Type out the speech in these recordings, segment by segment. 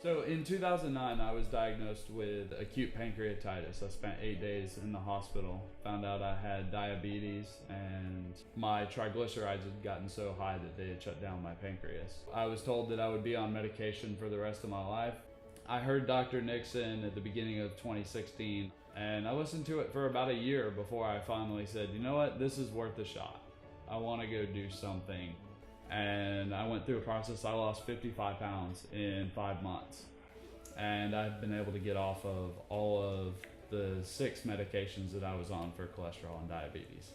So in 2009, I was diagnosed with acute pancreatitis. I spent 8 days in the hospital, found out I had diabetes, and my triglycerides had gotten so high that they had shut down my pancreas. I was told that I would be on medication for the rest of my life. I heard Dr. Nixon at the beginning of 2016, and I listened to it for about a year before I finally said, you know what, this is worth a shot. I want to go do something. And I went through a process. I lost 55 pounds in 5 months. And I've been able to get off of all of the 6 medications that I was on for cholesterol and diabetes.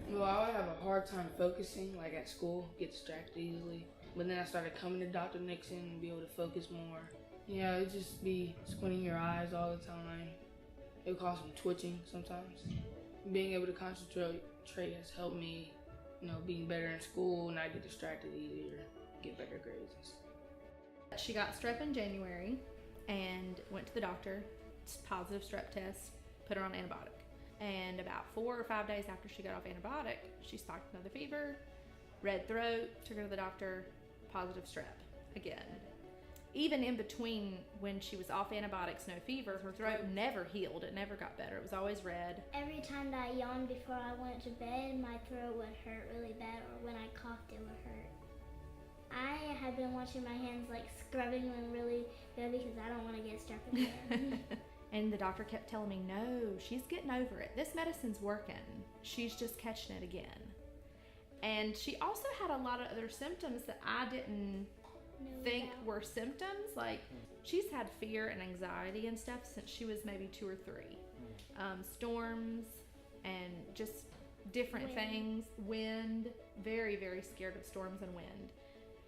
Well, I would have a hard time focusing, like at school, get distracted easily. But then I started coming to Dr. Nixon and be able to focus more. Yeah, it'd just be squinting your eyes all the time. It would cause some twitching sometimes. Being able to concentrate has helped me, being better in school, not get distracted easier, get better grades and stuff. She got strep in January and went to the doctor. It's positive strep test, put her on antibiotic. And about 4 or 5 days after she got off antibiotic, she spiked another fever, red throat, took her to the doctor, positive strep again. Even in between when she was off antibiotics, no fever, her throat never healed. It never got better. It was always red. Every time that I yawned before I went to bed, my throat would hurt really bad, or when I coughed, it would hurt. I have been washing my hands, scrubbing them really good because I don't want to get strep again. And the doctor kept telling me, no, she's getting over it. This medicine's working. She's just catching it again. And she also had a lot of other symptoms that I didn't think were symptoms. Like, she's had fear and anxiety and stuff since she was maybe 2 or 3. Storms and just different things. Wind, very, very scared of storms and wind.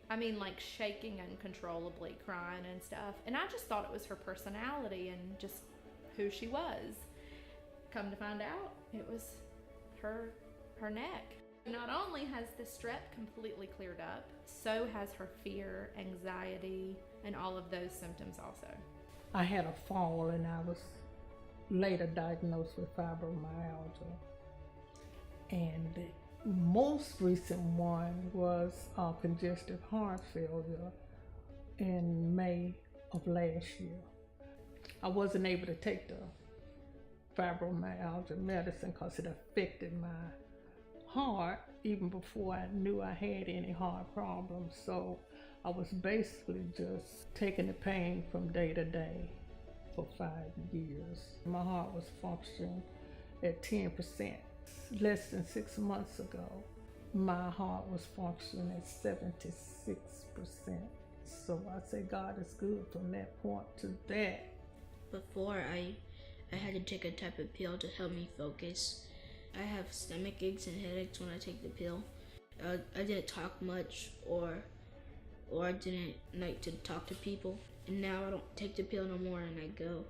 I mean, like shaking uncontrollably, crying and stuff. And I just thought it was her personality and just who she was. Come to find out, it was her neck. Not only has the strep completely cleared up, so has her fear, anxiety, and all of those symptoms also. I had a fall and I was later diagnosed with fibromyalgia. And the most recent one was congestive heart failure in May of last year. I wasn't able to take the fibromyalgia medicine because it affected my heart even before I knew I had any heart problems. So I was basically just taking the pain from day to day for 5 years. My heart was functioning at 10%. Less than 6 months ago, my heart was functioning at 76%. So I say God is good from that point to that. Before I had to take a type of pill to help me focus. I have stomach aches and headaches when I take the pill. I didn't talk much or I didn't like to talk to people. And now I don't take the pill no more and I go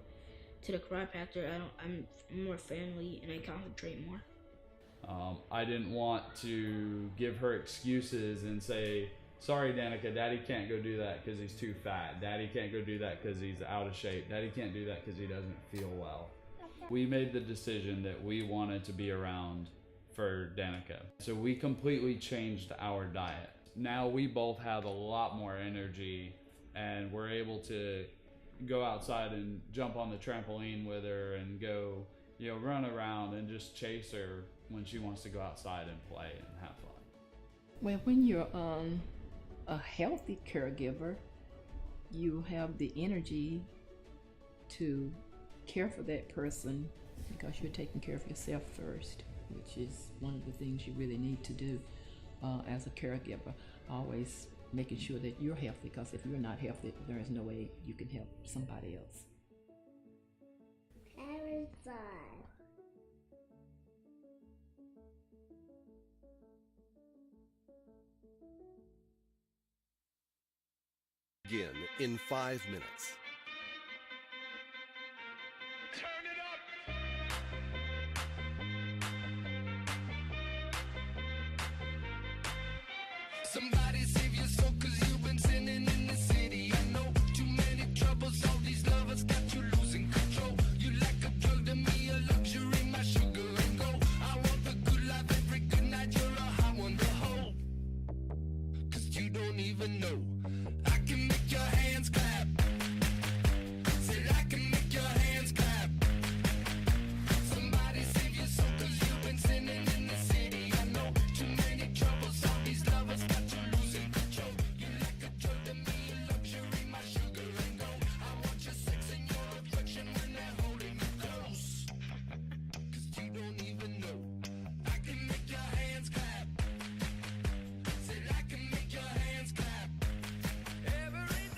to the chiropractor. I'm more friendly and I concentrate more. I didn't want to give her excuses and say, sorry, Danica, Daddy can't go do that because he's too fat. Daddy can't go do that because he's out of shape. Daddy can't do that because he doesn't feel well. We made the decision that we wanted to be around for Danica. So we completely changed our diet. Now we both have a lot more energy and we're able to go outside and jump on the trampoline with her and go, run around and just chase her when she wants to go outside and play and have fun. Well, when you're a healthy caregiver, you have the energy to care for that person because you're taking care of yourself first, which is one of the things you really need to do as a caregiver. Always making sure that you're healthy, because if you're not healthy, there is no way you can help somebody else. Begin in 5 minutes. Turn it up! Somebody save your soul, cause you've been sinning in the city. I know too many troubles, all these lovers got you losing control. You like a drug to me, a luxury, my sugar and gold. I want the good life every good night, you're a high one to hold. Cause you don't even know I can make your hands clap.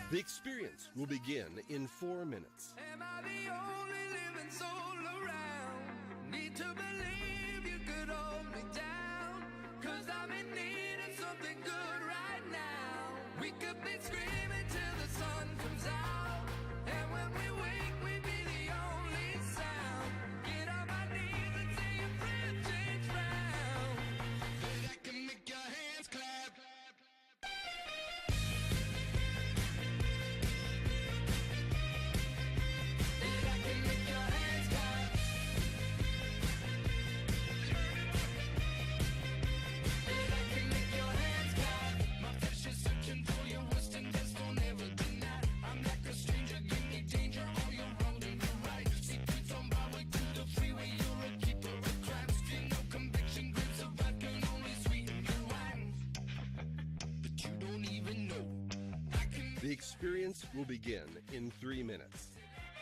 The experience will begin in 4 minutes. Am I the only living soul around? Need to believe you could hold me down. Cause I'm in need of something good right now. We could be screaming till the sun comes out. And when we wake, we be the only sound. Get on my knees and say your friend change round. That I can make your hands clap. The experience will begin in 3 minutes.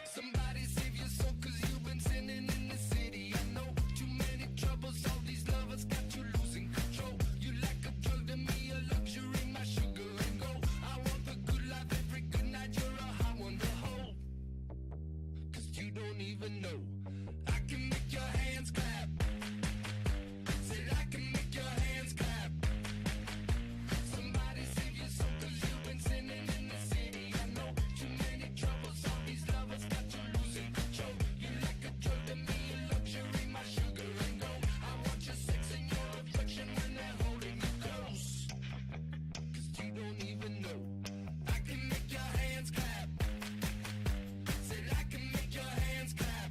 Somebody save your soul, cause you've been sinning in the city. I know too many troubles, all these lovers got you losing control. You like a drug to me, a luxury, my sugar and gold. I want the good life every good night, you're a hot one to hold. Cause you don't even know. I can make your hands clap. Said I can make your hands clap. Somebody save your soul, cause you've been sinning in the city. I know too many troubles, all these lovers got you losing control. You like a drug to me, a luxury, my sugar and gold. I want your sex and your affection when they're holding you close. Cause you don't even know. I can make your hands clap. Said I can make your hands clap.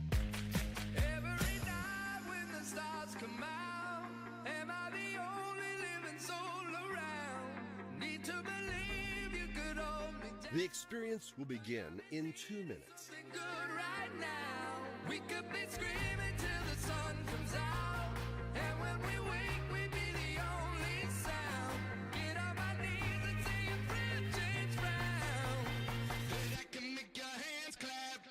Every night when the stars come out, am I the only living soul around? Need to believe you could hold me down. The experience will begin in 2 minutes. Something good right now. We could be screaming till the sun comes out. And when we wake, we be the only sound. Get on my knees and say your friend change round. That I can make your hands clap.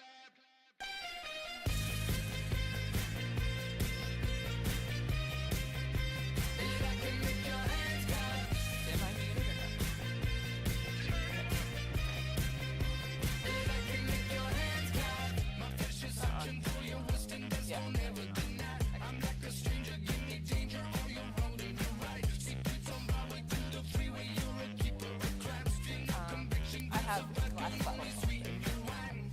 That I can make your hands clap. Am I muted or not? That I can make your hands clap. My flesh is searching for your wisdom, that's don't ever deny. I'm like a stranger, give me danger, all you're holding you right. Secrets on my way to the freeway, you're a keeper of crabs. Feel no conviction, I have glass bottles. sweet in your wine.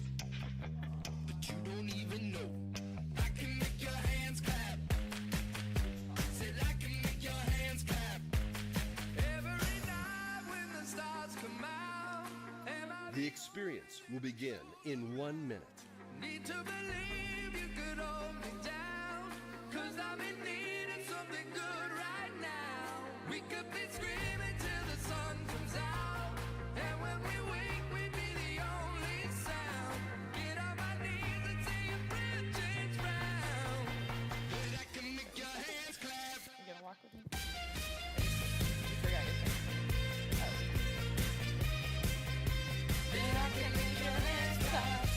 But you don't even know. I can make your hands clap. Said I can make your hands clap. Every night when the stars come out, am I The experience will begin in 1 minute. need to believe you could hold me down. Cause I'm in need of something good right now. We could be screaming till the sun comes out. And when we wake, we be the only sound. Get on my knees and say your friend change round. That I can make your hands clap. You gonna walk with me? You forgot your thing. That I can make your hands clap.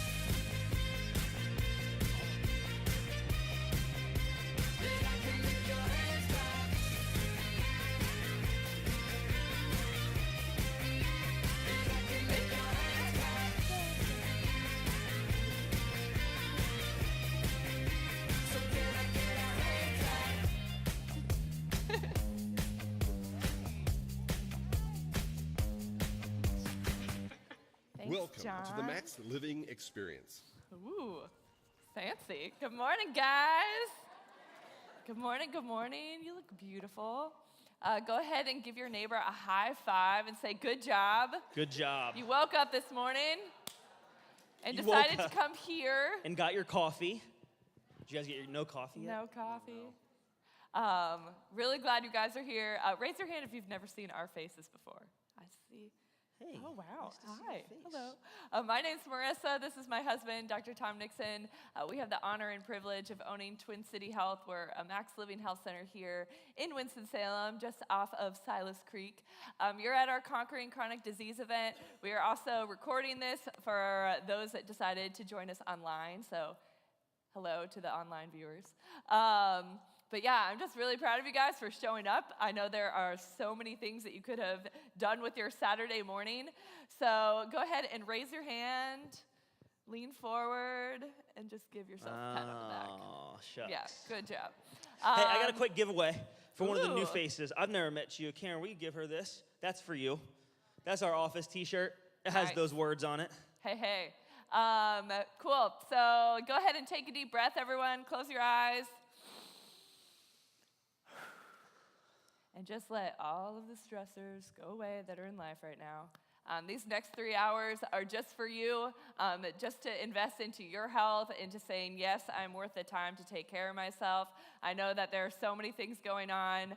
That I can make your hands clap. That I can make your hands clap. So can I get our hands clap? Thanks, Welcome John. to the Max Living Experience. Ooh, fancy. Good morning, guys. Good morning, good morning. You look beautiful. Go ahead and give your neighbor a high five and say, good job. Good job. You woke up this morning and You decided woke to come here. And got your coffee. Did you guys get your no coffee yet? No coffee. Really glad you guys are here. Raise your hand if you've never seen our faces before. I see. Hey. Oh, wow. nice to see Hi. your face. Hello. My name's Marissa. This is my husband, Dr. Tom Nixon. We have the honor and privilege of owning Twin City Health. We're a Max Living Health Center here in Winston-Salem, just off of Silas Creek. You're at our Conquering Chronic Disease event. We are also recording this for those that decided to join us online. So hello to the online viewers. But yeah, I'm just really proud of you guys for showing up. I know there are so many things that you could have done with your Saturday morning. So go ahead and raise your hand, lean forward, and just give yourself a pat on the back. Oh, shucks. Yeah, good job. Hey, I got a quick giveaway for one of the new Ooh. faces. I've never met you. Karen, will you give her this? That's for you. That's our office t-shirt. It has Nice. those words on it. Hey. Cool. So go ahead and take a deep breath, everyone. Close your eyes. And just let all of the stressors go away that are in life right now. These next 3 hours are just for you, just to invest into your health, into saying, yes, I'm worth the time to take care of myself. I know that there are so many things going on.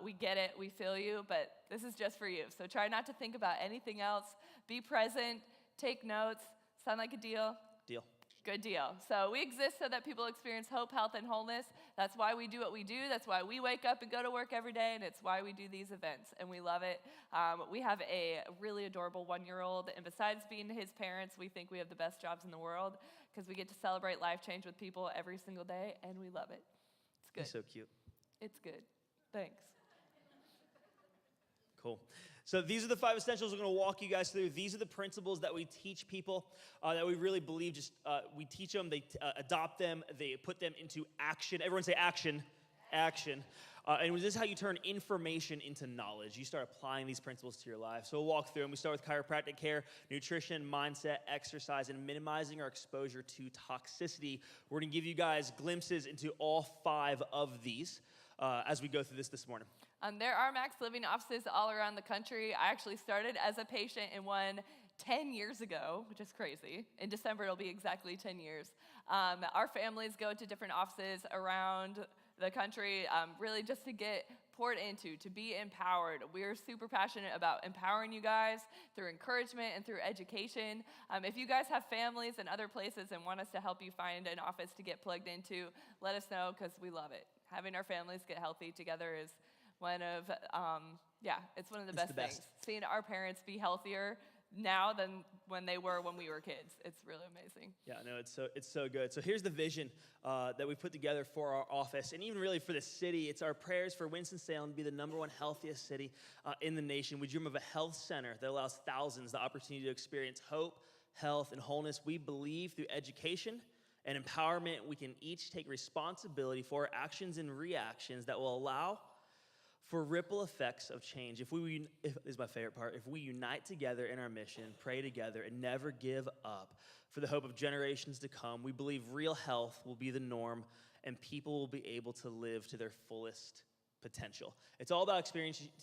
We get it, we feel you, but this is just for you. So try not to think about anything else. Be present, take notes. Sound like a deal? Deal. Good deal. So we exist so that people experience hope, health, and wholeness. That's why we do what we do. That's why we wake up and go to work every day, and it's why we do these events, and we love it. We have a really adorable 1-year-old, and besides being his parents, we think we have the best jobs in the world because we get to celebrate life change with people every single day, and we love it. It's good. He's so cute. It's good. Thanks. Cool. So these are the 5 essentials we're going to walk you guys through. These are the principles that we teach people, that we really believe we teach them, they adopt them, they put them into action. Everyone say action. Action. And this is how you turn information into knowledge. You start applying these principles to your life. So we'll walk through them. We start with chiropractic care, nutrition, mindset, exercise, and minimizing our exposure to toxicity. We're going to give you guys glimpses into all 5 of these as we go through this morning. There are Max Living offices all around the country. I actually started as a patient in one 10 years ago, which is crazy. In December, it'll be exactly 10 years. Our families go to different offices around the country, really just to get poured into, to be empowered. We're super passionate about empowering you guys through encouragement and through education. If you guys have families in other places and want us to help you find an office to get plugged into, let us know because we love it. Having our families get healthy together is one of, it's one of the best things. Seeing our parents be healthier now than when they were when we were kids. It's really amazing. Yeah, no, it's so good. So here's the vision that we put together for our office, and even really for the city. It's our prayers for Winston-Salem to be the #1 healthiest city in the nation. We dream of a health center that allows thousands the opportunity to experience hope, health, and wholeness. We believe through education and empowerment, we can each take responsibility for our actions and reactions that will allow for ripple effects of change. This is my favorite part. If we unite together in our mission, pray together, and never give up for the hope of generations to come, we believe real health will be the norm and people will be able to live to their fullest potential. It's all about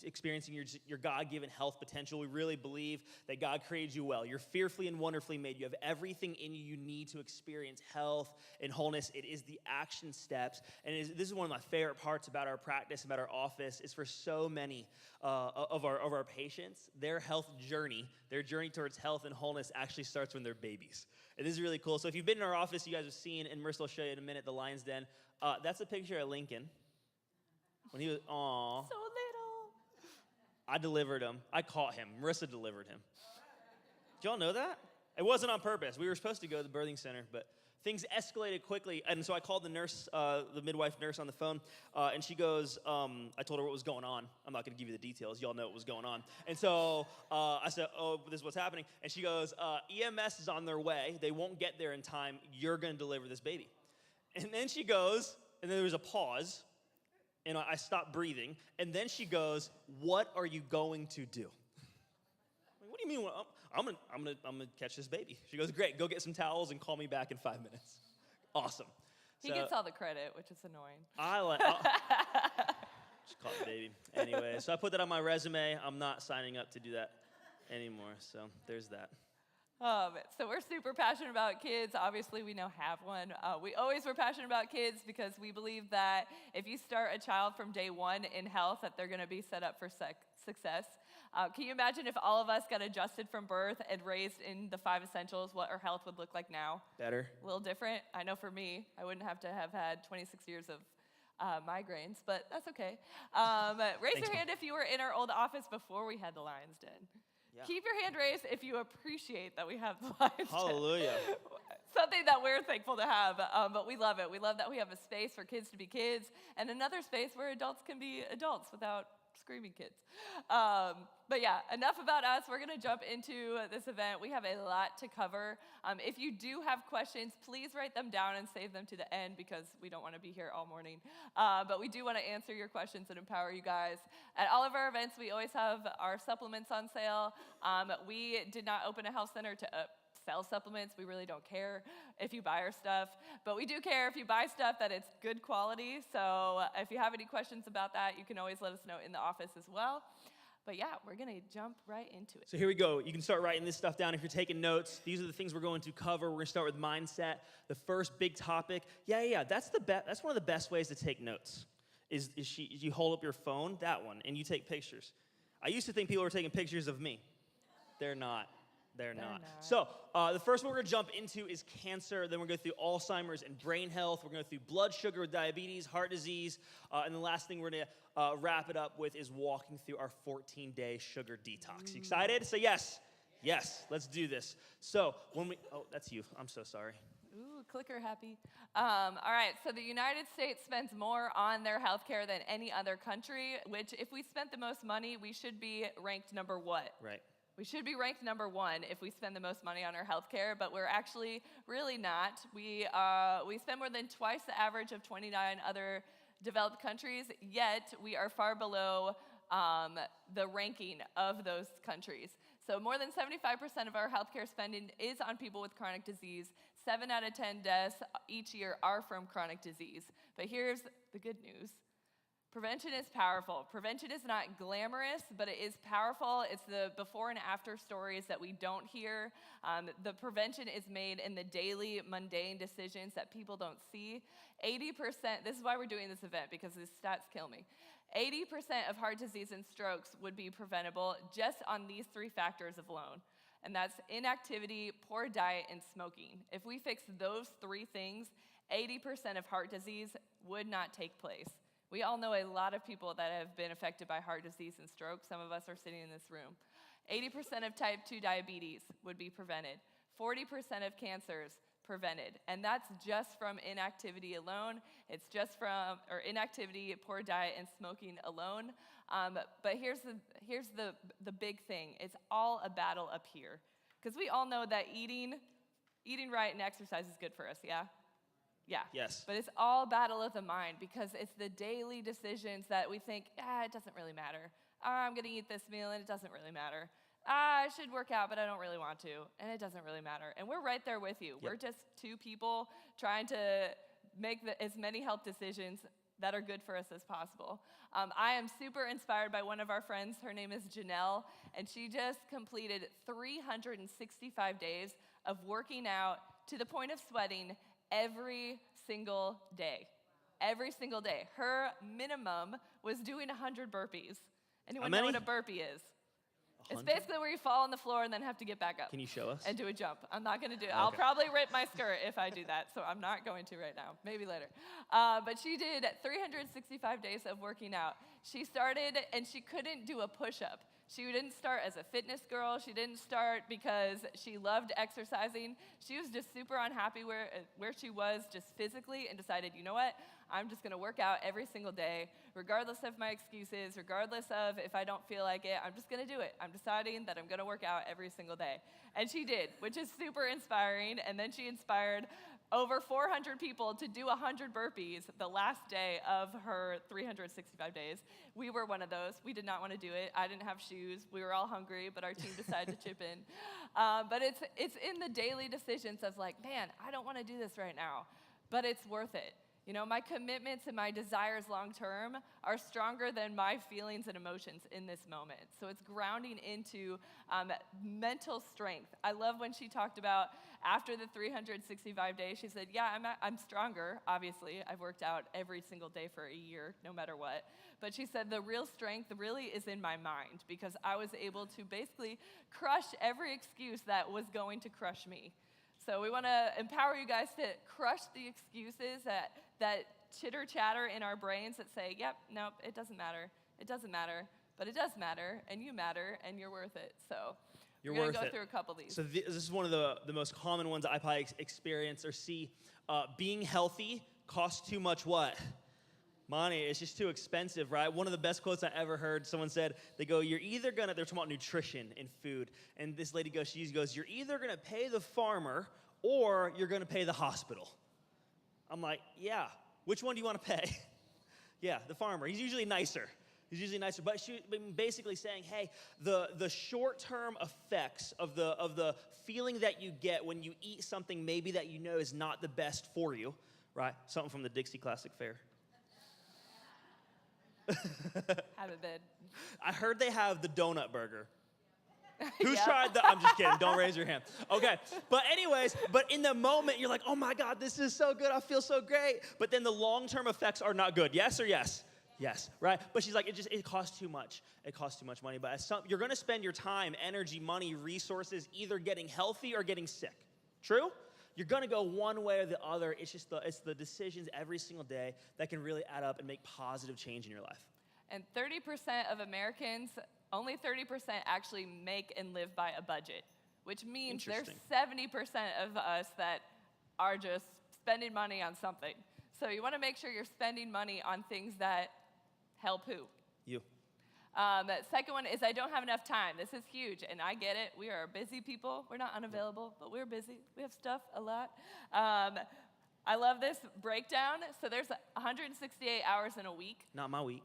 experiencing your God-given health potential. We really believe that God created you well. You're fearfully and wonderfully made. You have everything in you need to experience health and wholeness. It is the action steps. And this is one of my favorite parts about our practice, about our office, is for so many of our patients, their health journey, their journey towards health and wholeness actually starts when they're babies. And this is really cool. So if you've been in our office, you guys have seen, and Marissa will show you in a minute, the Lion's Den. That's a picture of Lincoln. When he was, aw. So little. I delivered him. I caught him. Marissa delivered him. Did y'all know that? It wasn't on purpose. We were supposed to go to the birthing center, but things escalated quickly. And so I called the nurse, the midwife nurse on the phone, and she goes, I told her what was going on. I'm not going to give you the details. Y'all know what was going on. And so I said, oh, this is what's happening. And she goes, EMS is on their way. They won't get there in time. You're going to deliver this baby. And then she goes, and then there was a pause. And I stopped breathing, and then she goes, "What are you going to do?" I'm like, what do you mean? I'm gonna catch this baby. She goes, "Great, go get some towels and call me back in 5 minutes." Awesome. He gets all the credit, which is annoying. Just caught the baby. Anyway, so I put that on my resume. I'm not signing up to do that anymore. So there's that. So we're super passionate about kids. Obviously, we now have one. We always were passionate about kids because we believe that if you start a child from day one in health, that they're going to be set up for success. Can you imagine if all of us got adjusted from birth and raised in the 5 essentials, what our health would look like now? Better. A little different. I know for me, I wouldn't have to have had 26 years of migraines, but that's okay. Raise your hand if you were in our old office before we had the Lion's Den. Yeah. Keep your hand raised if you appreciate that we have the Lion's Den. Hallelujah. something that we're thankful to have, but we love it. We love that we have a space for kids to be kids and another space where adults can be adults without screaming kids. But yeah, enough about us. We're going to jump into this event. We have a lot to cover. If you do have questions, please write them down and save them to the end because we don't want to be here all morning. But we do want to answer your questions and empower you guys. At all of our events, we always have our supplements on sale. We did not open a health center to sell supplements. We really don't care if you buy our stuff, but we do care if you buy stuff that it's good quality. So if you have any questions about that, you can always let us know in the office as well. But yeah, we're gonna jump right into it. So here we go. You can start writing this stuff down if you're taking notes. These are the things we're going to cover. We're gonna start with mindset. The first big topic. Yeah. That's one of the best ways to take notes. Is you hold up your phone, that one, and you take pictures. I used to think people were taking pictures of me. They're not. They're not. So the first one we're going to jump into is cancer. Then we're going to go through Alzheimer's and brain health. We're going to go through blood sugar with diabetes, heart disease. And the last thing we're going to wrap it up with is walking through our 14-day sugar detox. You excited? Say yes. Yes, let's do this. So that's you. I'm so sorry. Ooh, clicker happy. All right, so the United States spends more on their healthcare than any other country, which if we spent the most money, we should be ranked number what? Right. We should be ranked number one if we spend the most money on our healthcare, but we're actually really not. We spend more than twice the average of 29 other developed countries, yet we are far below the ranking of those countries. So more than 75% of our healthcare spending is on people with chronic disease. 7 out of 10 deaths each year are from chronic disease. But here's the good news. Prevention is powerful. Prevention is not glamorous, but it is powerful. It's the before and after stories that we don't hear. The prevention is made in the daily, mundane decisions that people don't see. 80%, this is why we're doing this event, because these stats kill me. 80% of heart disease and strokes would be preventable just on these 3 factors alone. And that's inactivity, poor diet, and smoking. If we fix those 3 things, 80% of heart disease would not take place. We all know a lot of people that have been affected by heart disease and stroke. Some of us are sitting in this room. 80% of type 2 diabetes would be prevented. 40% of cancers prevented. And that's just from inactivity alone. It's just from inactivity, poor diet, and smoking alone. But here's the big thing. It's all a battle up here. Because we all know that eating right and exercise is good for us, yeah? Yeah. Yes. But it's all battle of the mind because it's the daily decisions that we think, it doesn't really matter. I'm going to eat this meal and it doesn't really matter. I should work out, but I don't really want to, and it doesn't really matter. And we're right there with you. Yep. We're just 2 people trying to make as many health decisions that are good for us as possible. I am super inspired by one of our friends. Her name is Janelle, and she just completed 365 days of working out to the point of sweating every single day. Every single day. Her minimum was doing 100 burpees. Anyone know what a burpee is? 100? It's basically where you fall on the floor and then have to get back up. Can you show us? And do a jump. I'm not going to do it. Okay. I'll probably rip my skirt if I do that, so I'm not going to right now. Maybe later. But she did 365 days of working out. She started, and she couldn't do a push-up. She didn't start as a fitness girl. She didn't start because she loved exercising. She was just super unhappy where she was just physically and decided, you know what? I'm just going to work out every single day, regardless of my excuses, regardless of if I don't feel like it. I'm just going to do it. I'm deciding that I'm going to work out every single day. And she did, which is super inspiring. And then she inspired over 400 people to do 100 burpees the last day of her 365 days. We were one of those. We did not want to do it. I didn't have shoes. We were all hungry, but our team decided to chip in. But it's in the daily decisions of like, man, I don't want to do this right now, but it's worth it. You know, my commitments and my desires long term are stronger than my feelings and emotions in this moment. So it's grounding into mental strength. I love when she talked about after the 365 days, she said, yeah, I'm stronger, obviously. I've worked out every single day for a year, no matter what. But she said the real strength really is in my mind because I was able to basically crush every excuse that was going to crush me. So we want to empower you guys to crush the excuses that chitter chatter in our brains that say, yep, nope, it doesn't matter, but it does matter, and you matter, and you're worth it. So You're We're worth gonna go it. through a couple of these. So this is one of the most common ones I probably experience or see. Being healthy costs too much what? Money. It's just too expensive, right? One of the best quotes I ever heard, someone said, they go, you're either gonna, they're talking about nutrition and food, and this lady goes, she goes, you're either gonna pay the farmer or you're gonna pay the hospital. I'm like, yeah, which one do you wanna pay? Yeah, the farmer. He's usually nicer. But she's basically saying, hey, the short-term effects of the feeling that you get when you eat something maybe that you know is not the best for you, right? Something from the Dixie Classic Fair. Haven't been. I heard they have the donut burger. Who's tried the? I'm just kidding. Don't raise your hand. Okay. But anyways, but in the moment, you're like, oh my God, this is so good. I feel so great. But then the long-term effects are not good. Yes or yes? Yes, right? But she's like, it costs too much. It costs too much money. But you're going to spend your time, energy, money, resources either getting healthy or getting sick. True? You're going to go one way or the other. It's just it's the decisions every single day that can really add up and make positive change in your life. And 30% of Americans, only 30% actually make and live by a budget, which means there's 70% of us that are just spending money on something. So you want to make sure you're spending money on things that help who? You. The second one is I don't have enough time. This is huge, and I get it. We are busy people. We're not unavailable, but we're busy. We have stuff a lot. I love this breakdown. So there's 168 hours in a week. Not my week.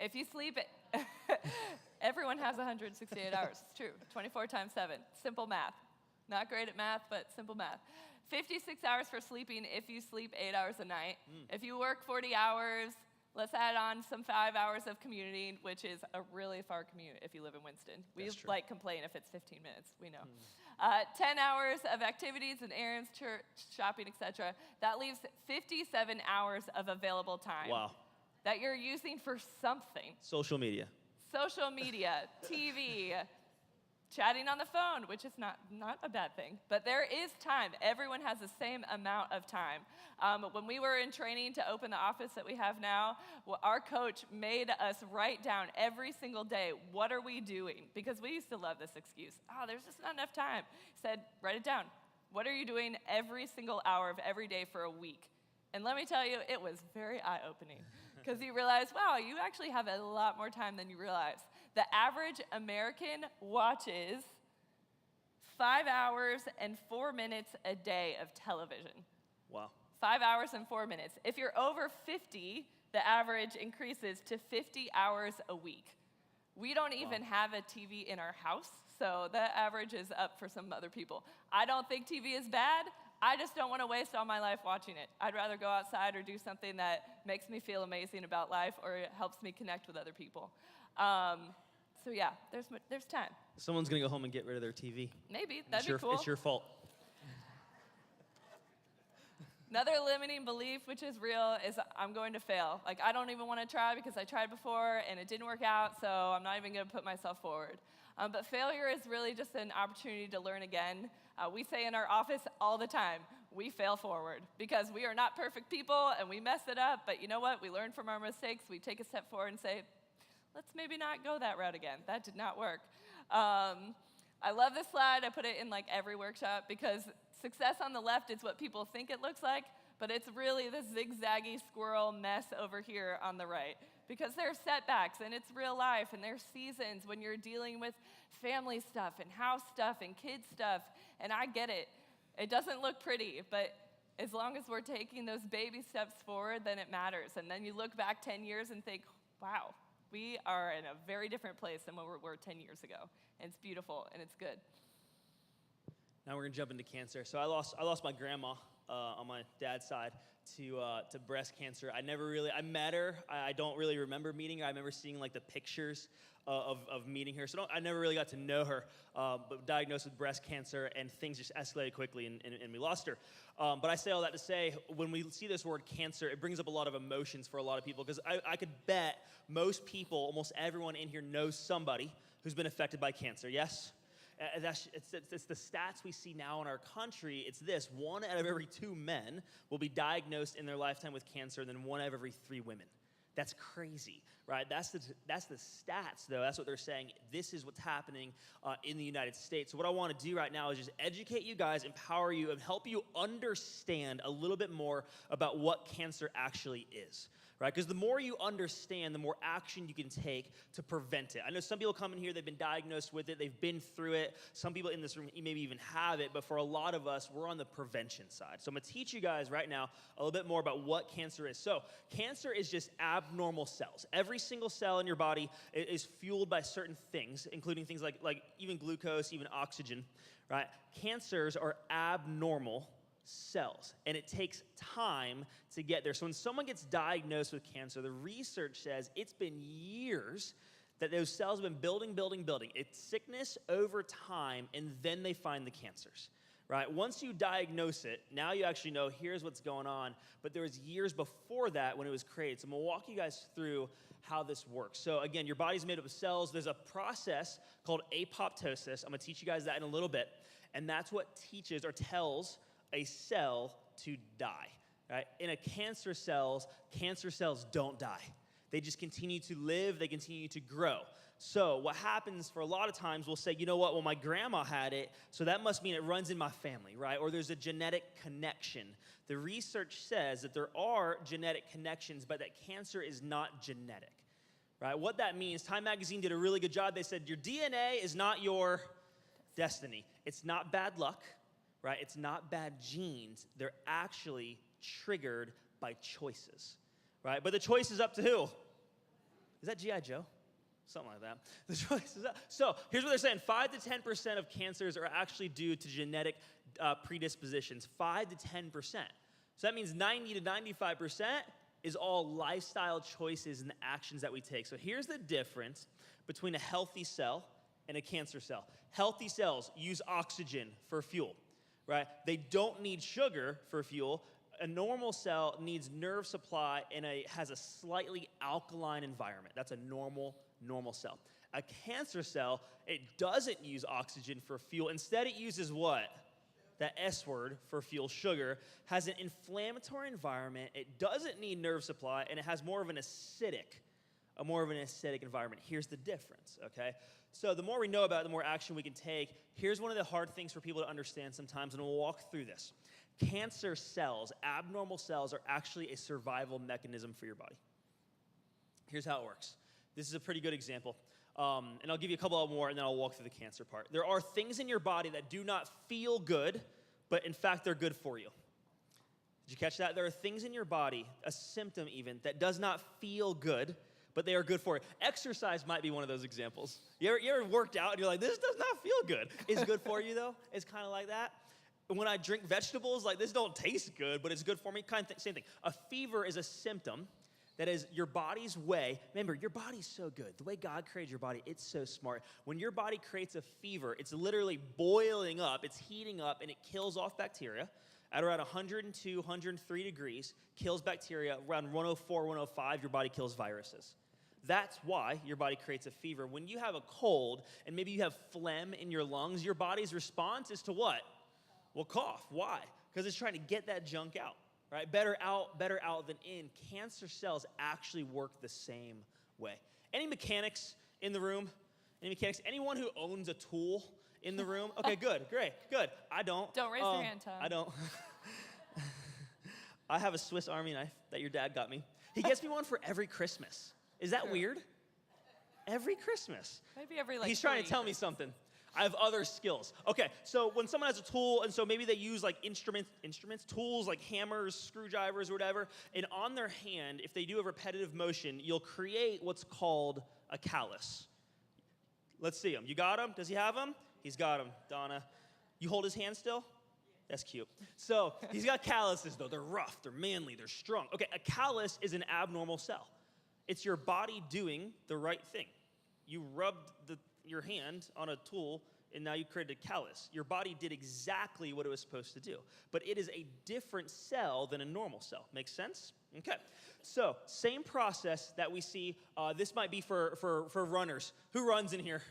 If you sleep, everyone has 168 hours. It's true. 24 times 7. Simple math. Not great at math, but simple math. 56 hours for sleeping if you sleep 8 hours a night. If you work 40 hours, let's add on some 5 hours of commuting, which is a really far commute if you live in Winston. We complain if it's 15 minutes, we know. 10 hours of activities and errands, church, shopping, etc. That leaves 57 hours of available time. Wow. That you're using for something. Social media, TV, chatting on the phone, which is not a bad thing. But there is time. Everyone has the same amount of time. When we were in training to open the office that we have now, our coach made us write down every single day, what are we doing? Because we used to love this excuse. Oh, there's just not enough time. He said, write it down. What are you doing every single hour of every day for a week? And let me tell you, it was very eye-opening. Because you realize, wow, you actually have a lot more time than you realize. The average American watches 5 hours and 4 minutes a day of television. Wow. 5 hours and 4 minutes. If you're over 50, the average increases to 50 hours a week. We don't even have a TV in our house, so the average is up for some other people. I don't think TV is bad. I just don't want to waste all my life watching it. I'd rather go outside or do something that makes me feel amazing about life or it helps me connect with other people. So yeah, there's time. Someone's going to go home and get rid of their TV. Maybe, that'd be cool. It's your fault. Another limiting belief, which is real, is I'm going to fail. Like, I don't even want to try because I tried before and it didn't work out, so I'm not even going to put myself forward. But failure is really just an opportunity to learn again. We say in our office all the time, we fail forward because we are not perfect people and we mess it up, but you know what? We learn from our mistakes. We take a step forward and say, let's maybe not go that route again. That did not work. I love this slide. I put it in like every workshop because success on the left is what people think it looks like, but it's really the zigzaggy squirrel mess over here on the right. Because there are setbacks, and it's real life, and there's seasons when you're dealing with family stuff and house stuff and kids stuff, and I get it. It doesn't look pretty, but as long as we're taking those baby steps forward, then it matters. And then you look back 10 years and think, wow, we are in a very different place than where we were 10 years ago. And it's beautiful, and it's good. Now we're going to jump into cancer. So I lost my grandma on my dad's side to breast cancer. I met her. I don't really remember meeting her. I remember seeing like the pictures of meeting her. So I never really got to know her, but diagnosed with breast cancer, and things just escalated quickly, and we lost her. But I say all that to say, when we see this word cancer, it brings up a lot of emotions for a lot of people, because I could bet most people, almost everyone in here knows somebody who's been affected by cancer, yes? It's the stats we see now in our country. It's this: 1 out of every 2 men will be diagnosed in their lifetime with cancer, and then 1 out of every 3 women. That's crazy, right? That's the stats, though. That's what they're saying. This is what's happening in the United States. So what I want to do right now is just educate you guys, empower you, and help you understand a little bit more about what cancer actually is, right? Because the more you understand, the more action you can take to prevent it. I know some people come in here, they've been diagnosed with it, they've been through it. Some people in this room maybe even have it, but for a lot of us, we're on the prevention side. So I'm going to teach you guys right now a little bit more about what cancer is. So cancer is just abnormal cells. Every single cell in your body is fueled by certain things, including things like even glucose, even oxygen, right? Cancers are abnormal cells, and it takes time to get there. So when someone gets diagnosed with cancer, the research says it's been years that those cells have been building. It's sickness over time, and then they find the cancers, right? Once you diagnose it, now you actually know here's what's going on, but there was years before that when it was created. So I'm going to walk you guys through how this works. So again, your body's made up of cells. There's a process called apoptosis. I'm going to teach you guys that in a little bit, and that's what teaches or tells a cell to die, right? In a cancer cells don't die. They just continue to live, they continue to grow. So what happens for a lot of times, we'll say, you know what, well, my grandma had it, so that must mean it runs in my family, right? Or there's a genetic connection. The research says that there are genetic connections, but that cancer is not genetic, right? What that means, Time Magazine did a really good job. They said your DNA is not your destiny. It's not bad luck, right? It's not bad genes. They're actually triggered by choices, right? But the choice is up to who? Is that G.I. Joe? Something like that. The choice is up. So here's what they're saying. 5 to 10% of cancers are actually due to genetic predispositions. 5 to 10%. So that means 90 to 95% is all lifestyle choices and the actions that we take. So here's the difference between a healthy cell and a cancer cell. Healthy cells use oxygen for fuel, right? They don't need sugar for fuel. A normal cell needs nerve supply and has a slightly alkaline environment. That's a normal cell. A cancer cell, it doesn't use oxygen for fuel. Instead, it uses what? That S word for fuel, sugar, has an inflammatory environment. It doesn't need nerve supply, and it has more of an acidic environment. Here's the difference, okay? So the more we know about it, the more action we can take. Here's one of the hard things for people to understand sometimes, and we'll walk through this. Cancer cells, abnormal cells, are actually a survival mechanism for your body. Here's how it works. This is a pretty good example. And I'll give you a couple more, and then I'll walk through the cancer part. There are things in your body that do not feel good, but in fact, they're good for you. Did you catch that? There are things in your body, a symptom even, that does not feel good, but they are good for you. Exercise might be one of those examples. You ever worked out, and you're like, this does not feel good. It's good for you, though. It's kind of like that. When I drink vegetables, like, this don't taste good, but it's good for me. Same thing. A fever is a symptom that is your body's way. Remember, your body's so good. The way God created your body, it's so smart. When your body creates a fever, it's literally boiling up, it's heating up, and it kills off bacteria at around 102, 103 degrees, kills bacteria. Around 104, 105, your body kills viruses. That's why your body creates a fever. When you have a cold, and maybe you have phlegm in your lungs, your body's response is to what? Well, cough. Why? Because it's trying to get that junk out, right? Better out than in. Cancer cells actually work the same way. Any mechanics in the room? Any mechanics? Anyone who owns a tool in the room? Okay, good, great, good. I don't. Don't raise your hand, Tom. I don't. I have a Swiss Army knife that your dad got me. He gets me one for every Christmas. Is that weird? Every Christmas. Maybe every He's trying to tell me something. I have other skills. Okay, so when someone has a tool, and so maybe they use like instruments, tools like hammers, screwdrivers, or whatever, and on their hand, if they do a repetitive motion, you'll create what's called a callus. Let's see him. You got him? Does he have him? He's got him, Donna. You hold his hand still? That's cute. So he's got calluses, though. They're rough, they're manly, they're strong. Okay, a callus is an abnormal cell. It's your body doing the right thing. You rubbed your hand on a tool, and now you created a callus. Your body did exactly what it was supposed to do, but it is a different cell than a normal cell. Makes sense? Okay, so same process that we see. This might be for runners. Who runs in here?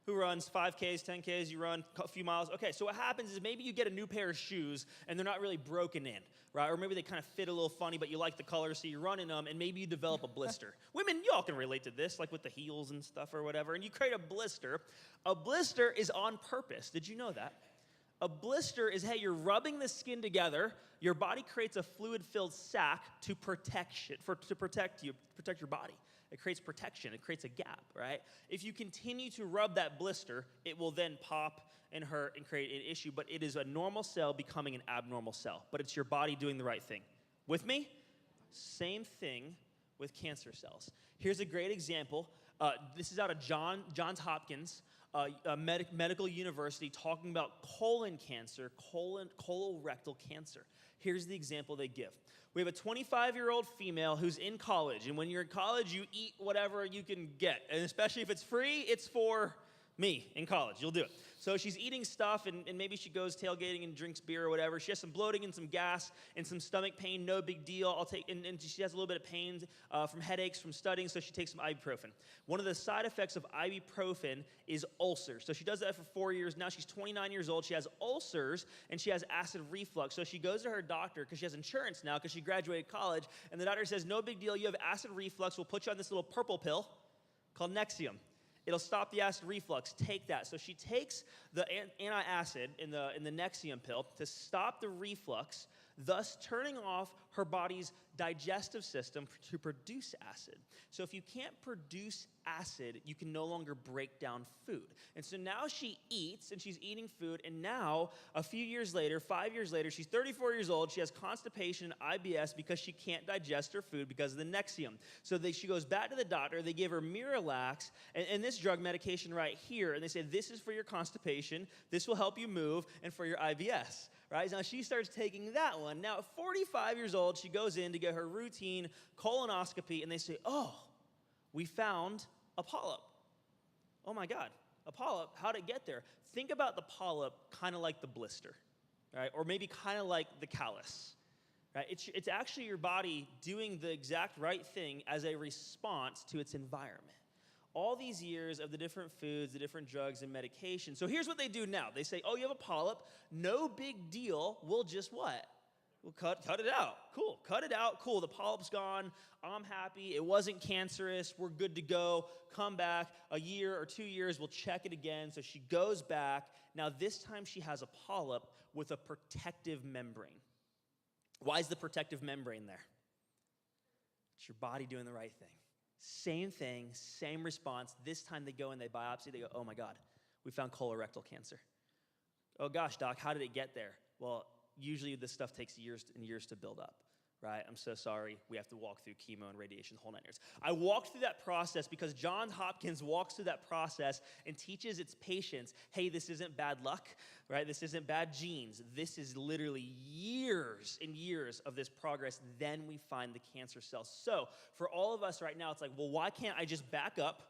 Who runs 5Ks, 10Ks, you run a few miles? Okay, so what happens is maybe you get a new pair of shoes and they're not really broken in, right? Or maybe they kind of fit a little funny, but you like the color, so you're running them, and maybe you develop a blister. Women, y'all can relate to this, like with the heels and stuff or whatever, and you create a blister. A blister is on purpose. Did you know that? A blister is, hey, you're rubbing the skin together, your body creates a fluid-filled sac to protect your body. It creates protection. It creates a gap, right? If you continue to rub that blister, it will then pop and hurt and create an issue, but it is a normal cell becoming an abnormal cell, but it's your body doing the right thing. With me? Same thing with cancer cells. Here's a great example. This is out of Johns Hopkins Medical University talking about colon cancer, colorectal cancer. Here's the example they give. We have a 25-year-old female who's in college, and when you're in college, you eat whatever you can get, and especially if it's free, it's for me in college. You'll do it. So she's eating stuff, and maybe she goes tailgating and drinks beer or whatever. She has some bloating and some gas and some stomach pain. No big deal. And she has a little bit of pain from headaches from studying, so she takes some ibuprofen. One of the side effects of ibuprofen is ulcers. So she does that for 4 years. Now she's 29 years old. She has ulcers, and she has acid reflux. So she goes to her doctor because she has insurance now because she graduated college, and the doctor says, no big deal. You have acid reflux. We'll put you on this little purple pill called Nexium. It'll stop the acid reflux. Take that. So she takes the antacid in the Nexium pill to stop the reflux, thus turning off her body's digestive system to produce acid. So if you can't produce acid, you can no longer break down food. And so now she eats, and she's eating food, and now, a few years later, 5 years later, she's 34 years old, she has constipation and IBS because she can't digest her food because of the Nexium. So she goes back to the doctor, they give her Miralax, and this drug medication right here, and they say, this is for your constipation, this will help you move, and for your IBS. Right? Now she starts taking that one. Now at 45 years old, she goes in to get her routine colonoscopy, and they say, oh, we found a polyp. Oh my God, a polyp, how'd it get there? Think about the polyp kind of like the blister, right? Or maybe kind of like the callus, right? It's actually your body doing the exact right thing as a response to its environment. All these years of the different foods, the different drugs and medications. So here's what they do now. They say, oh, you have a polyp, no big deal, we'll just what? We'll cut it out. Cool, cut it out, cool, the polyp's gone, I'm happy, it wasn't cancerous, we're good to go, come back, a year or 2 years, we'll check it again. So she goes back. Now this time she has a polyp with a protective membrane. Why is the protective membrane there? It's your body doing the right thing. Same thing, same response. This time they go and they biopsy. They go, oh my God, we found colorectal cancer. Oh gosh, doc, how did it get there? Well, usually this stuff takes years and years to build up, right? I'm so sorry. We have to walk through chemo and radiation, the whole 9 years. I walked through that process because Johns Hopkins walks through that process and teaches its patients, hey, this isn't bad luck, right? This isn't bad genes. This is literally years and years of this progress. Then we find the cancer cells. So for all of us right now, it's like, well, why can't I just back up,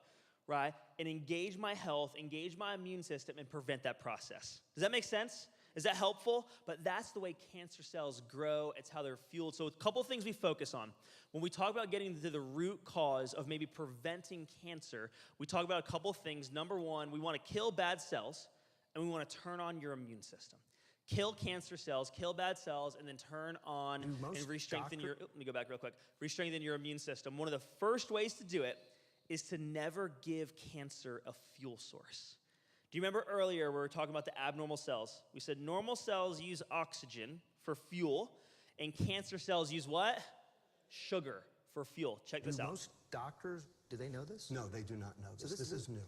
right, and engage my health, engage my immune system, and prevent that process? Does that make sense? Is that helpful? But that's the way cancer cells grow. It's how they're fueled. So a couple things we focus on. When we talk about getting to the root cause of maybe preventing cancer, we talk about a couple things. Number one, we want to kill bad cells, and we want to turn on your immune system. Kill cancer cells, kill bad cells, and then turn on and re-strengthen your, let me go back real quick, re-strengthen your immune system. One of the first ways to do it is to never give cancer a fuel source. Do you remember earlier we were talking about the abnormal cells? We said normal cells use oxygen for fuel, and cancer cells use what? Sugar for fuel. Check this out. Most doctors, do they know this? No, they do not know this. So This is new.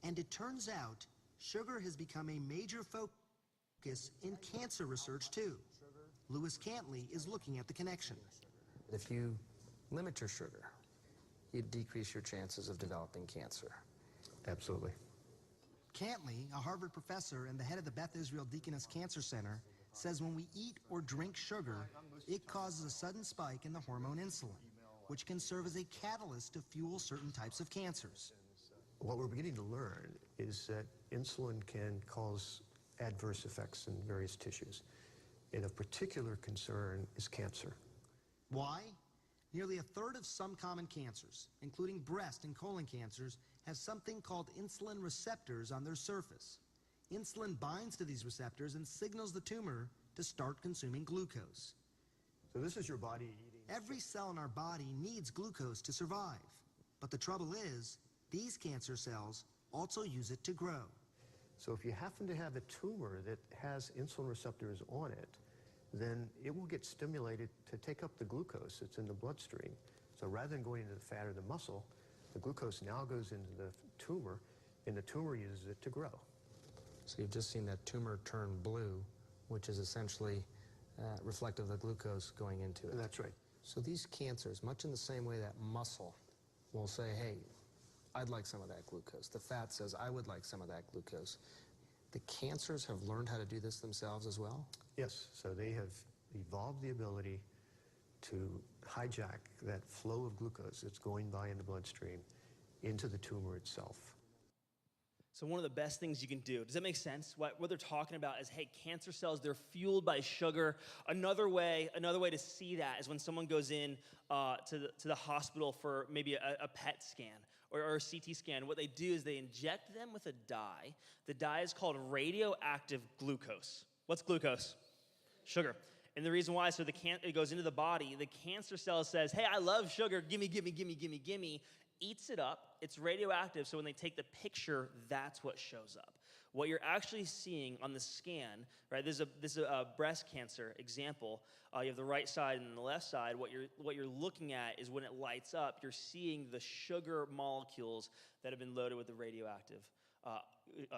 And it turns out sugar has become a major focus in cancer research too. Lewis Cantley is looking at the connection. If you limit your sugar, you decrease your chances of developing cancer. Absolutely. Cantley, a Harvard professor and the head of the Beth Israel Deaconess Cancer Center, says when we eat or drink sugar, it causes a sudden spike in the hormone insulin, which can serve as a catalyst to fuel certain types of cancers. What we're beginning to learn is that insulin can cause adverse effects in various tissues. And of particular concern is cancer. Why? Nearly a third of some common cancers, including breast and colon cancers, has something called insulin receptors on their surface. Insulin binds to these receptors and signals the tumor to start consuming glucose. So this is your body eating. Every cell in our body needs glucose to survive. But the trouble is, these cancer cells also use it to grow. So if you happen to have a tumor that has insulin receptors on it, then it will get stimulated to take up the glucose that's in the bloodstream. So rather than going into the fat or the muscle, the glucose now goes into the tumor, and the tumor uses it to grow. So you've just seen that tumor turn blue, which is essentially reflective of the glucose going into it. That's right. So these cancers, much in the same way that muscle will say, hey, I'd like some of that glucose. The fat says, I would like some of that glucose. The cancers have learned how to do this themselves as well? Yes, so they have evolved the ability to hijack that flow of glucose that's going by in the bloodstream into the tumor itself. So one of the best things you can do, does that make sense? What they're talking about is, hey, cancer cells, they're fueled by sugar. Another way to see that is when someone goes in to the hospital for maybe a PET scan or a CT scan. What they do is they inject them with a dye. The dye is called radioactive glucose. What's glucose? Sugar. And the reason why, so it goes into the body, the cancer cell says, hey, I love sugar, gimme, gimme, gimme, gimme, gimme, eats it up. It's radioactive, so when they take the picture, that's what shows up. What you're actually seeing on the scan, right? This is a breast cancer example. You have the right side and the left side. What you're looking at is when it lights up, you're seeing the sugar molecules that have been loaded with the radioactive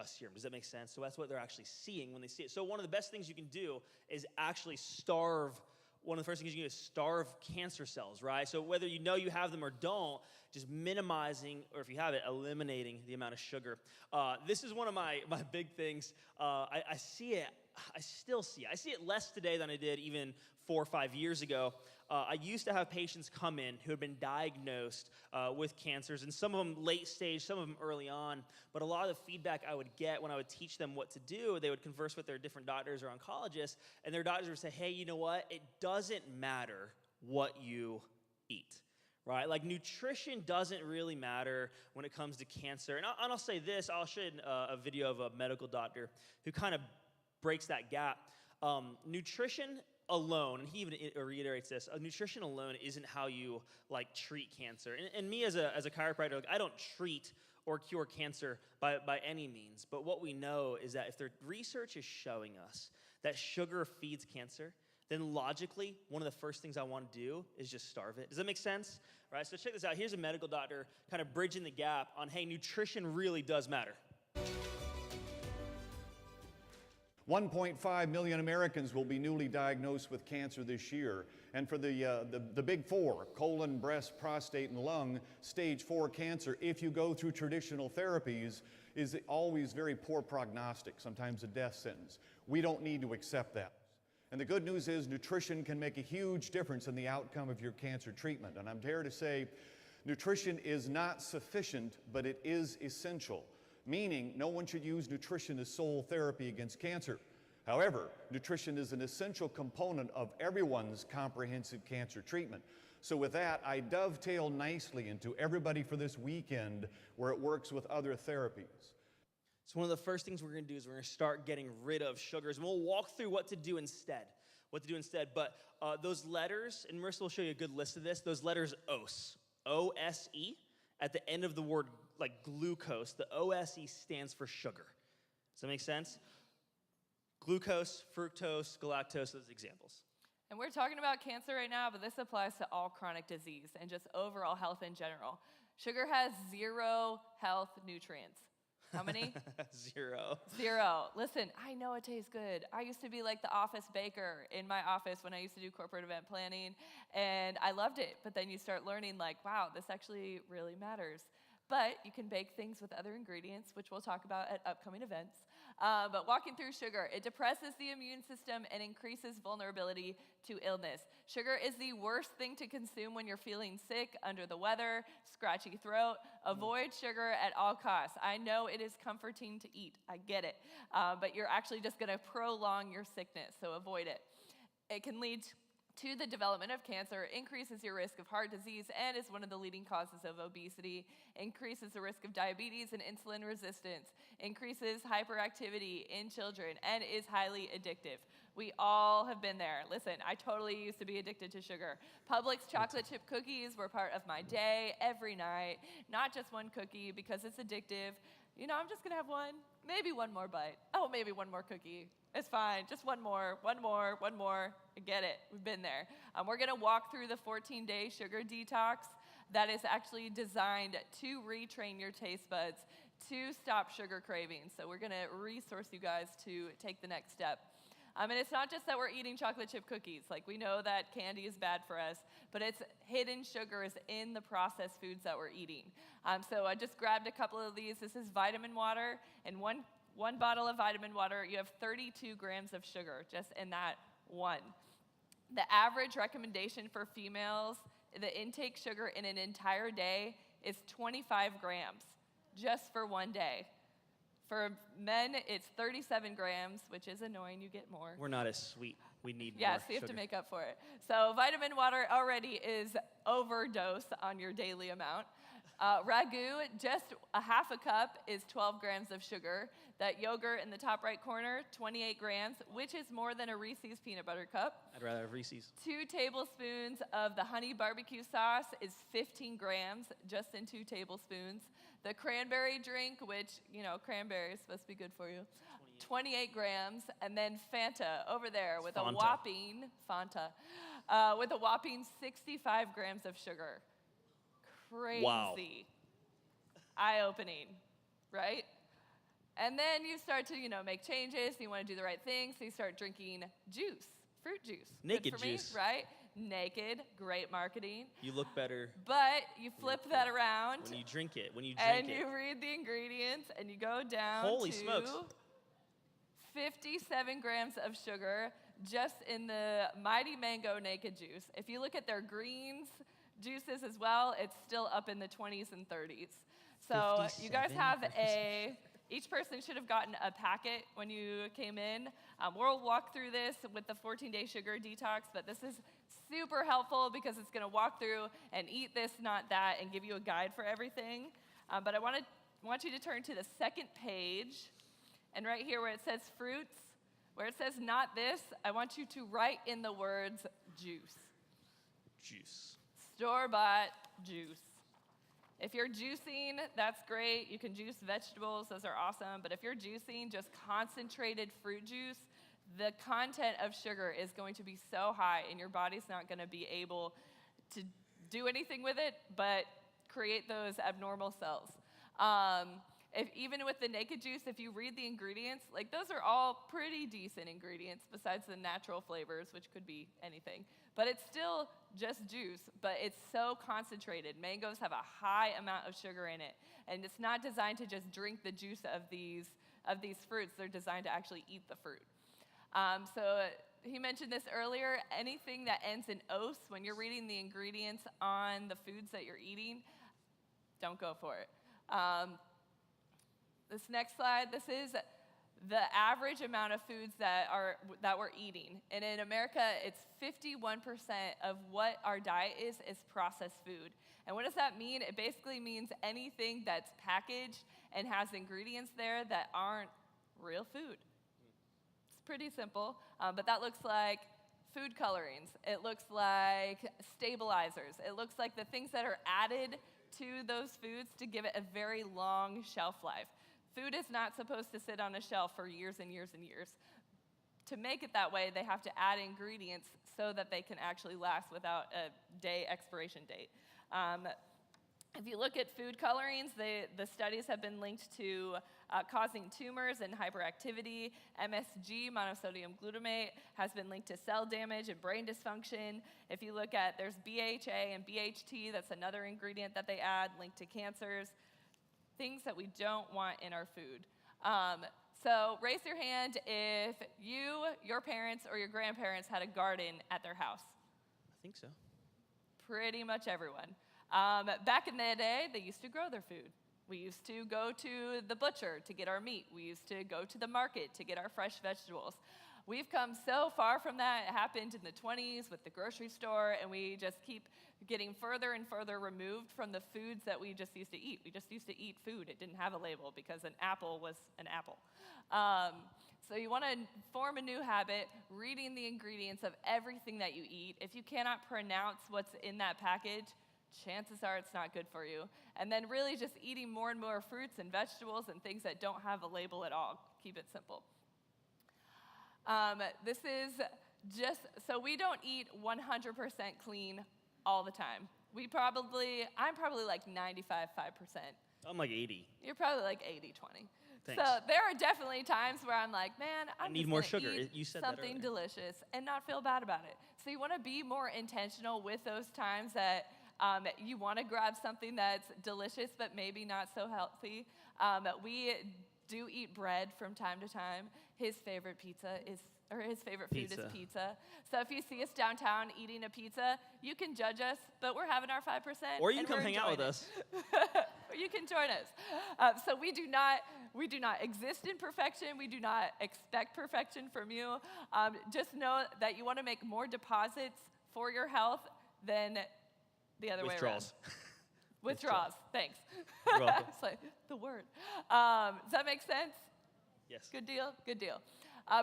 serum. Does that make sense? So that's what they're actually seeing when they see it. So one of the best things you can do is actually starve. One of the first things you can do is starve cancer cells, right? So whether you know you have them or don't, just minimizing, or if you have it, eliminating the amount of sugar. This is one of my big things. I see it. I still see it. I see it less today than I did even 4 or 5 years ago. I used to have patients come in who had been diagnosed with cancers, and some of them late stage, some of them early on. But a lot of the feedback I would get when I would teach them what to do, they would converse with their different doctors or oncologists, and their doctors would say, hey, you know what? It doesn't matter what you eat. Right? Like nutrition doesn't really matter when it comes to cancer. And I'll say this, I'll show you a video of a medical doctor who kind of breaks that gap. Nutrition alone, and he even reiterates this, nutrition alone isn't how you like treat cancer. And me as a chiropractor, like, I don't treat or cure cancer by any means. But what we know is that if the research is showing us that sugar feeds cancer, then logically, one of the first things I want to do is just starve it. Does that make sense? Right, so check this out. Here's a medical doctor kind of bridging the gap on, hey, nutrition really does matter. 1.5 million Americans will be newly diagnosed with cancer this year. And for the big four, colon, breast, prostate, and lung, stage 4 cancer, if you go through traditional therapies, is always very poor prognostic, sometimes a death sentence. We don't need to accept that. And the good news is nutrition can make a huge difference in the outcome of your cancer treatment. And I'm here to say nutrition is not sufficient, but it is essential, meaning no one should use nutrition as sole therapy against cancer. However, nutrition is an essential component of everyone's comprehensive cancer treatment. So with that, I dovetail nicely into everybody for this weekend where it works with other therapies. So one of the first things we're going to do is we're going to start getting rid of sugars. And we'll walk through what to do instead. But those letters, and Marissa will show you a good list of this, those letters OSE, O-S-E, at the end of the word like glucose, the O-S-E stands for sugar. Does that make sense? Glucose, fructose, galactose, those examples. And we're talking about cancer right now, but this applies to all chronic disease and just overall health in general. Sugar has 0 health nutrients. How many? 0. 0. Listen, I know it tastes good. I used to be like the office baker in my office when I used to do corporate event planning, and I loved it. But then you start learning, like, wow, this actually really matters. But you can bake things with other ingredients, which we'll talk about at upcoming events. But walking through sugar, it depresses the immune system and increases vulnerability to illness. Sugar is the worst thing to consume when you're feeling sick, under the weather, scratchy throat. Avoid sugar at all costs. I know it is comforting to eat. I get it. But you're actually just going to prolong your sickness, so avoid it. It can lead to the development of cancer, increases your risk of heart disease, and is one of the leading causes of obesity, increases the risk of diabetes and insulin resistance, increases hyperactivity in children, and is highly addictive. We all have been there. Listen, I totally used to be addicted to sugar. Publix chocolate chip cookies were part of my day every night, not just one cookie because it's addictive. You know, I'm just gonna have one, maybe one more bite. Oh, maybe one more cookie. It's fine, just one more. I get it, we've been there. We're gonna walk through the 14-day sugar detox that is actually designed to retrain your taste buds to stop sugar cravings. So we're gonna resource you guys to take the next step. And it's not just that we're eating chocolate chip cookies. Like, we know that candy is bad for us, but it's hidden sugars in the processed foods that we're eating. So I just grabbed a couple of these. This is vitamin water. In one bottle of vitamin water, you have 32 grams of sugar just in that one. The average recommendation for females, the intake sugar in an entire day is 25 grams just for one day. For men, it's 37 grams, which is annoying. You get more. We're not as sweet. We need more Yes, we have to make up for it. So vitamin water already is overdose on your daily amount. Ragu, just a half a cup is 12 grams of sugar. That yogurt in the top right corner, 28 grams, which is more than a Reese's peanut butter cup. I'd rather have Reese's. 2 tablespoons of the honey barbecue sauce is 15 grams, just in 2 tablespoons. The cranberry drink, which, you know, cranberry is supposed to be good for you, 28 grams. And then Fanta over there with Fanta. with a whopping 65 grams of sugar. Crazy. Wow. Eye-opening, right? And then you start to, you know, make changes. You want to do the right thing, so you start drinking juice, fruit juice. Naked Good for juice. me, right? Naked, great marketing. You look better. But you flip that around. When you drink it. And you read the ingredients, and you go down Holy to smokes. 57 grams of sugar just in the Mighty Mango Naked Juice. If you look at their greens juices as well, it's still up in the 20s and 30s. So you guys have each person should have gotten a packet when you came in. We'll walk through this with the 14-day sugar detox, but this is super helpful because it's gonna walk through and eat this, not that, and give you a guide for everything. But I want you to turn to the second page, and right here where it says fruits, where it says not this, I want you to write in the words juice. Juice. Store-bought juice. If you're juicing, that's great. You can juice vegetables, those are awesome. But if you're juicing just concentrated fruit juice, the content of sugar is going to be so high and your body's not gonna be able to do anything with it, but create those abnormal cells. Even with the naked juice, if you read the ingredients, like those are all pretty decent ingredients besides the natural flavors, which could be anything. But it's still just juice, but it's so concentrated. Mangoes have a high amount of sugar in it, and it's not designed to just drink the juice of these fruits. They're designed to actually eat the fruit. So he mentioned this earlier, anything that ends in os, when you're reading the ingredients on the foods that you're eating, don't go for it. This next slide, this is the average amount of foods that we're eating. And in America, it's 51% of what our diet is processed food. And what does that mean? It basically means anything that's packaged and has ingredients there that aren't real food. It's pretty simple, but that looks like food colorings. It looks like stabilizers. It looks like the things that are added to those foods to give it a very long shelf life. Food is not supposed to sit on a shelf for years and years and years. To make it that way, they have to add ingredients so that they can actually last without a day expiration date. If you look at food colorings, the studies have been linked to causing tumors and hyperactivity. MSG, monosodium glutamate, has been linked to cell damage and brain dysfunction. If you look at, there's BHA and BHT, that's another ingredient that they add linked to cancers. Things that we don't want in our food. So raise your hand if you, your parents, or your grandparents had a garden at their house. I think so. Pretty much everyone. Back in the day, they used to grow their food. We used to go to the butcher to get our meat. We used to go to the market to get our fresh vegetables. we've come so far from that. It happened in the 20s with the grocery store, and we just keep getting further and further removed from the foods that we just used to eat. We just used to eat food. It didn't have a label because an apple was an apple. So you want to form a new habit, reading the ingredients of everything that you eat. If you cannot pronounce what's in that package, chances are it's not good for you. And then really just eating more and more fruits and vegetables and things that don't have a label at all. Keep it simple. This is just, so we don't eat 100% clean all the time. I'm probably like 95, 5%. I'm like 80. You're probably like 80, 20. Thanks. So there are definitely times where I'm like, man, I need just more gonna sugar. eat You said that something earlier. delicious and not feel bad about it. So you want to be more intentional with those times that you want to grab something that's delicious but maybe not so healthy. We do eat bread from time to time. His favorite food is pizza. So if you see us downtown eating a pizza, you can judge us, but we're having our 5%. Or you and come we're hang out with enjoying us. it. Or you can join us. So we do not exist in perfection. We do not expect perfection from you. Just know that you want to make more deposits for your health than the other way around. Withdrawals. Thanks. You're welcome. It's like the word. Does that make sense? Yes. Good deal? Good deal.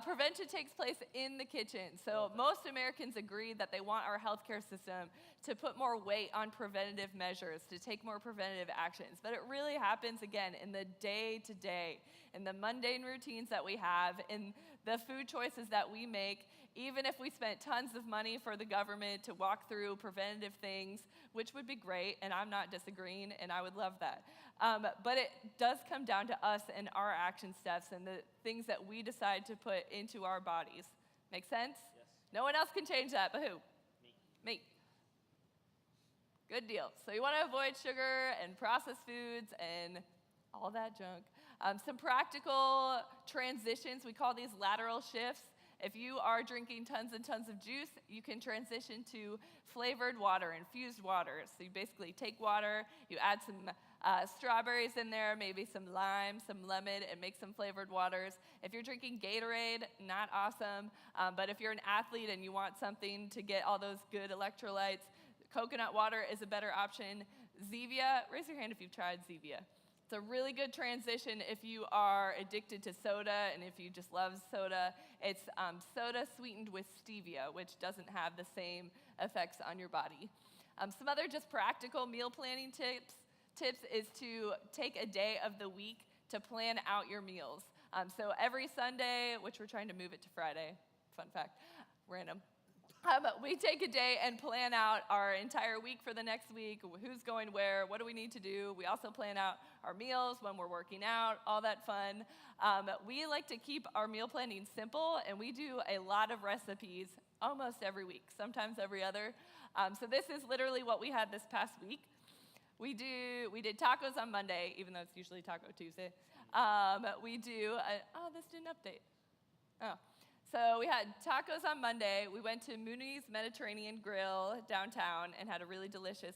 Prevention takes place in the kitchen. So most Americans agree that they want our healthcare system to put more weight on preventative measures, to take more preventative actions. But it really happens, again, in the day-to-day, in the mundane routines that we have, in the food choices that we make. Even if we spent tons of money for the government to walk through preventative things, which would be great, and I'm not disagreeing, and I would love that. But it does come down to us and our action steps and the things that we decide to put into our bodies. Make sense? Yes. No one else can change that, but who? Me. Good deal. So you want to avoid sugar and processed foods and all that junk. Some practical transitions, we call these lateral shifts. If you are drinking tons and tons of juice, you can transition to flavored water, infused water. So you basically take water, you add some strawberries in there, maybe some lime, some lemon, and make some flavored waters. If you're drinking Gatorade, not awesome. But if you're an athlete and you want something to get all those good electrolytes, coconut water is a better option. Zevia, raise your hand if you've tried Zevia. It's a really good transition if you are addicted to soda and if you just love soda. It's soda sweetened with stevia, which doesn't have the same effects on your body. Some other just practical meal planning tips is to take a day of the week to plan out your meals. So every Sunday, which we're trying to move it to Friday, fun fact, random. We take a day and plan out our entire week for the next week, who's going where, what do we need to do. We also plan out our meals when we're working out, all that fun. We like to keep our meal planning simple, and we do a lot of recipes almost every week, sometimes every other. So this is literally what we had this past week. We did tacos on Monday, even though it's usually Taco Tuesday. This didn't update. Oh. So we had tacos on Monday. We went to Mooney's Mediterranean Grill downtown and had a really delicious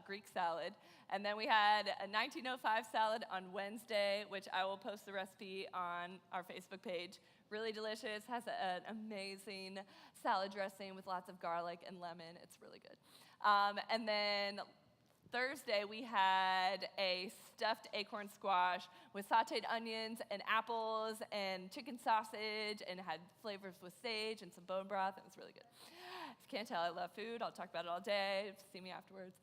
Greek salad. And then we had a 1905 salad on Wednesday, which I will post the recipe on our Facebook page. Really delicious, has an amazing salad dressing with lots of garlic and lemon. It's really good. And then Thursday, we had a stuffed acorn squash with sauteed onions and apples and chicken sausage, and it had flavors with sage and some bone broth. It was really good. If you can't tell, I love food. I'll talk about it all day. See me afterwards.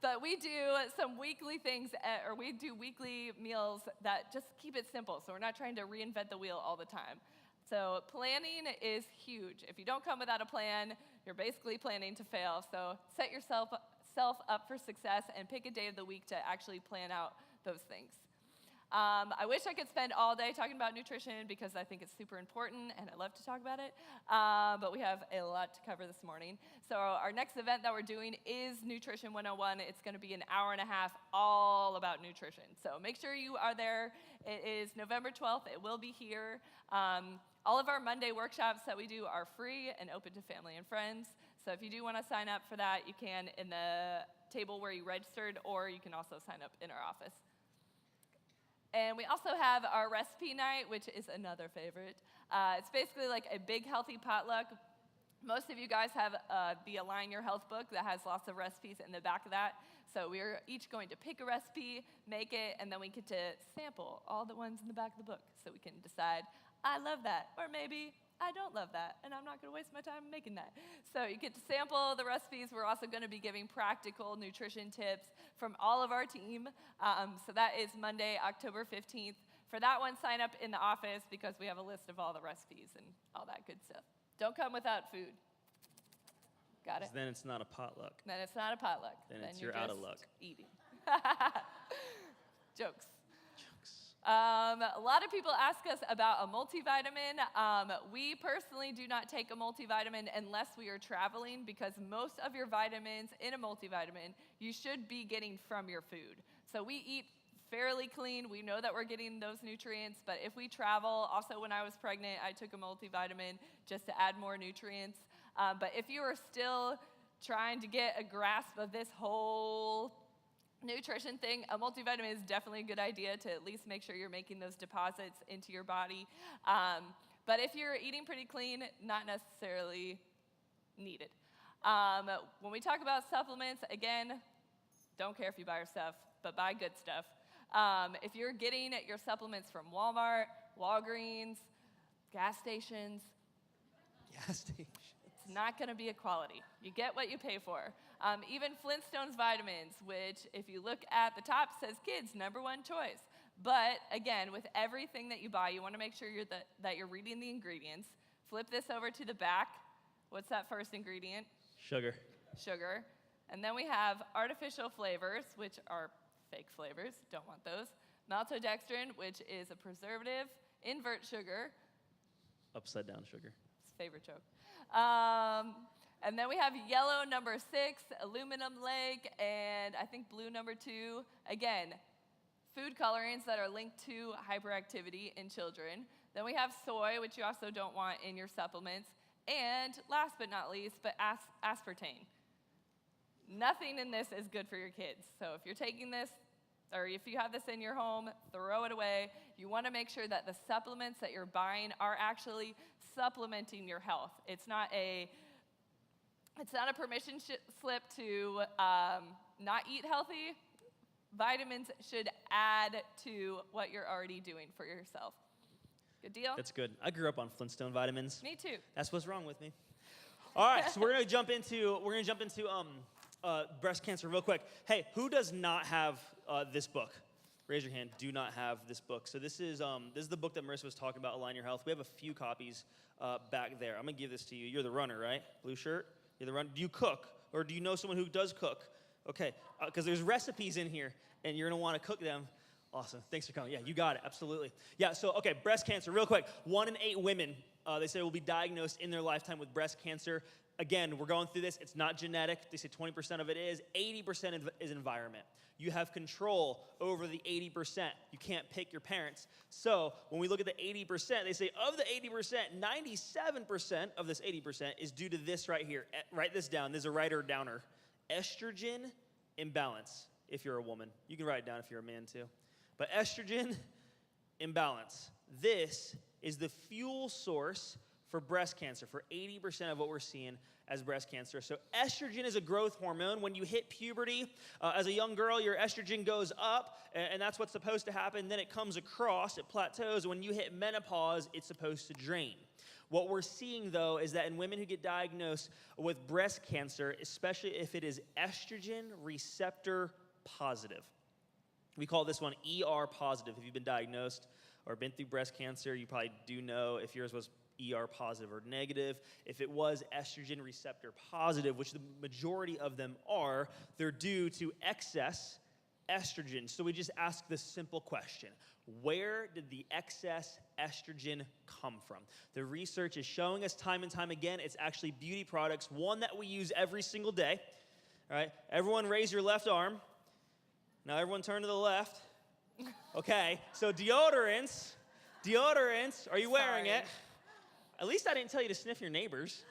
But we do some weekly things, or we do weekly meals that just keep it simple, so we're not trying to reinvent the wheel all the time. So planning is huge. If you don't come without a plan, you're basically planning to fail. So set yourself up for success and pick a day of the week to actually plan out those things. I wish I could spend all day talking about nutrition because I think it's super important and I love to talk about it, but we have a lot to cover this morning. So our next event that we're doing is Nutrition 101. It's going to be an hour and a half all about nutrition. So make sure you are there. It is November 12th. It will be here. All of our Monday workshops that we do are free and open to family and friends. So if you do want to sign up for that, you can in the table where you registered, or you can also sign up in our office. And we also have our recipe night, which is another favorite. It's basically like a big, healthy potluck. Most of you guys have the Align Your Health book that has lots of recipes in the back of that. So we're each going to pick a recipe, make it, and then we get to sample all the ones in the back of the book so we can decide, I love that, or maybe I don't love that, and I'm not going to waste my time making that. So you get to sample the recipes. We're also going to be giving practical nutrition tips from all of our team. So that is Monday, October 15th. For that one, sign up in the office because we have a list of all the recipes and all that good stuff. Don't come without food. Got it? Then it's not a potluck. Then it's not a potluck. Then it's you're you're out of just luck. Eating. Jokes. A lot of people ask us about a multivitamin. We personally do not take a multivitamin unless we are traveling because most of your vitamins in a multivitamin you should be getting from your food. So we eat fairly clean. We know that we're getting those nutrients, but if we travel, also when I was pregnant, I took a multivitamin just to add more nutrients. But if you are still trying to get a grasp of this whole nutrition thing, a multivitamin is definitely a good idea to at least make sure you're making those deposits into your body. But if you're eating pretty clean, not necessarily needed. When we talk about supplements, again, don't care if you buy your stuff, but buy good stuff. If you're getting your supplements from Walmart, Walgreens, gas stations, it's not going to be a quality. You get what you pay for. Even Flintstones vitamins, which if you look at the top says kids, #1 choice. But again, with everything that you buy, you want to make sure that you're reading the ingredients. Flip this over to the back. What's that first ingredient? Sugar. Sugar. And then we have artificial flavors, which are fake flavors. Don't want those. Maltodextrin, which is a preservative. Invert sugar. Upside down sugar. It's a favorite joke. And then we have yellow #6, aluminum lake, and I think blue #2. Again, food colorings that are linked to hyperactivity in children. Then we have soy, which you also don't want in your supplements. And last but not least, aspartame. Nothing in this is good for your kids. So if you're taking this, or if you have this in your home, throw it away. You want to make sure that the supplements that you're buying are actually supplementing your health. It's not a permission slip to not eat healthy. Vitamins should add to what you're already doing for yourself. Good deal? That's good. I grew up on Flintstone vitamins. Me too. That's what's wrong with me. All right, so we're gonna jump into breast cancer real quick. Hey, who does not have this book? Raise your hand. Do not have this book. So this is the book that Marissa was talking about, Align Your Health. We have a few copies back there. I'm gonna give this to you. You're the runner, right? Blue shirt. You're the runner. Do you cook, or do you know someone who does cook? Okay, because there's recipes in here, and you're gonna want to cook them. Awesome. Thanks for coming. Yeah, you got it. Absolutely. Yeah, so, okay, breast cancer, real quick. 1 in 8 women, they say, will be diagnosed in their lifetime with breast cancer. Again, we're going through this. It's not genetic. They say 20% of it is. 80% is environment. You have control over the 80%. You can't pick your parents. So when we look at the 80%, they say of the 80%, 97% of this 80% is due to this right here. Write this down. There's a writer downer. Estrogen imbalance, if you're a woman. You can write it down if you're a man too. But estrogen imbalance. This is the fuel source for breast cancer, for 80% of what we're seeing as breast cancer. So estrogen is a growth hormone. When you hit puberty, as a young girl, your estrogen goes up, and that's what's supposed to happen. Then it comes across, it plateaus. When you hit menopause, it's supposed to drain. What we're seeing, though, is that in women who get diagnosed with breast cancer, especially if it is estrogen receptor positive, we call this one ER positive. If you've been diagnosed or been through breast cancer, you probably do know if yours was ER positive or negative. If it was estrogen receptor positive, which the majority of them are, they're due to excess estrogen. So we just ask this simple question: where did the excess estrogen come from? The research is showing us time and time again it's actually beauty products, one that we use every single day. All right, everyone raise your left arm. Now everyone turn to the left. Okay, so deodorants, are you wearing it? At least I didn't tell you to sniff your neighbors.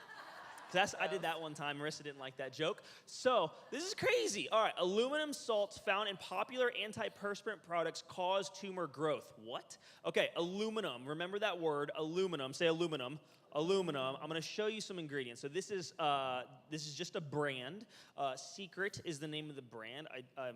I did that one time. Marissa didn't like that joke. So this is crazy. All right, aluminum salts found in popular antiperspirant products cause tumor growth. What? Okay, aluminum. Remember that word, aluminum. Say aluminum. Aluminum. I'm going to show you some ingredients. So this is just a brand. Secret is the name of the brand. I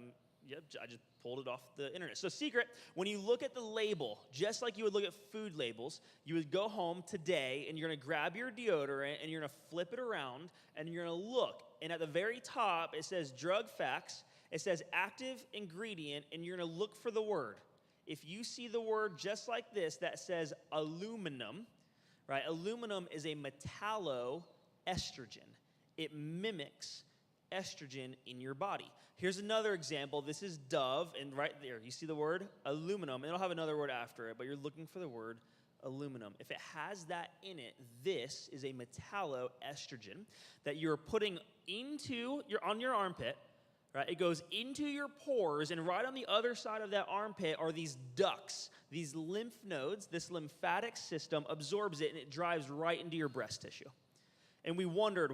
just pulled it off the internet. So Secret, when you look at the label, just like you would look at food labels, you would go home today and you're going to grab your deodorant and you're going to flip it around and you're going to look. And at the very top, it says drug facts. It says active ingredient, and you're going to look for the word. If you see the word just like this that says aluminum, right? Aluminum is a metalloestrogen. It mimics estrogen in your body. Here's another example. This is Dove, and right there, you see the word aluminum. It'll have another word after it, but you're looking for the word aluminum. If it has that in it, this is a metalloestrogen that you're putting on your armpit, right? It goes into your pores, and right on the other side of that armpit are these ducts, these lymph nodes. This lymphatic system absorbs it, and it drives right into your breast tissue. And we wondered,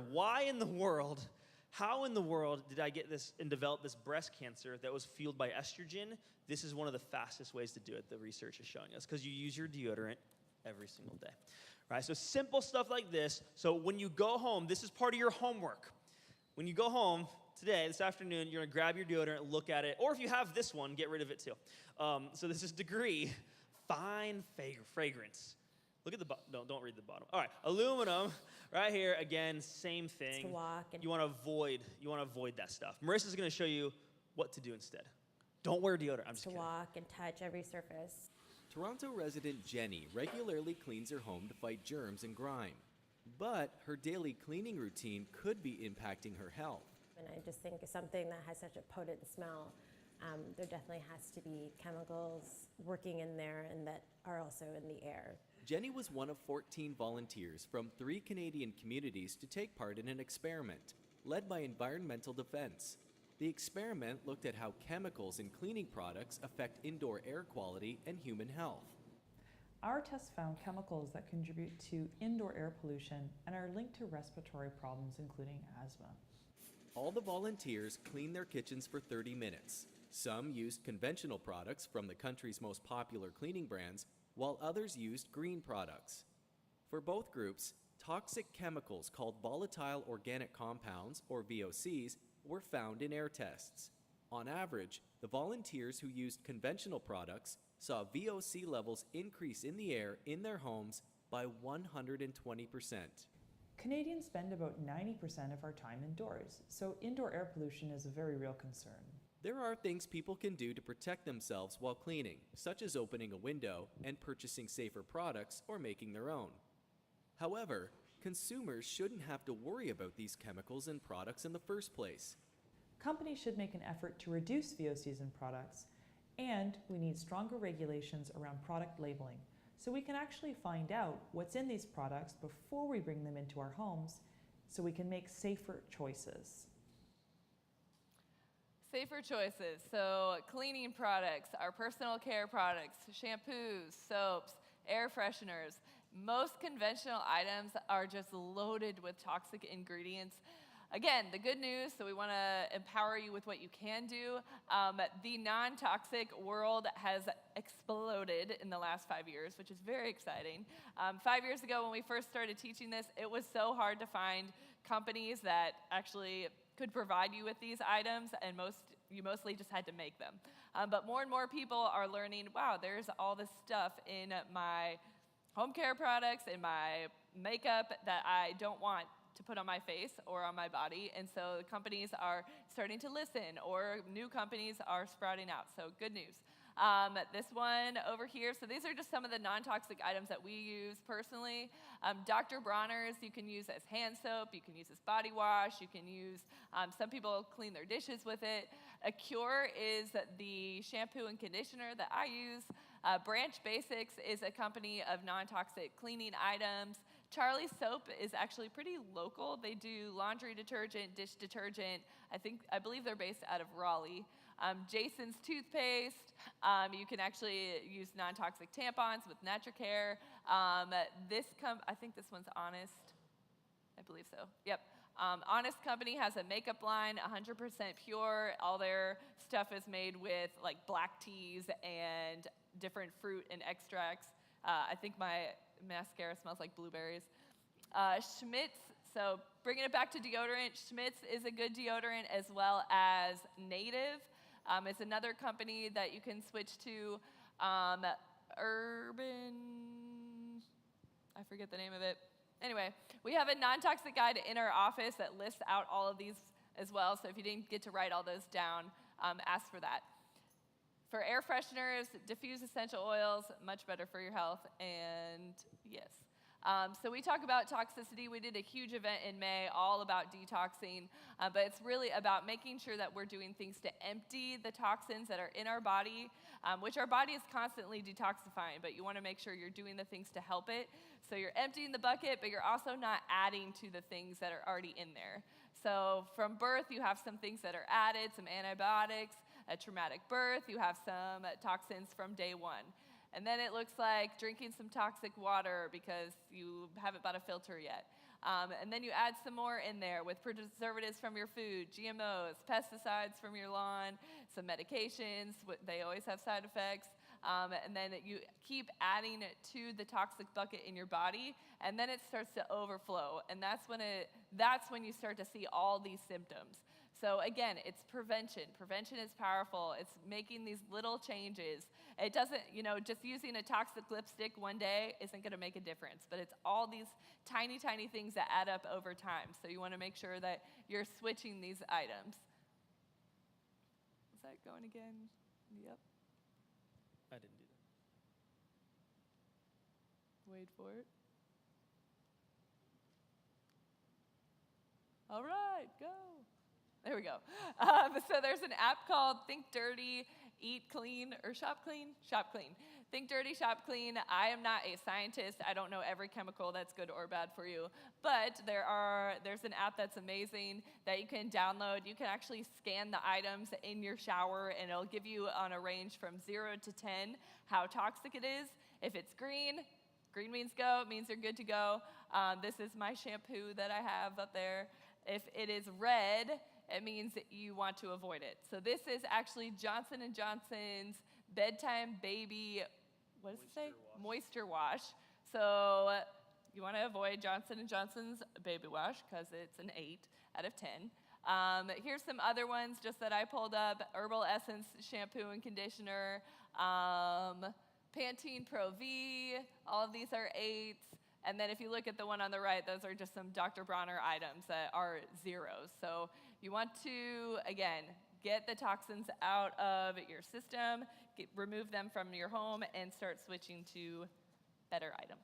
how in the world did I get this and develop this breast cancer that was fueled by estrogen? This is one of the fastest ways to do it, the research is showing us, because you use your deodorant every single day. Right? So simple stuff like this. So when you go home, this is part of your homework. When you go home today, this afternoon, you're going to grab your deodorant, look at it, or if you have this one, get rid of it too. So this is Degree Fine Fragrance. Look at the bottom. No, don't read the bottom. All right, aluminum, right here. Again, same thing. To walk and you want to avoid that stuff. Marissa's going to show you what to do instead. Don't wear deodorant. I'm just kidding. To walk and touch every surface. Toronto resident Jenny regularly cleans her home to fight germs and grime. But her daily cleaning routine could be impacting her health. And I just think something that has such a potent smell, there definitely has to be chemicals working in there and that are also in the air. Jenny was one of 14 volunteers from 3 Canadian communities to take part in an experiment led by Environmental Defense. The experiment looked at how chemicals in cleaning products affect indoor air quality and human health. Our tests found chemicals that contribute to indoor air pollution and are linked to respiratory problems, including asthma. All the volunteers cleaned their kitchens for 30 minutes. Some used conventional products from the country's most popular cleaning brands, while others used green products. For both groups, toxic chemicals called volatile organic compounds, or VOCs, were found in air tests. On average, the volunteers who used conventional products saw VOC levels increase in the air in their homes by 120%. Canadians spend about 90% of our time indoors, so indoor air pollution is a very real concern. There are things people can do to protect themselves while cleaning, such as opening a window and purchasing safer products or making their own. However, consumers shouldn't have to worry about these chemicals in products in the first place. Companies should make an effort to reduce VOCs in products, and we need stronger regulations around product labeling, so we can actually find out what's in these products before we bring them into our homes, so we can make safer choices. Safer choices. So cleaning products, our personal care products, shampoos, soaps, air fresheners. Most conventional items are just loaded with toxic ingredients. Again, the good news, so we want to empower you with what you can do. The non-toxic world has exploded in the last 5 years, which is very exciting. 5 years ago when we first started teaching this, it was so hard to find companies that actually could provide you with these items, and you mostly just had to make them. But more and more people are learning, wow, there's all this stuff in my home care products, in my makeup that I don't want to put on my face or on my body, and so companies are starting to listen, or new companies are sprouting out, so good news. This one over here, so these are just some of the non-toxic items that we use personally. Dr. Bronner's, you can use as hand soap, you can use as body wash, you can use, some people clean their dishes with it. Cure is the shampoo and conditioner that I use. Branch Basics is a company of non-toxic cleaning items. Charlie's Soap is actually pretty local. They do laundry detergent, dish detergent. I believe they're based out of Raleigh. Jason's toothpaste. You can actually use non-toxic tampons with NaturCare. I think this one's Honest. I believe so. Yep. Honest Company has a makeup line, 100% pure. All their stuff is made with like black teas and different fruit and extracts. I think my mascara smells like blueberries. Schmidt's, so bringing it back to deodorant, Schmidt's is a good deodorant as well as Native. It's another company that you can switch to. Urban, I forget the name of it. Anyway, we have a non-toxic guide in our office that lists out all of these as well, so if you didn't get to write all those down, ask for that. For air fresheners, diffuse essential oils, much better for your health, and yes. So we talk about toxicity. We did a huge event in May all about detoxing, but it's really about making sure that we're doing things to empty the toxins that are in our body, which our body is constantly detoxifying, but you want to make sure you're doing the things to help it. So you're emptying the bucket, but you're also not adding to the things that are already in there. So from birth, you have some things that are added, some antibiotics. A traumatic birth, you have some toxins from day one. And then it looks like drinking some toxic water because you haven't bought a filter yet. And then you add some more in there with preservatives from your food, GMOs, pesticides from your lawn, some medications. They always have side effects. And then you keep adding to the toxic bucket in your body, and then it starts to overflow. And that's when you start to see all these symptoms. So again, it's prevention. Prevention is powerful. It's making these little changes. It doesn't, just using a toxic lipstick one day isn't going to make a difference, but it's all these tiny, tiny things that add up over time. So you want to make sure that you're switching these items. Is that going again? Yep. I didn't do that. Wait for it. All right, go. There we go. So there's an app called Think Dirty, Eat Clean, or Shop Clean? Shop Clean. Think Dirty, Shop Clean. I am not a scientist. I don't know every chemical that's good or bad for you. But there's an app that's amazing that you can download. You can actually scan the items in your shower, and it'll give you on a range from 0 to 10 how toxic it is. If it's green means go. It means you're good to go. This is my shampoo that I have up there. If it is red, it means that you want to avoid it. So this is actually Johnson & Johnson's Bedtime Baby, what does it say? Moisture Wash. So you want to avoid Johnson & Johnson's Baby Wash because it's an 8 out of 10. Here's some other ones just that I pulled up. Herbal Essence Shampoo and Conditioner. Pantene Pro V. All of these are 8s. And then if you look at the one on the right, those are just some Dr. Bronner items that are 0s. So you want to, again, get the toxins out of your system, remove them from your home, and start switching to better items.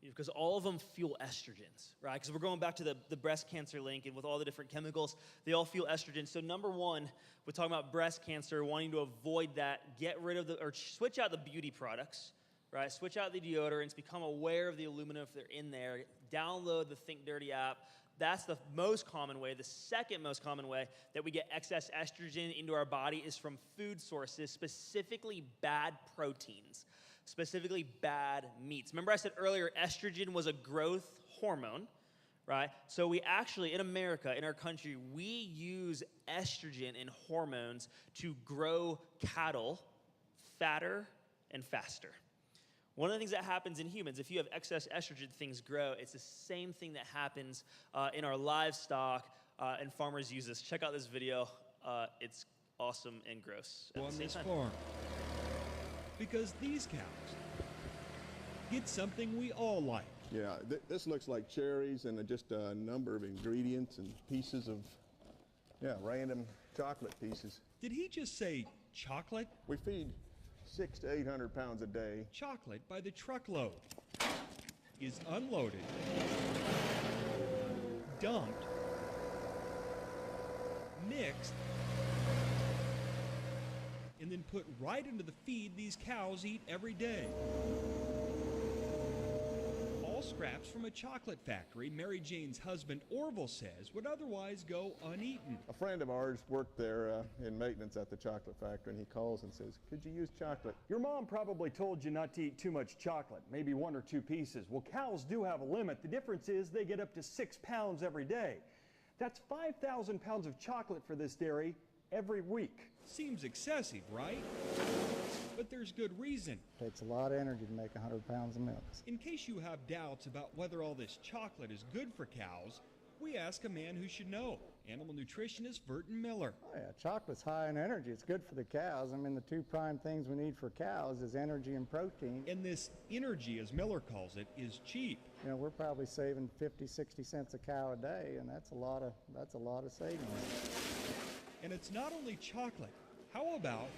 Because all of them fuel estrogens, right? Because we're going back to the breast cancer link, and with all the different chemicals, they all fuel estrogen. So number one, we're talking about breast cancer, wanting to avoid that, get rid of or switch out the beauty products. Right? Switch out the deodorants, become aware of the aluminum if they're in there, download the Think Dirty app. That's the most common way. The second most common way that we get excess estrogen into our body is from food sources, specifically bad proteins, specifically bad meats. Remember I said earlier estrogen was a growth hormone, right? So we actually, in America, in our country, we use estrogen and hormones to grow cattle fatter and faster. One of the things that happens in humans, if you have excess estrogen, things grow. It's the same thing that happens in our livestock, and farmers use this. Check out this video. It's awesome and gross at the same time. Farm. Because these cows get something we all like. Yeah, this looks like cherries and just a number of ingredients and pieces of, random chocolate pieces. Did he just say chocolate? We feed 600 to 800 pounds a day. Chocolate by the truckload is unloaded, dumped, mixed, and then put right into the feed these cows eat every day. All scraps from a chocolate factory Mary Jane's husband Orville says would otherwise go uneaten. A friend of ours worked there in maintenance at the chocolate factory, and he calls and says, "Could you use chocolate?" Your mom probably told you not to eat too much chocolate, maybe 1 or 2 pieces. Well, cows do have a limit. The difference is they get up to 6 pounds every day. That's 5,000 pounds of chocolate for this dairy every week. Seems excessive, right? But there's good reason. Takes a lot of energy to make 100 pounds of milk. In case you have doubts about whether all this chocolate is good for cows, we ask a man who should know, animal nutritionist Burton Miller. Oh yeah, chocolate's high in energy. It's good for the cows. I mean, the 2 prime things we need for cows is energy and protein. And this energy, as Miller calls it, is cheap. You know, we're probably saving 50, 60 cents a cow a day, and that's a lot of savings. And it's not only chocolate. How about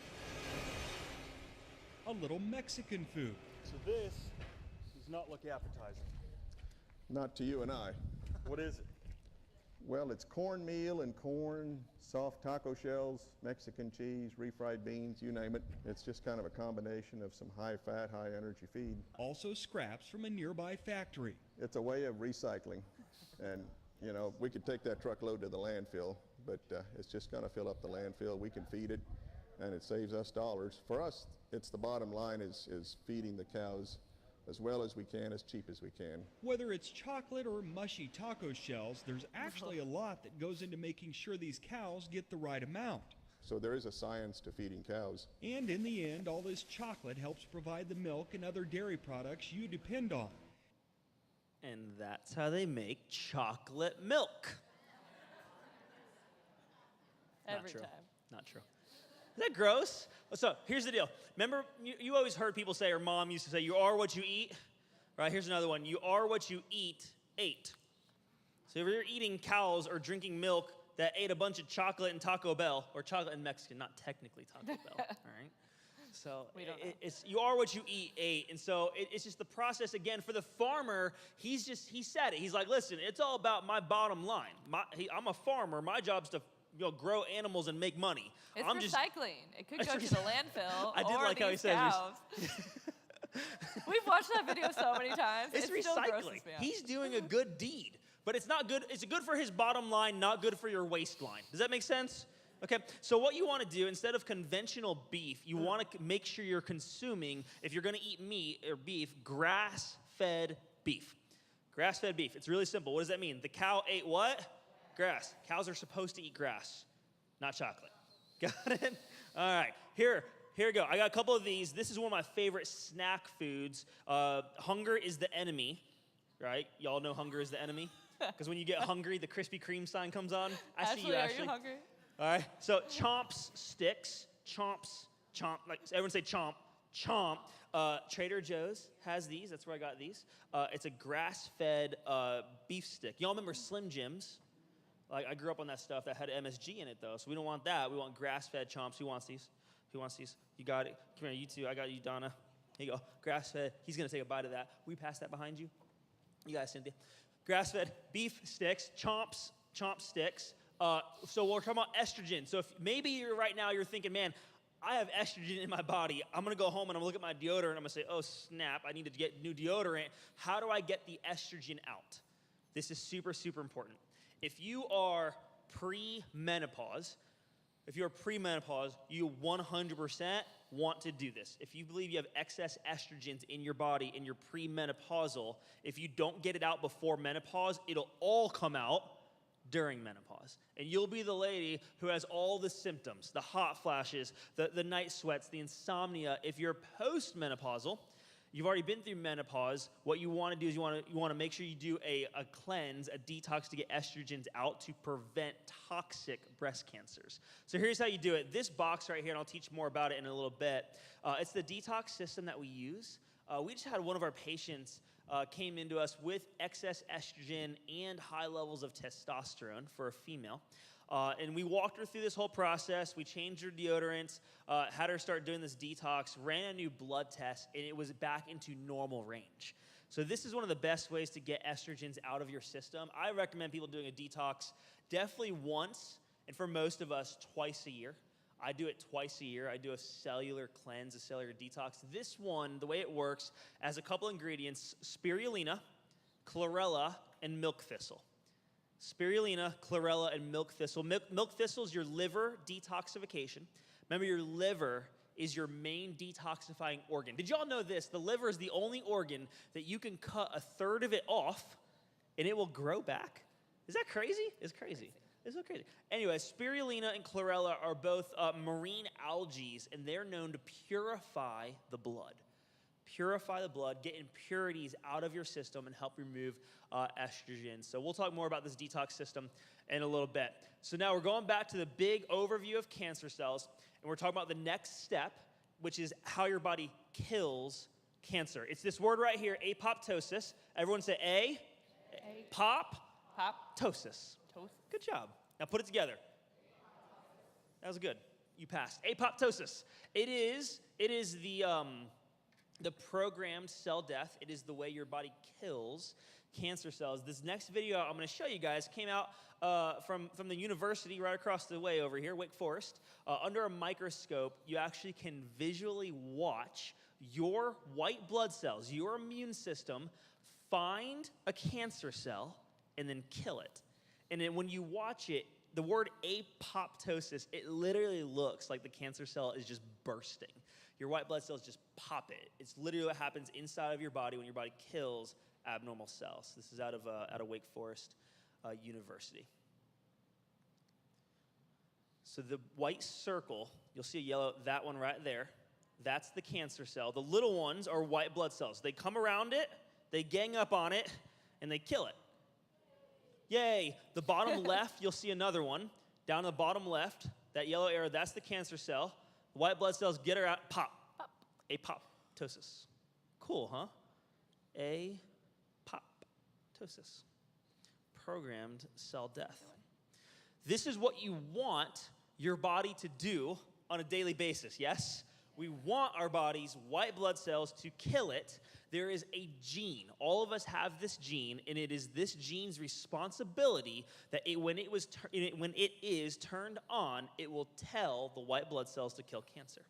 a little Mexican food? So this does not look appetizing. Not to you and I. What is it? Well, it's cornmeal and corn, soft taco shells, Mexican cheese, refried beans, you name it. It's just kind of a combination of some high-fat, high-energy feed. Also scraps from a nearby factory. It's a way of recycling. And, you know, we could take that truckload to the landfill, but it's just going to fill up the landfill. We can feed it, and it saves us dollars. For us, it's the bottom line is feeding the cows as well as we can, as cheap as we can. Whether it's chocolate or mushy taco shells, there's actually a lot that goes into making sure these cows get the right amount. So there is a science to feeding cows. And in the end, all this chocolate helps provide the milk and other dairy products you depend on. And that's how they make chocolate milk. Every Not true. time. Not true. Is that gross? So here's the deal. Remember, you always heard people say, or mom used to say, you are what you eat. Right, here's another one. You are what you ate. So if you're eating cows or drinking milk that ate a bunch of chocolate in Taco Bell, or chocolate in Mexican, not technically Taco Bell, all right? So it's you are what you ate. And so it's just the process, again, for the farmer, he said it. He's like, listen, it's all about my bottom line. I'm a farmer. My job's to grow animals and make money. It's recycling. It could go to the landfill. I did or like how he these says cows. We've watched that video so many times. It's Still grosses recycling. me out. He's doing a good deed, but it's not good. It's good for his bottom line, not good for your waistline. Does that make sense? Okay, so what you want to do, instead of conventional beef, you want to make sure you're consuming, if you're going to eat meat or beef, grass-fed beef. Grass-fed beef. It's really simple. What does that mean? The cow ate what? Grass. Cows are supposed to eat grass, not chocolate. Got it? All right. Here we go. I got a couple of these. This is one of my favorite snack foods. Hunger is the enemy, right? Y'all know hunger is the enemy? Because when you get hungry, the Krispy Kreme sign comes on. I see you, Ashley. Are you hungry? All right. So Chomps sticks. Chomps. Chomp. Like everyone say chomp. Chomp. Trader Joe's has these. That's where I got these. It's a grass-fed beef stick. Y'all remember Slim Jims? Like, I grew up on that stuff that had MSG in it, though, so we don't want that. We want grass-fed chomps. Who wants these? Who wants these? You got it. Come here, you two. I got you, Donna. Here you go. Grass-fed. He's going to take a bite of that. We pass that behind you? You guys, Cynthia. Grass-fed beef sticks, chomp sticks. So we're talking about estrogen. So if maybe you're thinking, man, I have estrogen in my body. I'm going to go home and I'm going to look at my deodorant and I'm going to say, oh, snap, I need to get new deodorant. How do I get the estrogen out? This is super, super important. If you are pre-menopause, you 100% want to do this. If you believe you have excess estrogens in your body and you're pre-menopausal, if you don't get it out before menopause, it'll all come out during menopause. And you'll be the lady who has all the symptoms, the hot flashes, the night sweats, the insomnia. If you're post-menopausal, you've already been through menopause, what you want to do is you want to make sure you do a cleanse, a detox to get estrogens out to prevent toxic breast cancers. So here's how you do it. This box right here, and I'll teach more about it in a little bit, it's the detox system that we use. We just had one of our patients came into us with excess estrogen and high levels of testosterone for a female. And we walked her through this whole process. We changed her deodorants, had her start doing this detox, ran a new blood test, and it was back into normal range. So this is one of the best ways to get estrogens out of your system. I recommend people doing a detox definitely once, and for most of us, twice a year. I do it twice a year. I do a cellular cleanse, a cellular detox. This one, the way it works, has a couple ingredients, spirulina chlorella, and milk thistle. Spirulina, chlorella, and milk thistle. Milk thistle is your liver detoxification. Remember, your liver is your main detoxifying organ. Did y'all know this? The liver is the only organ that you can cut a third of it off and it will grow back. Is that crazy? It's crazy. It's so crazy. Anyway, spirulina and chlorella are both marine algae, and they're known to purify the blood. Purify the blood, get impurities out of your system, and help remove estrogen. So we'll talk more about this detox system in a little bit. So now we're going back to the big overview of cancer cells, and we're talking about the next step, which is how your body kills cancer. It's this word right here, apoptosis. Everyone say A. Pop-tosis. Good job. Now put it together. That was good. You passed. Apoptosis. It is the programmed cell death. It is the way your body kills cancer cells. This next video I'm going to show you guys came out from the university right across the way over here, Wake Forest. Under a microscope, you actually can visually watch your white blood cells, your immune system, find a cancer cell and then kill it. And then when you watch it, the word apoptosis, it literally looks like the cancer cell is just bursting. Your white blood cells just pop it. It's literally what happens inside of your body when your body kills abnormal cells. This is out of Wake Forest University. So the white circle, you'll see a yellow, that one right there, that's the cancer cell. The little ones are white blood cells. They come around it, they gang up on it, and they kill it. Yay. The bottom left, you'll see another one. Down in the bottom left, that yellow arrow, that's the cancer cell. The white blood cells get her out, pop. Apoptosis. Cool, huh? Apoptosis. Programmed cell death. This is what you want your body to do on a daily basis, yes? We want our body's white blood cells to kill it. There is a gene. All of us have this gene, and it is this gene's responsibility that when it is turned on, it will tell the white blood cells to kill cancer.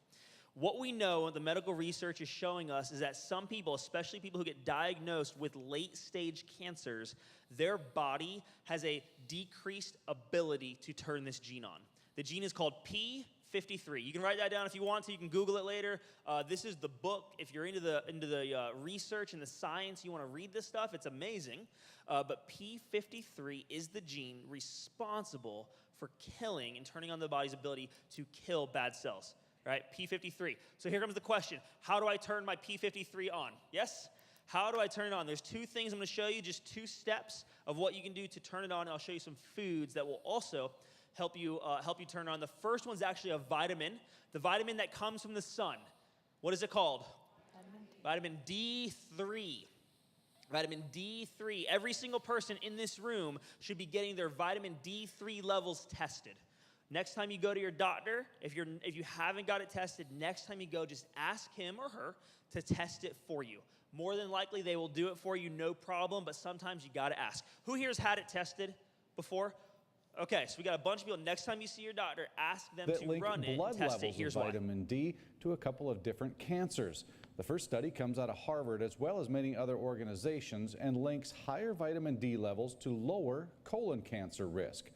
What we know, and the medical research is showing us, is that some people, especially people who get diagnosed with late-stage cancers, their body has a decreased ability to turn this gene on. The gene is called P53. You can write that down if you want to. You can Google it later. This is the book. If you're into the research and the science, you want to read this stuff, it's amazing. But P53 is the gene responsible for killing and turning on the body's ability to kill bad cells. Right? P53. So here comes the question. How do I turn my P53 on? Yes? How do I turn it on? There's two things I'm going to show you, just 2 steps of what you can do to turn it on. And I'll show you some foods that will also help you turn on. The first one's actually a vitamin. The vitamin that comes from the sun. What is it called? Vitamin D3. Vitamin D3. Every single person in this room should be getting their vitamin D3 levels tested. Next time you go to your doctor, if you haven't got it tested, next time you go, just ask him or her to test it for you. More than likely, they will do it for you, no problem, but sometimes you got to ask. Who here's had it tested before? Okay, so we got a bunch of people. Next time you see your doctor, ask them to run it and test it. Here's why. Vitamin D to a couple of different cancers. The first study comes out of Harvard as well as many other organizations and links higher vitamin D levels to lower colon cancer risk.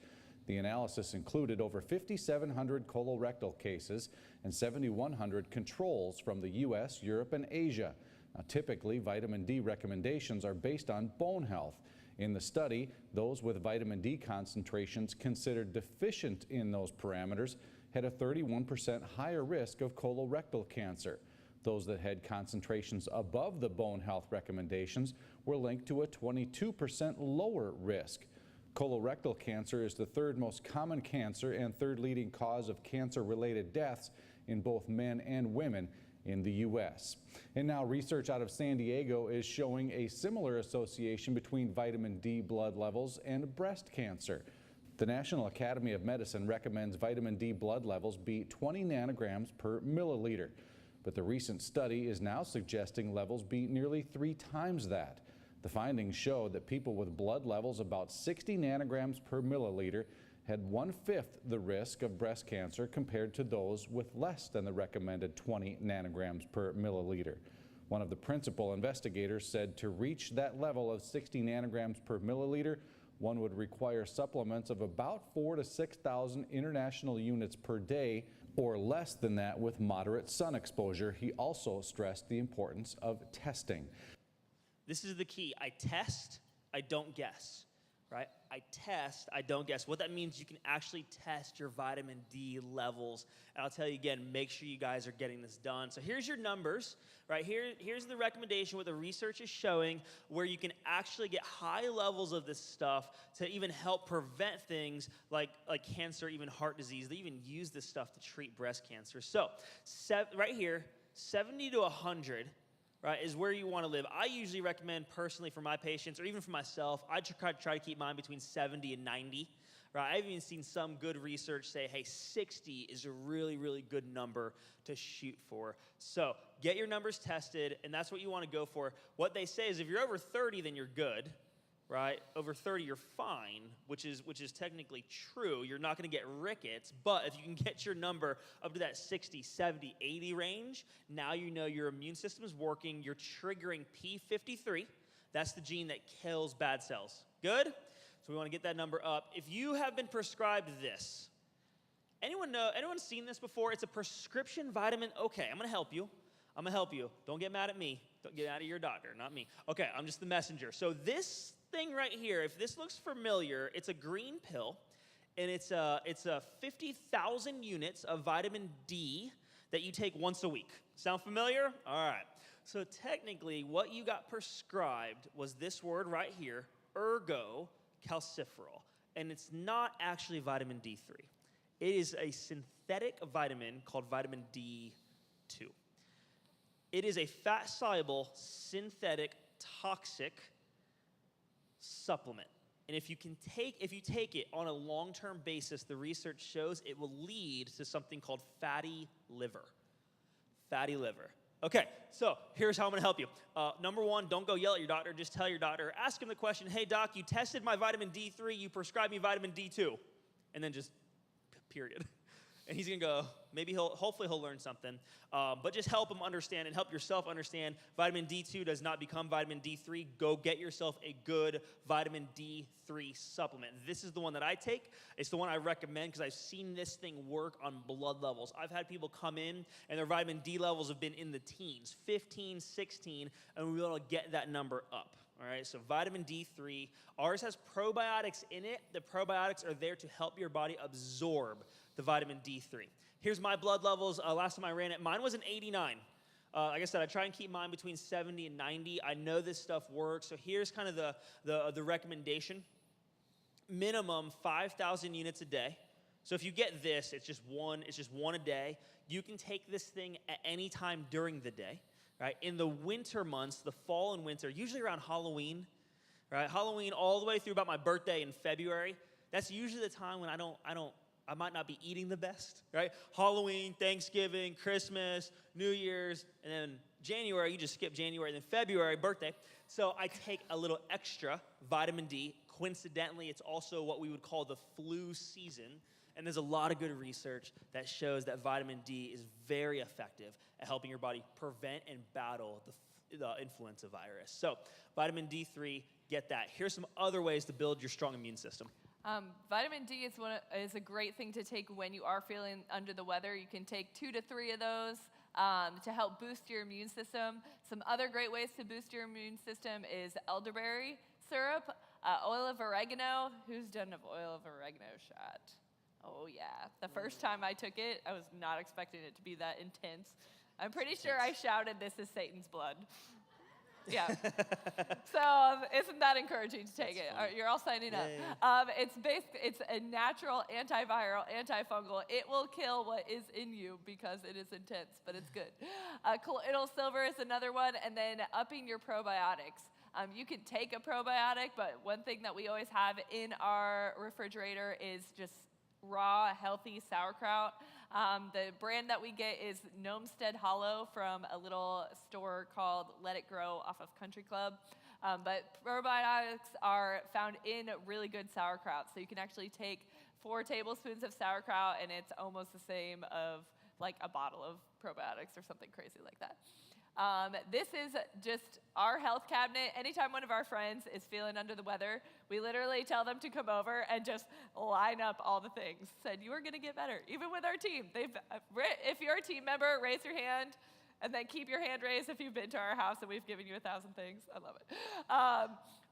The analysis included over 5,700 colorectal cases and 7,100 controls from the U.S., Europe, and Asia. Now, typically, vitamin D recommendations are based on bone health. In the study, those with vitamin D concentrations considered deficient in those parameters had a 31% higher risk of colorectal cancer. Those that had concentrations above the bone health recommendations were linked to a 22% lower risk. Colorectal cancer is the 3rd most common cancer and 3rd leading cause of cancer-related deaths in both men and women in the U.S. And now research out of San Diego is showing a similar association between vitamin D blood levels and breast cancer. The National Academy of Medicine recommends vitamin D blood levels be 20 nanograms per milliliter. But the recent study is now suggesting levels be nearly 3 times that. The findings show that people with blood levels about 60 nanograms per milliliter had 1/5 the risk of breast cancer compared to those with less than the recommended 20 nanograms per milliliter. One of the principal investigators said to reach that level of 60 nanograms per milliliter, one would require supplements of about 4,000 to 6,000 international units per day, or less than that with moderate sun exposure. He also stressed the importance of testing. This is the key. I test, I don't guess, right? I test, I don't guess. What that means, you can actually test your vitamin D levels. And I'll tell you again, make sure you guys are getting this done. So here's your numbers, right? Here's the recommendation, what the research is showing, where you can actually get high levels of this stuff to even help prevent things like cancer, even heart disease. They even use this stuff to treat breast cancer. So right here, 70 to 100, right, is where you want to live. I usually recommend personally for my patients, or even for myself, I try to keep mine between 70 and 90. Right? I've even seen some good research say, hey, 60 is a really, really good number to shoot for. So get your numbers tested, and that's what you want to go for. What they say is if you're over 30, then you're good. Right? Over 30, you're fine, which is technically true. You're not going to get rickets, but if you can get your number up to that 60, 70, 80 range, now you know your immune system is working. You're triggering P53. That's the gene that kills bad cells. Good? So we want to get that number up. If you have been prescribed this, anyone seen this before? It's a prescription vitamin. Okay, I'm going to help you. Don't get mad at me. Don't get mad at your doctor, not me. Okay, I'm just the messenger. So this thing right here, if this looks familiar, it's a green pill, and it's a 50,000 units of vitamin D that you take once a week. Sound familiar? All right. So technically, what you got prescribed was this word right here, ergocalciferol, and it's not actually vitamin D3. It is a synthetic vitamin called vitamin D2. It is a fat-soluble, synthetic, toxic supplement. And if you take it on a long-term basis, the research shows it will lead to something called fatty liver. Fatty liver. Okay, so here's how I'm going to help you. Number one, don't go yell at your doctor. Just tell your doctor. Ask him the question, hey, doc, you tested my vitamin D3. You prescribed me vitamin D2. And then just period. And he's going to go, hopefully he'll learn something. But just help him understand and help yourself understand vitamin D2 does not become vitamin D3. Go get yourself a good vitamin D3 supplement. This is the one that I take. It's the one I recommend because I've seen this thing work on blood levels. I've had people come in and their vitamin D levels have been in the teens, 15, 16, and we're able to get that number up. All right, so vitamin D3, ours has probiotics in it. The probiotics are there to help your body absorb the vitamin D3. Here's my blood levels. Last time I ran it, mine was an 89. Like I said, I try and keep mine between 70 and 90. I know this stuff works. So here's kind of the recommendation. Minimum 5,000 units a day. So if you get this, it's just one a day. You can take this thing at any time during the day. Right? In the winter months, the fall and winter, usually around Halloween, right? Halloween all the way through about my birthday in February. That's usually the time when I might not be eating the best, right? Halloween, Thanksgiving, Christmas, New Year's, and then January, you just skip January, then February, birthday. So I take a little extra vitamin D. Coincidentally, it's also what we would call the flu season. And there's a lot of good research that shows that vitamin D is very effective at helping your body prevent and battle the influenza virus. So vitamin D3, get that. Here's some other ways to build your strong immune system. Vitamin D is a great thing to take when you are feeling under the weather. You can take 2 to 3 of those to help boost your immune system. Some other great ways to boost your immune system is elderberry syrup, oil of oregano. Who's done an oil of oregano shot? Oh, yeah. The first time I took it, I was not expecting it to be that intense. I'm pretty sure I shouted, "This is Satan's blood." Yeah. So isn't that encouraging to take it? You're all signing up. It's a natural antiviral, antifungal. It will kill what is in you because it is intense, but it's good. Colloidal silver is another one, and then upping your probiotics. You can take a probiotic, but one thing that we always have in our refrigerator is just raw, healthy sauerkraut. The brand that we get is Gnomestead Hollow from a little store called Let It Grow off of Country Club. But probiotics are found in really good sauerkraut. So you can actually take 4 tablespoons of sauerkraut and it's almost the same of like a bottle of probiotics or something crazy like that. This is just our health cabinet. Anytime one of our friends is feeling under the weather, we literally tell them to come over and just line up all the things. Said, you are going to get better. Even with our team. If you're a team member, raise your hand. And then keep your hand raised if you've been to our house and we've given you 1,000 things. I love it.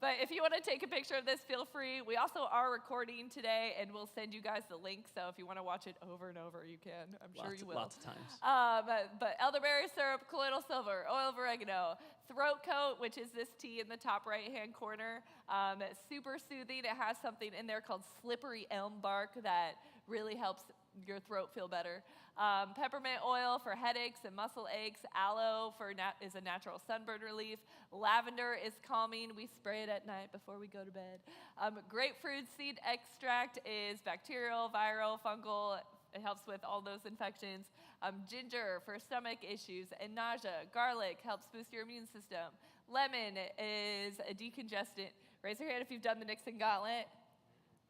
But if you want to take a picture of this, feel free. We also are recording today, and we'll send you guys the link. So if you want to watch it over and over, you can. I'm sure you will. Lots of times. But elderberry syrup, colloidal silver, oil of oregano, throat coat, which is this tea in the top right-hand corner. It's super soothing. It has something in there called slippery elm bark that really helps your throat feel better. Peppermint oil for headaches and muscle aches. Aloe is a natural sunburn relief. Lavender is calming. We spray it at night before we go to bed. Grapefruit seed extract is bacterial, viral, fungal. It helps with all those infections. Ginger for stomach issues and nausea. Garlic helps boost your immune system. Lemon is a decongestant. Raise your hand if you've done the Nixon Gauntlet.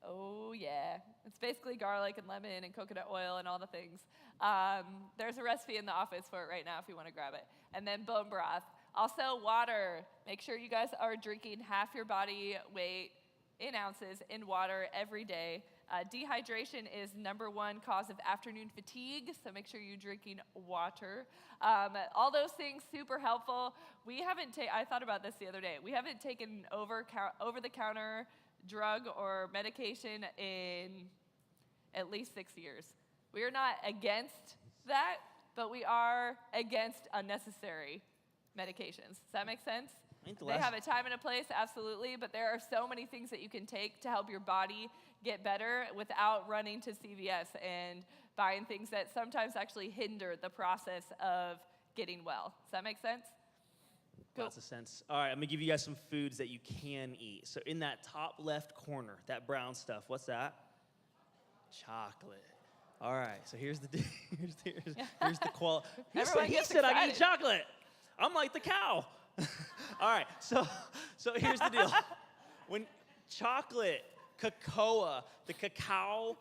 Oh, yeah. It's basically garlic and lemon and coconut oil and all the things. There's a recipe in the office for it right now if you want to grab it. And then bone broth. Also, water. Make sure you guys are drinking half your body weight in ounces in water every day. Dehydration is #1 cause of afternoon fatigue, so make sure you're drinking water. All those things, super helpful. I thought about this the other day. We haven't taken over-the-counter drug or medication in at least 6 years. We are not against that, but we are against unnecessary medications. Does that make sense? They have a time and a place, absolutely, but there are so many things that you can take to help your body get better without running to CVS and buying things that sometimes actually hinder the process of getting well. Does that make sense? Cool. Lots of sense. All right, I'm going to give you guys some foods that you can eat. So in that top left corner, that brown stuff, what's that? Chocolate. All right, so here's the quality. He said I can eat chocolate. I'm like the cow. All right, so here's the deal. When chocolate, cocoa, the cacao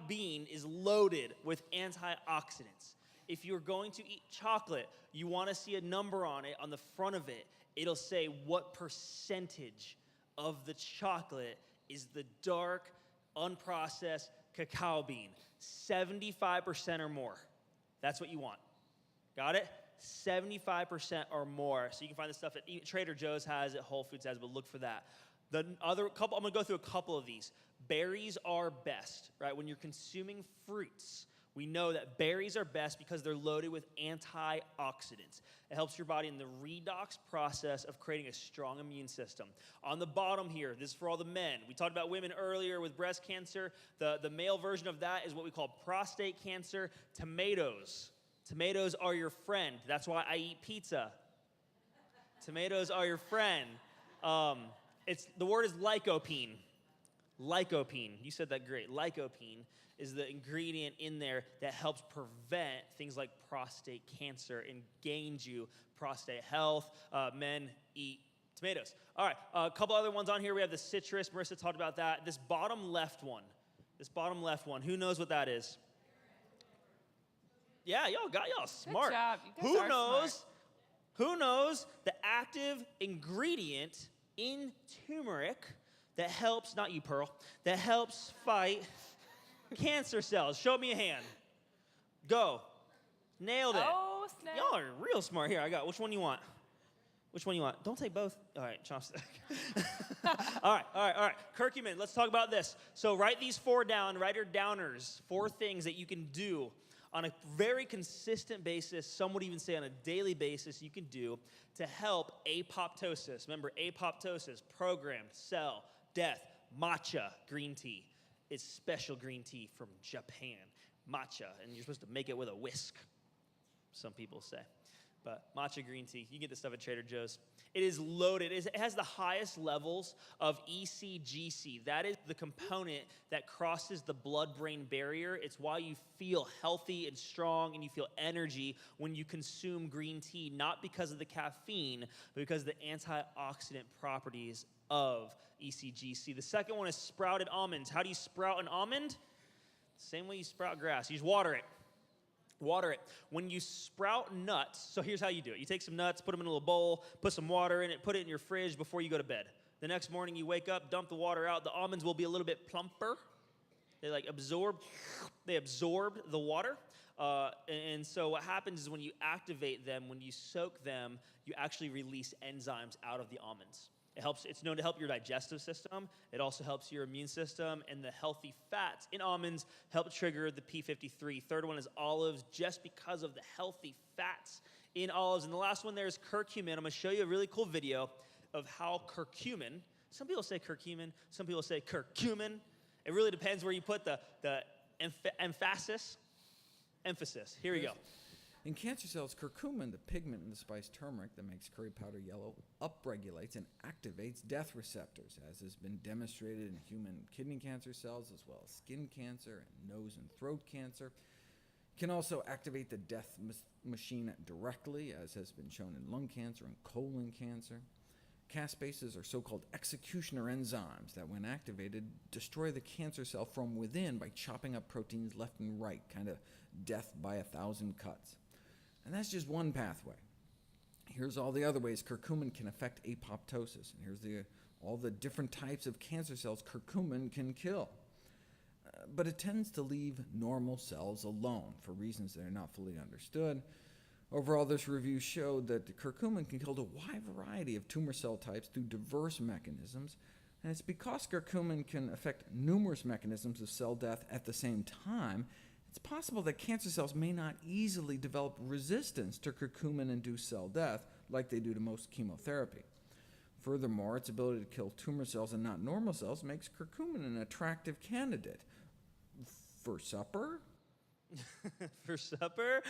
bean is loaded with antioxidants. If you're going to eat chocolate, you want to see a number on it, on the front of it. It'll say what percentage of the chocolate is the dark, unprocessed cacao bean. 75% or more. That's what you want. Got it? 75% or more. So you can find this stuff at Trader Joe's has it, Whole Foods has it, but look for that. I'm going to go through a couple of these. Berries are best, right? When you're consuming fruits, we know that berries are best because they're loaded with antioxidants. It helps your body in the redox process of creating a strong immune system. On the bottom here, this is for all the men. We talked about women earlier with breast cancer. The male version of that is what we call prostate cancer. Tomatoes. Tomatoes are your friend. That's why I eat pizza. Tomatoes are your friend. The word is lycopene. Lycopene. You said that great. Lycopene is the ingredient in there that helps prevent things like prostate cancer and gains you prostate health. Men eat tomatoes. All right, a couple other ones on here. We have the citrus. Marissa talked about that. This bottom left one. Who knows what that is? Yeah, y'all smart. Good job. You guys are smart. Who knows the active ingredient in turmeric that helps, not you, Pearl, that helps fight cancer cells? Show me a hand. Go. Nailed it. Oh, snap. Y'all are real smart here. Which one you want? Don't take both. All right, chopstick. All right. Curcumin, let's talk about this. So write these 4 down. Write your downers. 4 things that you can do on a very consistent basis, some would even say on a daily basis, you can do to help apoptosis. Remember, apoptosis, programmed cell death. Matcha green tea. It's special green tea from Japan. Matcha, and you're supposed to make it with a whisk, some people say. But matcha green tea, you get this stuff at Trader Joe's. It is loaded. It has the highest levels of ECGC. That is the component that crosses the blood-brain barrier. It's why you feel healthy and strong and you feel energy when you consume green tea, not because of the caffeine, but because of the antioxidant properties of ECGC. The second one is sprouted almonds. How do you sprout an almond? Same way you sprout grass. You just water it. Water it. When you sprout nuts, so here's how you do it. You take some nuts, put them in a little bowl, put some water in it, put it in your fridge before you go to bed. The next morning you wake up, dump the water out. The almonds will be a little bit plumper. They absorb the water. And so what happens is when you activate them, when you soak them, you actually release enzymes out of the almonds. It's known to help your digestive system. It also helps your immune system, and the healthy fats in almonds help trigger the P53. Third one is olives, just because of the healthy fats in olives. And the last one there is curcumin. I'm going to show you a really cool video of how curcumin, some people say curcumin, some people say curcumin. It really depends where you put the emphasis. Here we go. In cancer cells, curcumin, the pigment in the spice turmeric that makes curry powder yellow, upregulates and activates death receptors, as has been demonstrated in human kidney cancer cells, as well as skin cancer and nose and throat cancer. It can also activate the death machine directly, as has been shown in lung cancer and colon cancer. Caspases are so-called executioner enzymes that, when activated, destroy the cancer cell from within by chopping up proteins left and right, kind of death by 1,000 cuts. And that's just one pathway. Here's all the other ways curcumin can affect apoptosis. And here's all the different types of cancer cells curcumin can kill. But it tends to leave normal cells alone for reasons that are not fully understood. Overall, this review showed that curcumin can kill a wide variety of tumor cell types through diverse mechanisms. And it's because curcumin can affect numerous mechanisms of cell death at the same time, it's possible that cancer cells may not easily develop resistance to curcumin-induced cell death like they do to most chemotherapy. Furthermore, its ability to kill tumor cells and not normal cells makes curcumin an attractive candidate. For supper? For supper?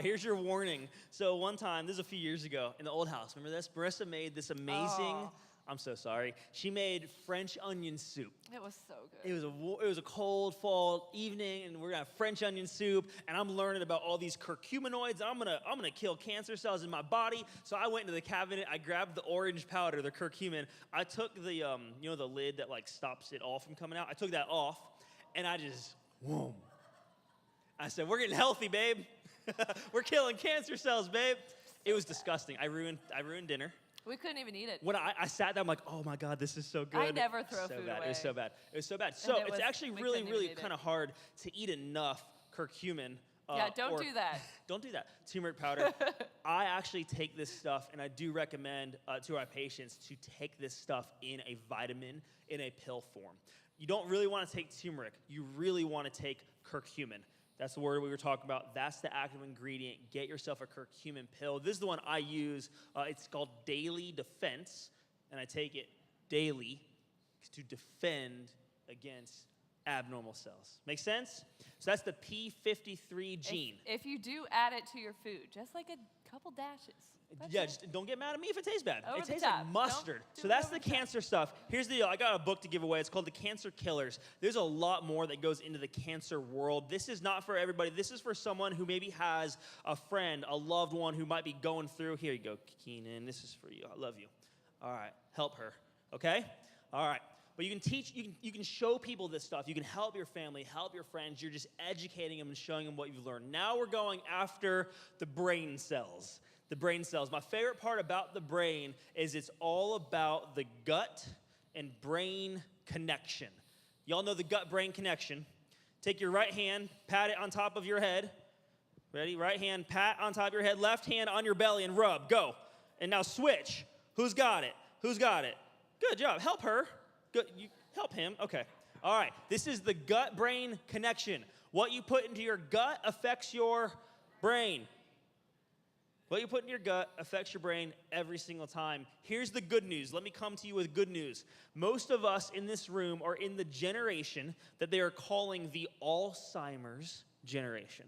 Here's your warning. So one time, this is a few years ago, in the old house, remember this? Marissa made this amazing... I'm so sorry. She made French onion soup. It was so good. It was a cold fall evening, and we're gonna have French onion soup. And I'm learning about all these curcuminoids. I'm gonna kill cancer cells in my body. So I went into the cabinet. I grabbed the orange powder, the curcumin. I took the the lid that stops it all from coming out. I took that off, and I just whoom. I said, "We're getting healthy, babe. We're killing cancer cells, babe." It was disgusting. I ruined dinner. We couldn't even eat it. When I sat there, I'm like, oh my God, this is so good. I never throw so food bad. away. It was so bad. It was so bad. So it's actually really, really kind of it. hard to eat enough curcumin. Yeah, don't do that. Don't do that. Turmeric powder. I actually take this stuff, and I do recommend to our patients to take this stuff in a vitamin, in a pill form. You don't really want to take turmeric. You really want to take curcumin. That's the word we were talking about. That's the active ingredient. Get yourself a curcumin pill. This is the one I use. It's called Daily Defense, and I take it daily to defend against abnormal cells. Make sense? So that's the P53 gene. If you do add it to your food, just like a couple dashes. Just don't get mad at me if it tastes bad. Over It tastes the top. like mustard. So that's the cancer stuff. Here's the deal. I got a book to give away. It's called The Cancer Killers. There's a lot more that goes into the cancer world. This is not for everybody. This is for someone who maybe has a friend, a loved one who might be going through. Here you go, Keenan. This is for you. I love you. All right. Help her. Okay? All right. But you can teach, you can show people this stuff. You can help your family, help your friends. You're just educating them and showing them what you've learned. Now we're going after the brain cells. The brain cells. My favorite part about the brain is it's all about the gut and brain connection. Y'all know the gut-brain connection. Take your right hand, pat it on top of your head. Ready? Right hand, pat on top of your head. Left hand on your belly and rub. Go. And now switch. Who's got it? Who's got it? Good job. Help her. Good. You help him. Okay. All right. This is the gut-brain connection. What you put into your gut affects your brain. What you put in your gut affects your brain every single time. Here's the good news. Let me come to you with good news. Most of us in this room are in the generation that they are calling the Alzheimer's generation.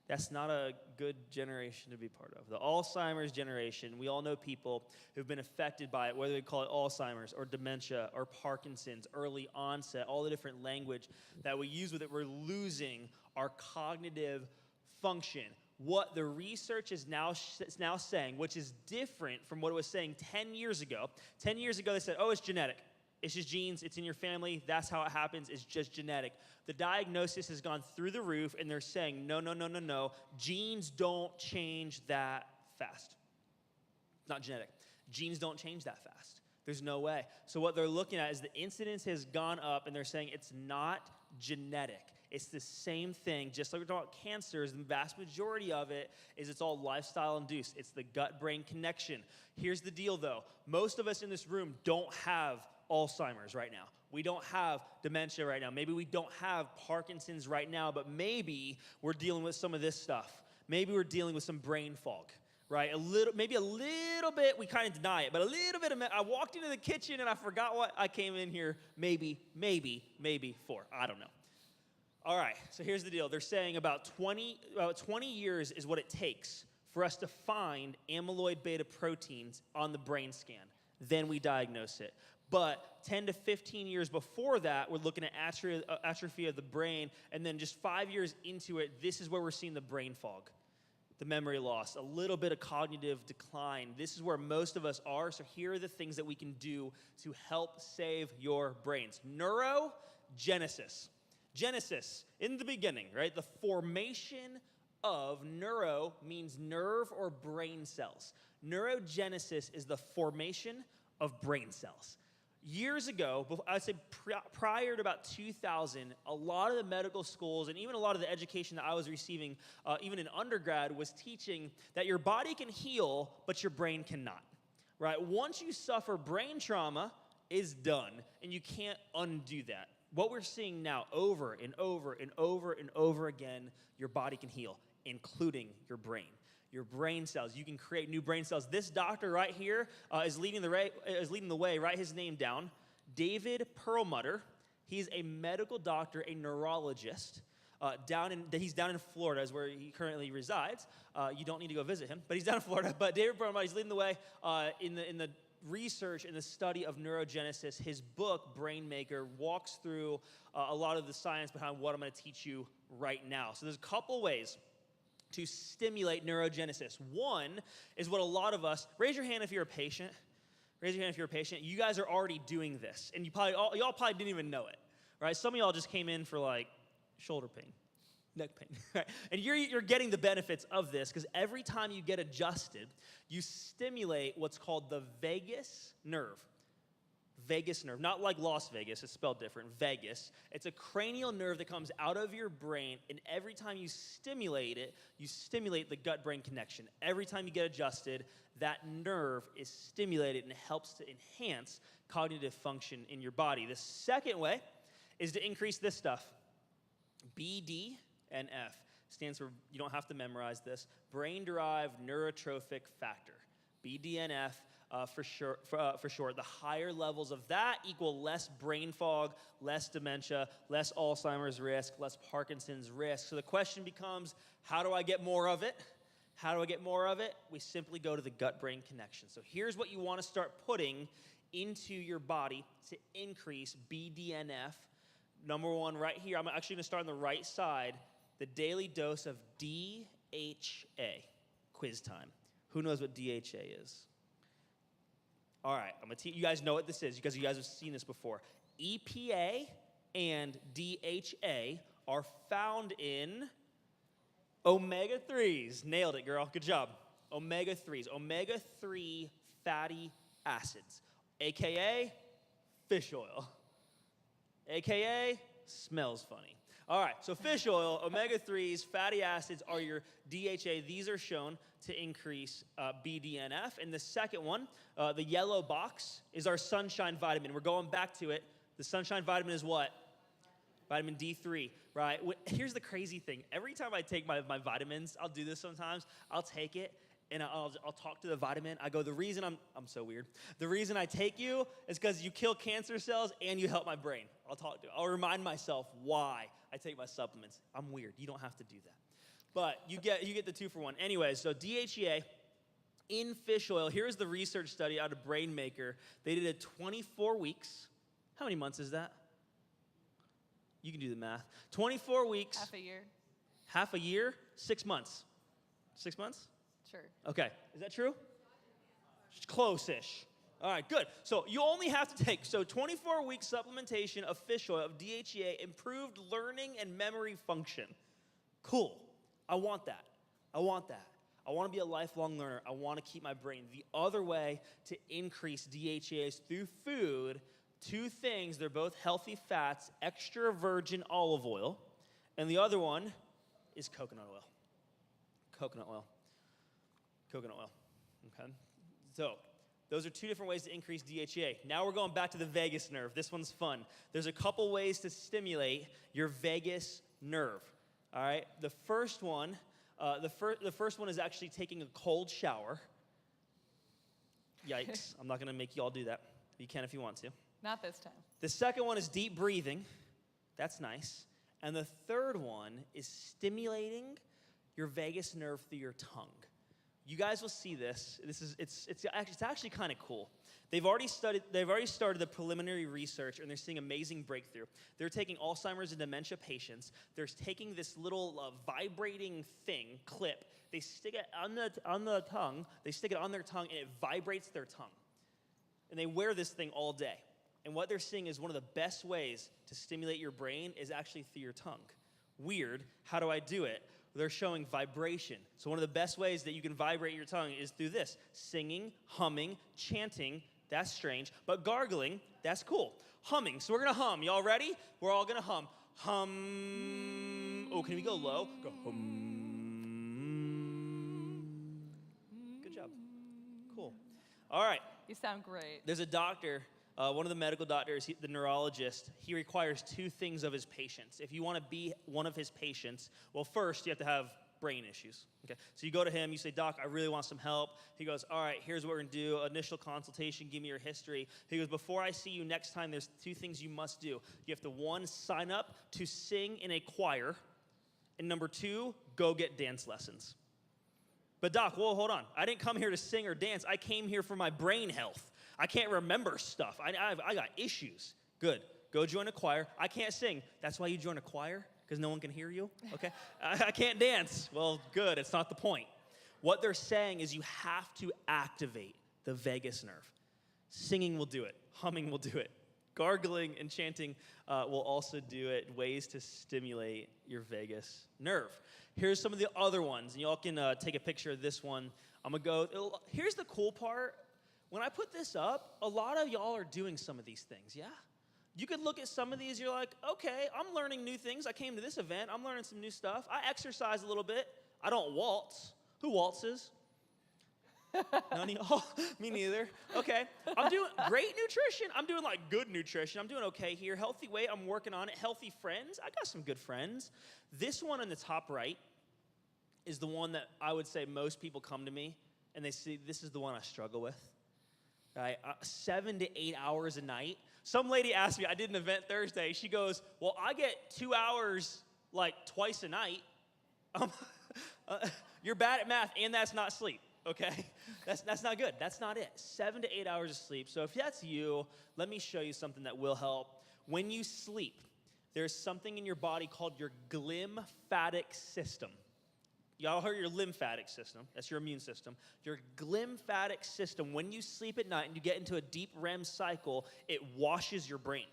That's not a good generation to be part of. The Alzheimer's generation, we all know people who've been affected by it, whether they call it Alzheimer's or dementia or Parkinson's, early onset, all the different language that we use with it. We're losing our cognitive function. What the research is now saying, which is different from what it was saying 10 years ago. 10 years ago, they said, oh, it's genetic. It's just genes. It's in your family. That's how it happens. It's just genetic. The diagnosis has gone through the roof, and they're saying, no, no, no, no, no. Genes don't change that fast. It's not genetic. Genes don't change that fast. There's no way. So what they're looking at is the incidence has gone up, and they're saying it's not genetic. It's the same thing. Just like we're talking about cancers, the vast majority of it is it's all lifestyle induced. It's the gut-brain connection. Here's the deal, though. Most of us in this room don't have Alzheimer's right now. We don't have dementia right now. Maybe we don't have Parkinson's right now, but maybe we're dealing with some of this stuff. Maybe we're dealing with some brain fog, right? Maybe a little bit, we kind of deny it, but a little bit of, I walked into the kitchen and I forgot what I came in here maybe for. I don't know. All right, so here's the deal. They're saying about 20 years is what it takes for us to find amyloid beta proteins on the brain scan. Then we diagnose it. But 10 to 15 years before that, we're looking at atrophy of the brain, and then just 5 years into it, this is where we're seeing the brain fog, the memory loss, a little bit of cognitive decline. This is where most of us are, so here are the things that we can do to help save your brains. Neurogenesis. Genesis, in the beginning, right? The formation of neuro means nerve or brain cells. Neurogenesis is the formation of brain cells. Years ago, I'd say prior to about 2000, a lot of the medical schools and even a lot of the education that I was receiving, even in undergrad, was teaching that your body can heal, but your brain cannot, right? Once you suffer brain trauma, it's done, and you can't undo that. What we're seeing now over and over and over and over again, your body can heal, including your brain. Your brain cells. You can create new brain cells. This doctor right here is leading the way. Write his name down. David Perlmutter. He's a medical doctor, a neurologist. He's down in Florida, is where he currently resides. You don't need to go visit him, but he's down in Florida. But David Perlmutter, he's leading the way in the research and the study of neurogenesis. His book, Brain Maker, walks through a lot of the science behind what I'm going to teach you right now. So there's a couple ways to stimulate neurogenesis. One is what a lot of us, raise your hand if you're a patient. Raise your hand if you're a patient. You guys are already doing this, and y'all probably didn't even know it, right? Some of y'all just came in for like shoulder pain, neck pain, right? And you're getting the benefits of this because every time you get adjusted, you stimulate what's called the vagus nerve. Vagus nerve, not like Las Vegas, it's spelled different, vagus. It's a cranial nerve that comes out of your brain, and every time you stimulate it, you stimulate the gut-brain connection. Every time you get adjusted, that nerve is stimulated and it helps to enhance cognitive function in your body. The second way is to increase this stuff. BDNF stands for, you don't have to memorize this, brain-derived neurotrophic factor. BDNF. For short. The higher levels of that equal less brain fog, less dementia, less Alzheimer's risk, less Parkinson's risk. So the question becomes, how do I get more of it? How do I get more of it? We simply go to the gut-brain connection. So here's what you want to start putting into your body to increase BDNF. Number one right here, I'm actually going to start on the right side, the daily dose of DHA. Quiz time. Who knows what DHA is? All right, I'm going to teach you guys know what this is because you guys have seen this before. EPA and DHA are found in omega-3s. Nailed it, girl. Good job. Omega-3s. Omega-3 fatty acids, a.k.a. fish oil, a.k.a. smells funny. All right, so fish oil, omega-3s, fatty acids are your DHA. These are shown to increase BDNF. And the second one, the yellow box, is our sunshine vitamin. We're going back to it. The sunshine vitamin is what? Vitamin D3, right? Here's the crazy thing. Every time I take my vitamins, I'll do this sometimes, I'll take it, and I'll talk to the vitamin. I go, the reason I'm so weird. The reason I take you is because you kill cancer cells and you help my brain. I'll remind myself why I take my supplements. I'm weird. You don't have to do that. But you get the 2-for-1. Anyways, so DHEA in fish oil. Here's the research study out of Brain Maker. They did it 24 weeks. How many months is that? You can do the math. 24 weeks. Half a year. Half a year? 6 months. 6 months? Sure. Okay. Is that true? Close-ish. All right, good. So you only have to take, 24-week supplementation of fish oil of DHEA, improved learning and memory function. Cool. I want that. I want to be a lifelong learner. I want to keep my brain. The other way to increase DHEA is through food. 2 things, they're both healthy fats, extra virgin olive oil, and the other one is coconut oil. Coconut oil. Coconut oil. Okay? So, those are 2 different ways to increase DHEA. Now we're going back to the vagus nerve. This one's fun. There's a couple ways to stimulate your vagus nerve. All right? The first one is actually taking a cold shower. Yikes. I'm not going to make you all do that. You can if you want to. Not this time. The second one is deep breathing. That's nice. And the third one is stimulating your vagus nerve through your tongue. You guys will see this. It's actually kind of cool. They've already started the preliminary research, and they're seeing amazing breakthrough. They're taking Alzheimer's and dementia patients. They're taking this little vibrating clip. They stick it on the tongue. They stick it on their tongue, and it vibrates their tongue. And they wear this thing all day. And what they're seeing is one of the best ways to stimulate your brain is actually through your tongue. Weird. How do I do it? They're showing vibration. So one of the best ways that you can vibrate your tongue is through this. Singing, humming, chanting. That's strange. But gargling, that's cool. Humming. So we're going to hum. Y'all ready? We're all going to hum. Hum. Oh, can we go low? Go hum. Good job. Cool. All right. You sound great. There's a doctor, one of the medical doctors, the neurologist. He requires 2 things of his patients. If you want to be one of his patients, well, first you have to have brain issues. Okay, so you go to him, you say, Doc, I really want some help. He goes, all right, here's what we're going to do. Initial consultation, give me your history. He goes, before I see you next time, there's 2 things you must do. You have to, 1, sign up to sing in a choir, and number 2, go get dance lessons. But Doc, whoa, hold on. I didn't come here to sing or dance. I came here for my brain health. I can't remember stuff. I got issues. Good. Go join a choir. I can't sing. That's why you join a choir? Because no one can hear you? Okay. I can't dance. Well, good. It's not the point. What they're saying is you have to activate the vagus nerve. Singing will do it. Humming will do it. Gargling and chanting will also do it. Ways to stimulate your vagus nerve. Here's some of the other ones. And y'all can take a picture of this one. I'm going to go. Here's the cool part. When I put this up, a lot of y'all are doing some of these things, yeah? You could look at some of these, you're like, okay, I'm learning new things. I came to this event, I'm learning some new stuff. I exercise a little bit. I don't waltz. Who waltzes? None of y'all? Me neither. Okay, I'm doing great nutrition. I'm doing like good nutrition. I'm doing okay here. Healthy weight, I'm working on it. Healthy friends, I got some good friends. This one in the top right is the one that I would say most people come to me and they see this is the one I struggle with. Right? 7 to 8 hours a night. Some lady asked me, I did an event Thursday. She goes, well, I get 2 hours like twice a night. You're bad at math, and that's not sleep, okay? That's not good. That's not it. 7 to 8 hours of sleep. So if that's you, let me show you something that will help. When you sleep, there's something in your body called your glymphatic system. Y'all heard your lymphatic system. That's your immune system. Your glymphatic system, when you sleep at night and you get into a deep REM cycle, it washes your brain.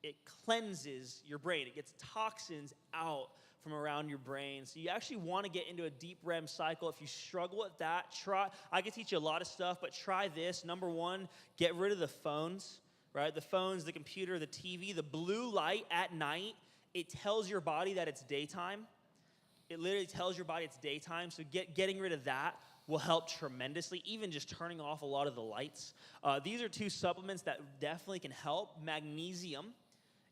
It cleanses your brain. It gets toxins out from around your brain. So you actually want to get into a deep REM cycle. If you struggle with that, I can teach you a lot of stuff, but try this. Number 1, get rid of the phones, right? The phones, the computer, the TV, the blue light at night. It tells your body that it's daytime. It literally tells your body it's daytime, so getting rid of that will help tremendously, even just turning off a lot of the lights. These are 2 supplements that definitely can help. Magnesium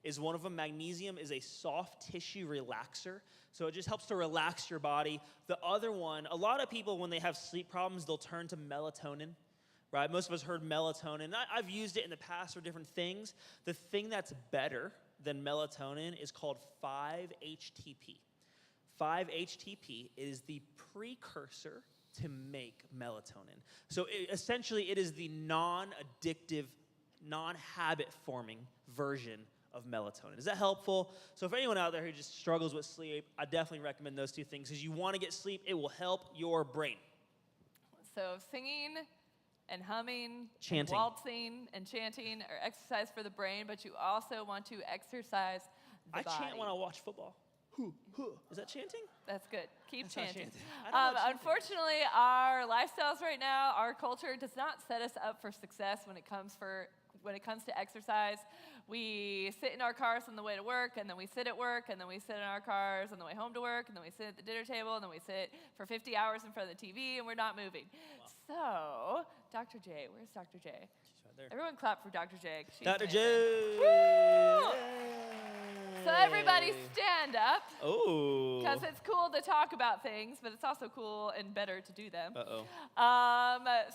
is one of them. Magnesium is a soft tissue relaxer, so it just helps to relax your body. The other one, a lot of people, when they have sleep problems, they'll turn to melatonin, right? Most of us heard melatonin. I've used it in the past for different things. The thing that's better than melatonin is called 5-HTP. 5-HTP is the precursor to make melatonin. So essentially, it is the non-addictive, non-habit-forming version of melatonin. Is that helpful? So for anyone out there who just struggles with sleep, I definitely recommend those 2 things. Because you want to get sleep, it will help your brain. So singing, and humming, Chanting. and waltzing, and chanting are exercise for the brain, but you also want to exercise the I body. chant when I watch football. Is that chanting? That's good. Keep That's not chanting. chanting. I don't know what chanting Unfortunately, our lifestyles right now, our culture does not set us up for success when it comes to exercise. We sit in our cars on the way to work, and then we sit at work, and then we sit in our cars on the way home to work, and then we sit at the dinner table, and then we sit for 50 hours in front of the TV, and we're not moving. So, Dr. J, where's Dr. J? She's right there. Everyone clap for Dr. J. 'Cause she's Dr. amazing. J. Woo! So everybody stand up. Oh. Because it's cool to talk about things, but it's also cool and better to do them. Uh-oh.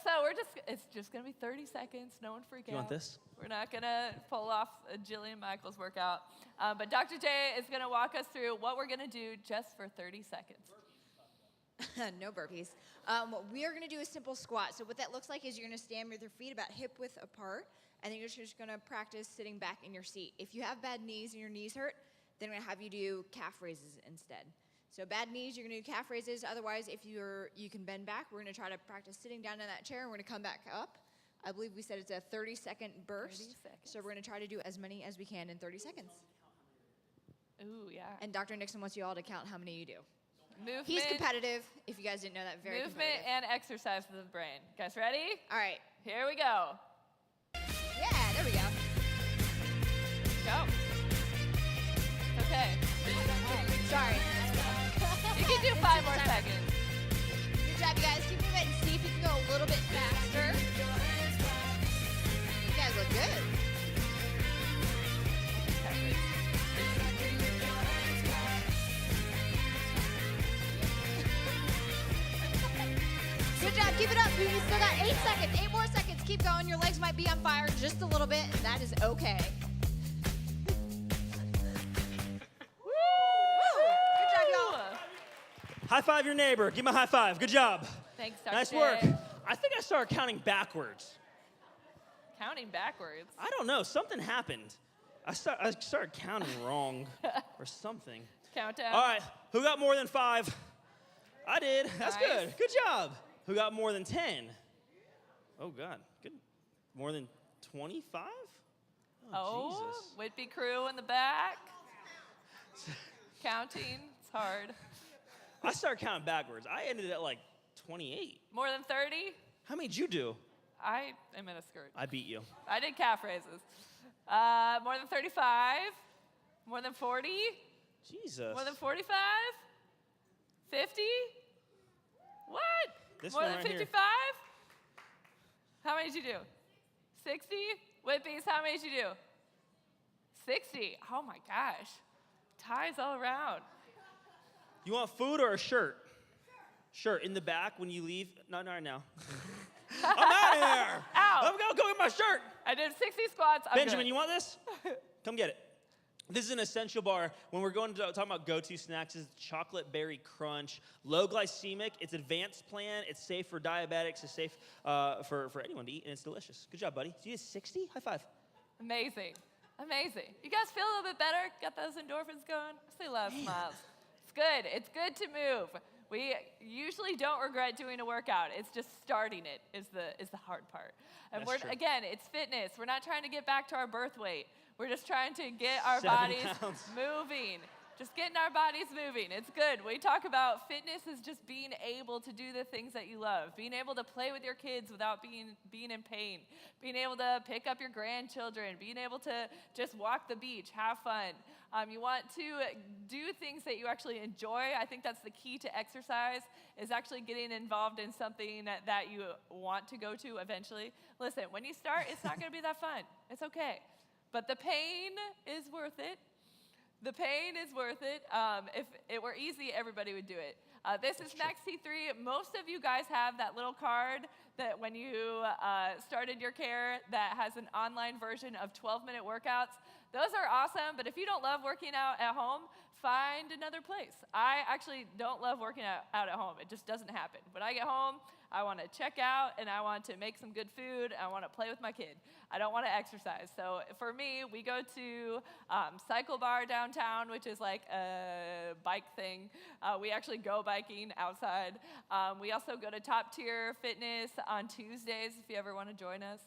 So it's just going to be 30 seconds. No one freak out. You want this? We're not going to pull off a Jillian Michaels workout. But Dr. J is going to walk us through what we're going to do just for 30 seconds. No burpees. We are going to do a simple squat. So what that looks like is you're going to stand with your feet about hip width apart, and then you're just going to practice sitting back in your seat. If you have bad knees and your knees hurt, then I'm going to have you do calf raises instead. So bad knees, you're going to do calf raises. Otherwise, if you can bend back, we're going to try to practice sitting down in that chair, and we're going to come back up. I believe we said it's a 30-second burst. 30 seconds. So we're going to try to do as many as we can in 30 seconds. Ooh, yeah. And Dr. Nixon wants you all to count how many you do. Movement. He's competitive, if you guys didn't know that, very Movement competitive. and exercise for the brain. Guys ready? All right. Here we go. Yeah, there we go. Go. Okay. Sorry. You can do 5 more seconds. Good job, you guys. Keep moving and see if you can go a little bit faster. You guys look good. Good job. Keep it up. You still got 8 seconds. 8 more seconds. Keep going. Your legs might be on fire just a little bit, and that is okay. Good job, y'all. High five your neighbor. Give him a high five. Good job. Thanks, Dr. Nice J. work. I think I started counting backwards. Counting backwards. I don't know. Something happened. I started counting wrong or something. Countdown. All right. Who got more than 5? I did. That's Nice. good. Good job. Who got more than 10? Oh, God. Good. More than 25? Oh, Jesus. Whitby crew in the back. Counting. It's hard. I started counting backwards. I ended at like 28. More than 30? How many did you do? I am in a skirt. I beat you. I did calf raises. More than 35? More than 40? Jesus. More than 45? 50? What? This More one than right here. 55? How many did you do? 60? Whitby's, how many did you do? 60. Oh my gosh. Ties all around. You want food or a shirt? Shirt in the back when you leave. Not right now. I'm out of here. Ow. I'm gonna go get my shirt. I did 60 squats. I'm Benjamin, good. you want this? Come get it. This is an essential bar. When we're going to talk about go-to snacks, it's chocolate berry crunch, low glycemic. It's advanced plan. It's safe for diabetics. It's safe for anyone to eat, and it's delicious. Good job, buddy. So you did 60? High five. Amazing. Amazing. You guys feel a little bit better? Got those endorphins going? I see a lot of smiles. It's good. It's good to move. We usually don't regret doing a workout. It's just starting it is the hard part. And That's true. again, it's fitness. We're not trying to get back to our birth weight. We're just trying to get our 7 bodies pounds. moving. Just getting our bodies moving. It's good. We talk about fitness is just being able to do the things that you love, being able to play with your kids without being in pain, being able to pick up your grandchildren, being able to just walk the beach, have fun. You want to do things that you actually enjoy. I think that's the key to exercise, is actually getting involved in something that you want to go to eventually. Listen, when you start, it's not going to be that fun. It's okay. But the pain is worth it. The pain is worth it. If it were easy, everybody would do it. This is Max T3. Most of you guys have that little card that when you started your care that has an online version of 12-minute workouts. Those are awesome, but if you don't love working out at home, find another place. I actually don't love working out at home. It just doesn't happen. When I get home, I want to check out, and I want to make some good food. I want to play with my kid. I don't want to exercise. So for me, we go to Cycle Bar downtown, which is like a bike thing. We actually go biking outside. We also go to Top Tier Fitness on Tuesdays if you ever want to join us.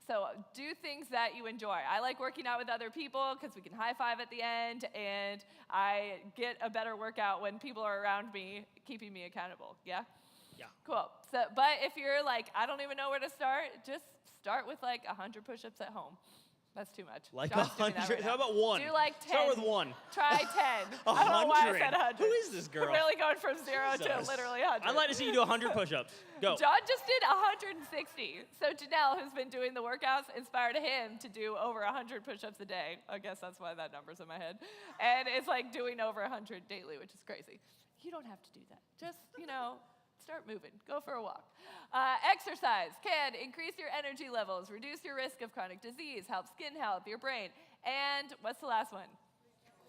So do things that you enjoy. I like working out with other people because we can high five at the end, and I get a better workout when people are around me keeping me accountable. Yeah? Yeah. Cool. So, but if you're like, I don't even know where to start, just start with like 100 push-ups at home. That's too much. Like John's doing that 100? right How now. about one? Do like 10. Start with one. Try 10. I don't know why I said 100. Who is this girl? I'm really going from 0 to Jesus. literally 100. I'd like to see you do 100 push-ups. Go. John just did 160. So Janelle, who's been doing the workouts, inspired him to do over 100 push-ups a day. I guess that's why that number's in my head. And it's like doing over 100 daily, which is crazy. You don't have to do that. Just, start moving. Go for a walk. Exercise can increase your energy levels, reduce your risk of chronic disease, help skin health, your brain, and what's the last one?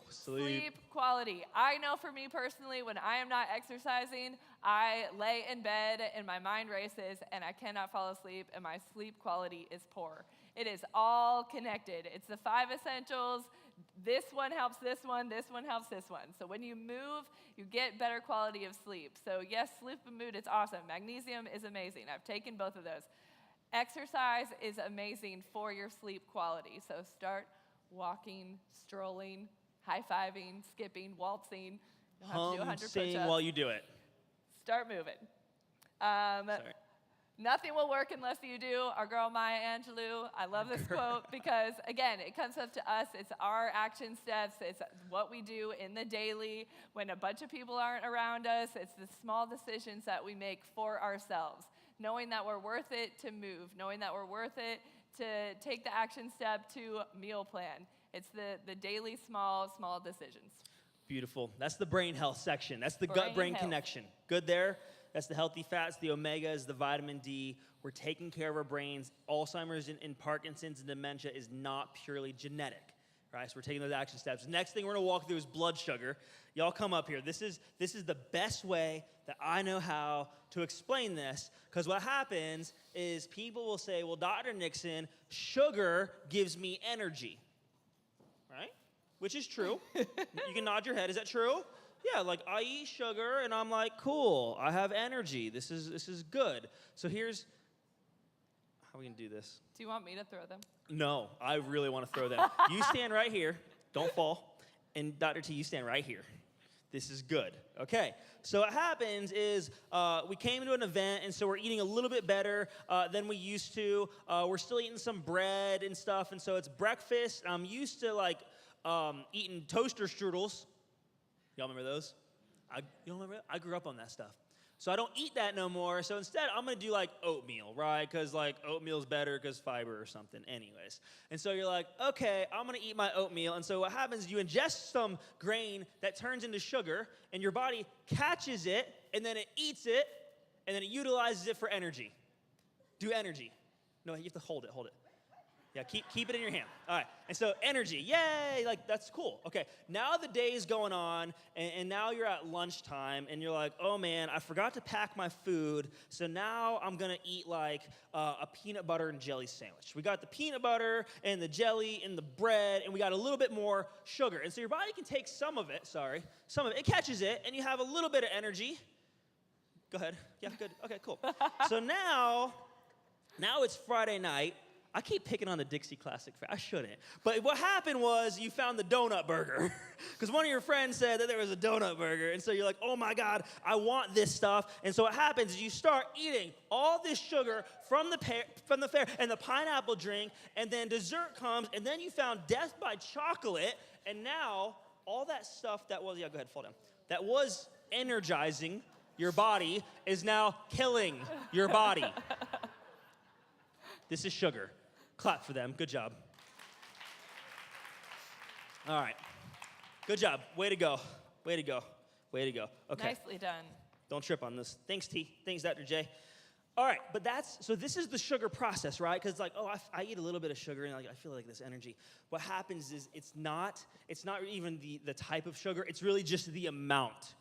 Sleep quality. I know for me personally, when I am not exercising, I lay in bed and my mind races and I cannot fall asleep and my sleep quality is poor. It is all connected. It's the 5 essentials. This one helps this one helps this one. So when you move, you get better quality of sleep. So yes, sleep and mood is awesome. Magnesium is amazing. I've taken both of those. Exercise is amazing for your sleep quality. So start walking, strolling, high-fiving, skipping, waltzing. You don't have to do 100 sing push-ups. while you do it. Start moving. Nothing will work unless you do. Our girl Maya Angelou, I love this quote because, again, it comes up to us. It's our action steps. It's what we do in the daily when a bunch of people aren't around us. It's the small decisions that we make for ourselves, knowing that we're worth it to move, knowing that we're worth it to take the action step to meal plan. It's the daily small decisions. Beautiful. That's the brain health section. That's the Brain gut-brain health. connection. Good there. That's the healthy fats, the omegas, the vitamin D. We're taking care of our brains. Alzheimer's and Parkinson's and dementia is not purely genetic, right? So we're taking those action steps. Next thing we're going to walk through is blood sugar. Y'all come up here. This is the best way that I know how to explain this, because what happens is people will say, well, Dr. Nixon, sugar gives me energy, right? Which is true. You can nod your head. Is that true? Yeah, like I eat sugar and I'm like, cool, I have energy. This is good. So here's how are we gonna do this? Do you want me to throw them? No, I really want to throw them. You stand right here, don't fall, and Dr. T, you stand right here. This is good. Okay, so what happens is we came to an event, and so we're eating a little bit better than we used to. We're still eating some bread and stuff, and so it's breakfast. I'm used to like eating toaster strudels. Y'all remember those? You don't remember that? I grew up on that stuff. So I don't eat that no more. So instead, I'm going to do like oatmeal, right? Because like oatmeal's better because fiber or something anyways. And so you're like, okay, I'm going to eat my oatmeal. And so what happens is you ingest some grain that turns into sugar, and your body catches it, and then it eats it, and then it utilizes it for energy. Do energy. No, you have to hold it. Yeah, keep it in your hand. All right, and so energy, yay, like that's cool. Okay, now the day is going on, and now you're at lunchtime, and you're like, oh man, I forgot to pack my food, so now I'm gonna eat like a peanut butter and jelly sandwich. We got the peanut butter and the jelly and the bread, and we got a little bit more sugar. And so your body can take some of it, it catches it, and you have a little bit of energy. Go ahead, yeah, good, okay, cool. So now it's Friday night. I keep picking on the Dixie Classic. I shouldn't. But what happened was you found the donut burger. Because one of your friends said that there was a donut burger. And so you're like, oh my God, I want this stuff. And so what happens is you start eating all this sugar from the fair and the pineapple drink. And then dessert comes. And then you found death by chocolate. And now all that stuff that was, yeah, go ahead, fall down. That was energizing your body is now killing your body. This is sugar. Clap for them. Good job. All right. Good job. Way to go. Way to go. Way to go. Okay. Nicely done. Don't trip on this. Thanks, T. Thanks, Dr. J. All right, but so this is the sugar process, right? Because like, oh, I eat a little bit of sugar and like I feel like this energy. What happens is it's not even the type of sugar. It's really just the amount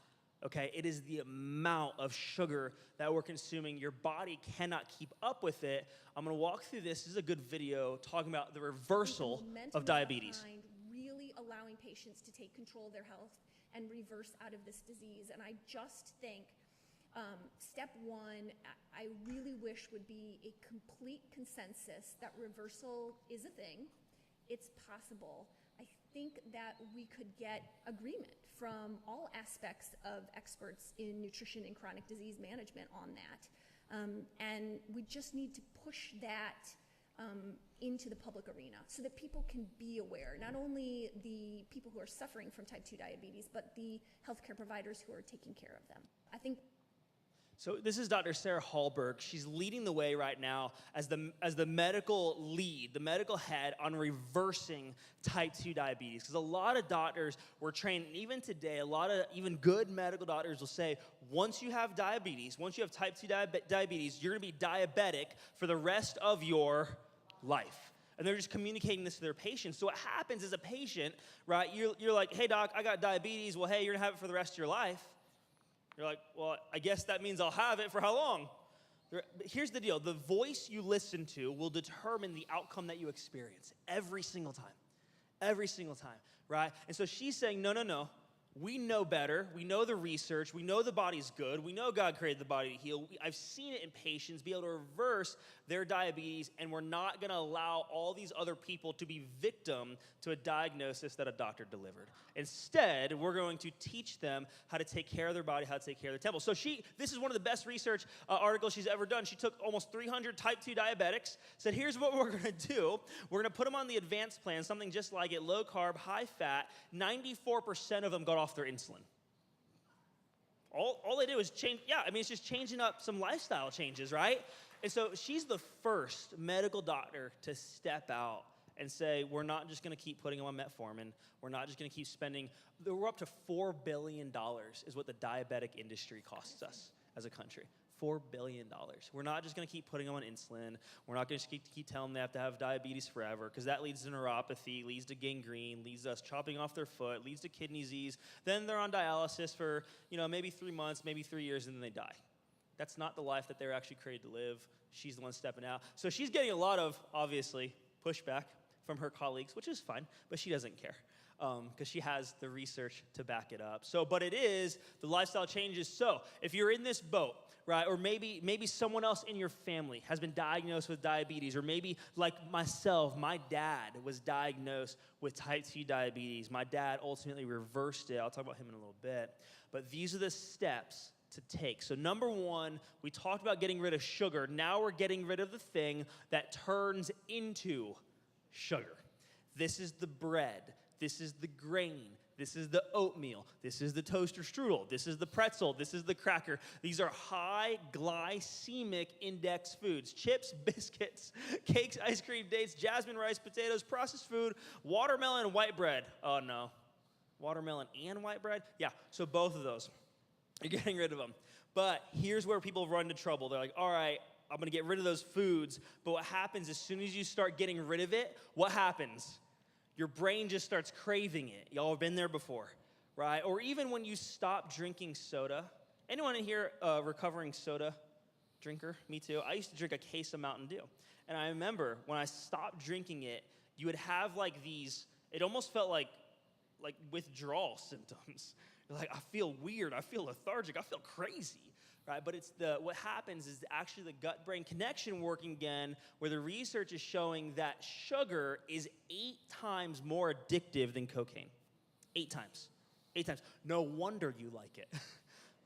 Okay, it is the amount of sugar that we're consuming. Your body cannot keep up with it. I'm gonna walk through this. This is a good video talking about the reversal of diabetes. Behind really allowing patients to take control of their health and reverse out of this disease. And I just think step one, I really wish would be a complete consensus that reversal is a thing. It's possible. I think that we could get agreement from all aspects of experts in nutrition and chronic disease management on that. And we just need to push that into the public arena so that people can be aware, not only the people who are suffering from type 2 diabetes, but the healthcare providers who are taking care of them. I think. So this is Dr. Sarah Hallberg. She's leading the way right now as the medical lead, the medical head on reversing type 2 diabetes. Because a lot of doctors were trained, and even today, a lot of even good medical doctors will say, once you have diabetes, once you have type 2 diabetes, you're going to be diabetic for the rest of your life. And they're just communicating this to their patients. So what happens as a patient, right, you're like, hey, doc, I got diabetes. Well, hey, you're going to have it for the rest of your life. You're like, well, I guess that means I'll have it for how long? Here's the deal. The voice you listen to will determine the outcome that you experience every single time. Every single time, right? And so she's saying, no. We know better. We know the research. We know the body's good. We know God created the body to heal. I've seen it in patients be able to reverse their diabetes, and we're not going to allow all these other people to be victim to a diagnosis that a doctor delivered. Instead, we're going to teach them how to take care of their body, how to take care of their temple. So this is one of the best research articles she's ever done. She took almost 300 type 2 diabetics, said, here's what we're going to do. We're going to put them on the advanced plan, something just like it, low carb, high fat. 94% of them got off their insulin. All they do is change, it's just changing up some lifestyle changes, right? And so she's the first medical doctor to step out and say, we're not just going to keep putting them on metformin. We're not just going to keep spending. We're up to $4 billion is what the diabetic industry costs us as a country. $4 billion. We're not just going to keep putting them on insulin. We're not going to keep telling them they have to have diabetes forever, because that leads to neuropathy, leads to gangrene, leads to us chopping off their foot, leads to kidney disease. Then they're on dialysis for maybe 3 months, maybe 3 years, and then they die. That's not the life that they're actually created to live. She's the one stepping out. So she's getting a lot of, obviously, pushback from her colleagues, which is fine, but she doesn't care because she has the research to back it up. But it is the lifestyle changes. So if you're in this boat, right, or maybe someone else in your family has been diagnosed with diabetes, or maybe like myself, my dad was diagnosed with type 2 diabetes. My dad ultimately reversed it. I'll talk about him in a little bit. But these are the steps to take. So number one, we talked about getting rid of sugar. Now we're getting rid of the thing that turns into sugar. This is the bread. This is the grain. This is the oatmeal. This is the toaster strudel. This is the pretzel. This is the cracker. These are high glycemic index foods. Chips, biscuits, cakes, ice cream, dates, jasmine rice, potatoes, processed food, watermelon, and white bread. Oh no. Watermelon and white bread? Yeah, so both of those. You're getting rid of them. But here's where people run into trouble. They're like, all right, I'm going to get rid of those foods. But what happens as soon as you start getting rid of it, what happens? Your brain just starts craving it. Y'all have been there before, right? Or even when you stop drinking soda. Anyone in here a recovering soda drinker? Me too. I used to drink a case of Mountain Dew. And I remember when I stopped drinking it, you would have like these, it almost felt like withdrawal symptoms. You're like, I feel weird, I feel lethargic, I feel crazy, right? But what happens is actually the gut-brain connection working again, where the research is showing that sugar is 8 times more addictive than cocaine. 8 times. 8 times. No wonder you like it,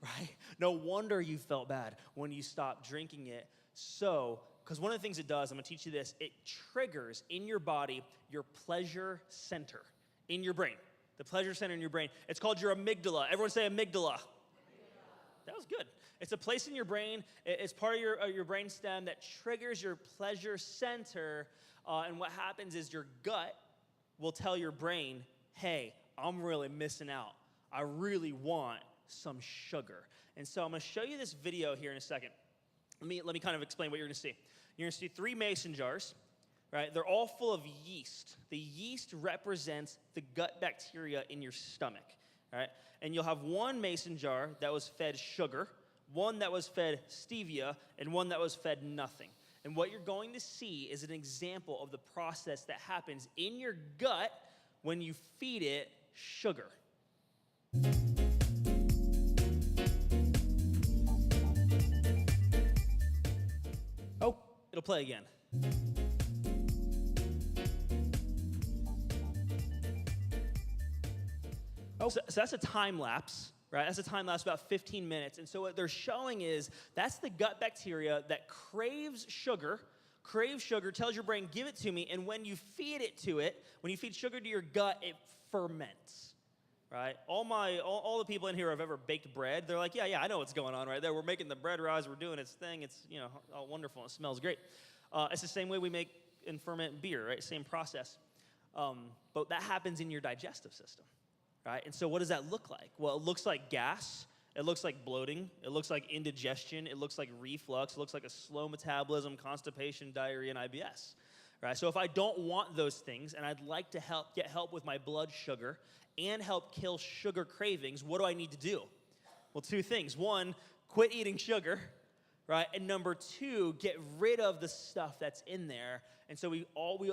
right? No wonder you felt bad when you stopped drinking it. So, because one of the things it does, I'm going to teach you this, it triggers in your body your pleasure center in your brain. The pleasure center in your brain. It's called your amygdala. Everyone say amygdala. That was good. It's a place in your brain. It's part of your brain stem that triggers your pleasure center. And what happens is your gut will tell your brain, hey, I'm really missing out. I really want some sugar. And so I'm going to show you this video here in a second. Let me kind of explain what you're going to see. You're going to see 3 mason jars. Right? They're all full of yeast. The yeast represents the gut bacteria in your stomach. All right? And you'll have one mason jar that was fed sugar, one that was fed stevia, and one that was fed nothing. And what you're going to see is an example of the process that happens in your gut when you feed it sugar. Oh, it'll play again. Oh. So that's a time lapse, right? That's a time lapse about 15 minutes. And so what they're showing is that's the gut bacteria that craves sugar, tells your brain, give it to me. And when you feed it to it, when you feed sugar to your gut, it ferments, right? All the people in here who have ever baked bread, they're like, yeah, I know what's going on right there. We're making the bread rise, we're doing its thing. It's, all wonderful. It smells great. It's the same way we make and ferment beer, right? Same process. But that happens in your digestive system. Right? And so what does that look like? Well, it looks like gas. It looks like bloating. It looks like indigestion. It looks like reflux. It looks like a slow metabolism, constipation, diarrhea, and IBS. Right? So if I don't want those things and I'd like to get help with my blood sugar and help kill sugar cravings, what do I need to do? Well, two things. One, quit eating sugar. Right? And number two, get rid of the stuff that's in there. And so we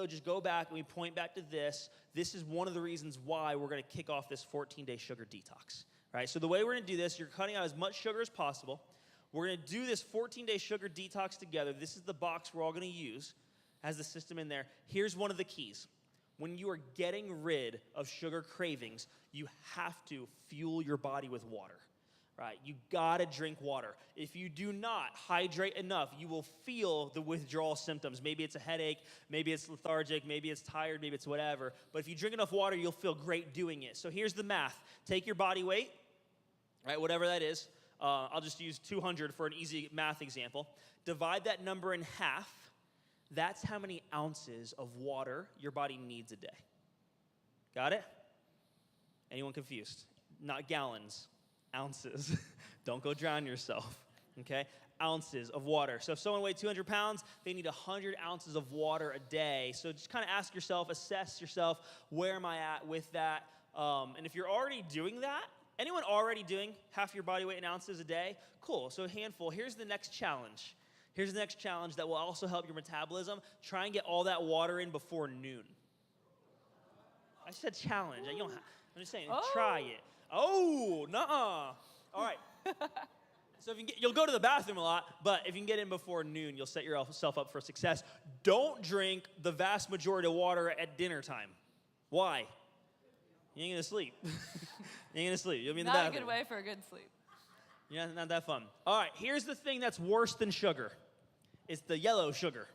just go back and we point back to this. This is one of the reasons why we're going to kick off this 14-day sugar detox. Right? So the way we're going to do this, you're cutting out as much sugar as possible. We're going to do this 14-day sugar detox together. This is the box we're all going to use. Has the system in there. Here's one of the keys. When you are getting rid of sugar cravings, you have to fuel your body with water. Right? You gotta drink water. If you do not hydrate enough, you will feel the withdrawal symptoms. Maybe it's a headache, maybe it's lethargic, maybe it's tired, maybe it's whatever. But if you drink enough water, you'll feel great doing it. So here's the math. Take your body weight, right, whatever that is. I'll just use 200 for an easy math example. Divide that number in half. That's how many ounces of water your body needs a day. Got it? Anyone confused? Not gallons. Ounces. Don't go drown yourself, okay? Ounces of water. So if someone weighed 200 pounds, they need 100 ounces of water a day. So just kind of ask yourself, assess yourself, where am I at with that? And if you're already doing that, anyone already doing half your body weight in ounces a day? Cool, so a handful. Here's the next challenge. Here's the next challenge that will also help your metabolism. Try and get all that water in before noon. I said challenge. I'm just saying, try it. Oh, nuh-uh. All right. So you'll go to the bathroom a lot, but if you can get in before noon, you'll set yourself up for success. Don't drink the vast majority of water at dinner time. Why? You ain't gonna sleep. You ain't gonna sleep. You'll be in the bathroom. Not a good way for a good sleep. Yeah, not that fun. All right, here's the thing that's worse than sugar. It's the yellow sugar,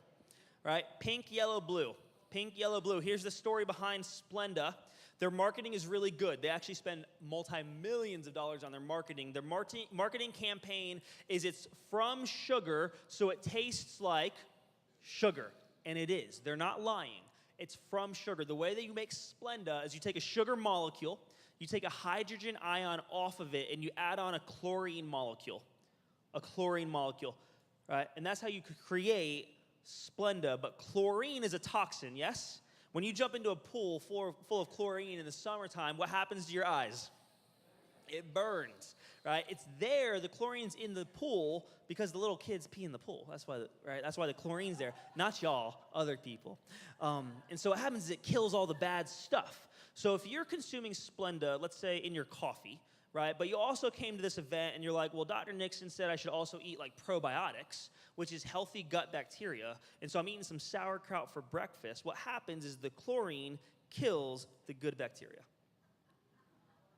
right? Pink, yellow, blue. Pink, yellow, blue. Here's the story behind Splenda. Their marketing is really good. They actually spend multi-millions of dollars on their marketing. Their marketing campaign is it's from sugar, so it tastes like sugar. And it is. They're not lying. It's from sugar. The way that you make Splenda is you take a sugar molecule, you take a hydrogen ion off of it, and you add on a chlorine molecule. A chlorine molecule, right? And that's how you could create Splenda. But chlorine is a toxin, yes? When you jump into a pool full of chlorine in the summertime, what happens to your eyes? It burns, right? It's there, the chlorine's in the pool because the little kids pee in the pool. That's why, That's why the chlorine's there. Not y'all, other people. And so what happens is it kills all the bad stuff. So if you're consuming Splenda, let's say in your coffee, right? But you also came to this event and you're like, well, Dr. Nixon said I should also eat like probiotics, which is healthy gut bacteria. And so I'm eating some sauerkraut for breakfast. What happens is the chlorine kills the good bacteria.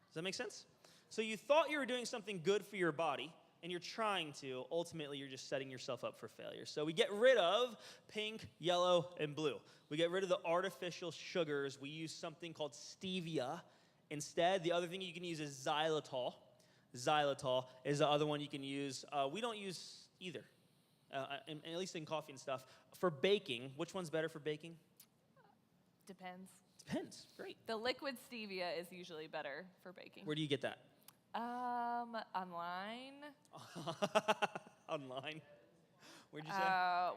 Does that make sense? So you thought you were doing something good for your body, and you're trying to. Ultimately, you're just setting yourself up for failure. So we get rid of pink, yellow, and blue. We get rid of the artificial sugars. We use something called stevia. Instead, the other thing you can use is xylitol. Xylitol is the other one you can use. We don't use either, at least in coffee and stuff. For baking, which one's better for baking? Depends. Depends. Great. The liquid stevia is usually better for baking. Where do you get that? Online. Online. Where'd you say?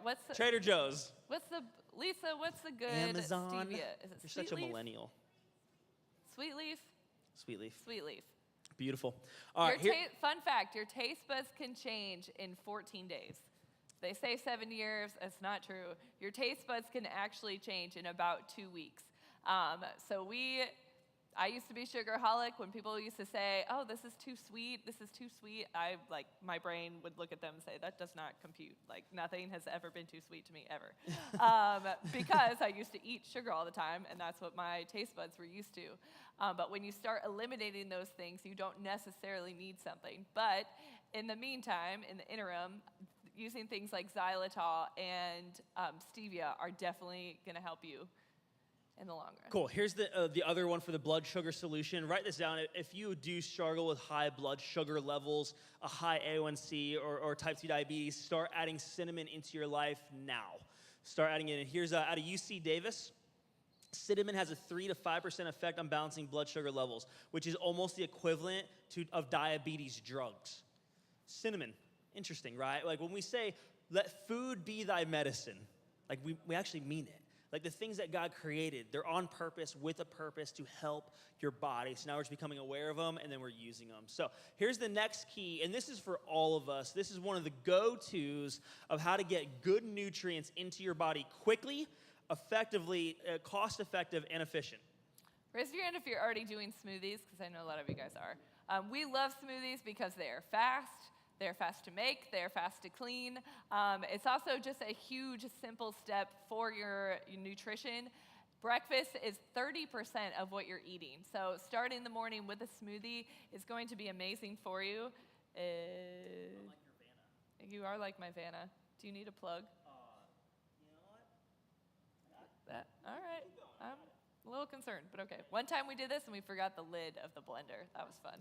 What's the, Trader Joe's. What's the good Amazon. stevia? Is it You're Sweet such a Leaf? millennial. Sweet Leaf? Sweet Leaf. Sweet Leaf. Beautiful. All right, Fun fact, your taste buds can change in 14 days. They say 7 years. It's not true. Your taste buds can actually change in about 2 weeks. I used to be sugarholic. When people used to say, oh, this is too sweet, my brain would look at them and say, that does not compute. Like, nothing has ever been too sweet to me, ever. Because I used to eat sugar all the time, and that's what my taste buds were used to. But when you start eliminating those things, you don't necessarily need something. But in the meantime, in the interim, using things like xylitol and stevia are definitely going to help you in the long run. Cool. Here's the other one for the blood sugar solution. Write this down. If you do struggle with high blood sugar levels, a high A1C, or type 2 diabetes, start adding cinnamon into your life now. Start adding it in. Here's out of UC Davis. Cinnamon has a 3 to 5% effect on balancing blood sugar levels, which is almost the equivalent of diabetes drugs. Cinnamon. Interesting, right? Like when we say, let food be thy medicine, like we actually mean it. Like the things that God created, they're on purpose, with a purpose to help your body. So now we're just becoming aware of them, and then we're using them. So here's the next key, and this is for all of us. This is one of the go-tos of how to get good nutrients into your body quickly, effectively, cost-effective, and efficient. Raise your hand if you're already doing smoothies, because I know a lot of you guys are. We love smoothies because they are fast. They're fast to make, they're fast to clean. It's also just a huge, simple step for your nutrition. Breakfast is 30% of what you're eating. So starting the morning with a smoothie is going to be amazing for you. You are like my Vanna. Do you need a plug? You know what? That, all right. I'm a little concerned, but okay. One time we did this and we forgot the lid of the blender. That was fun.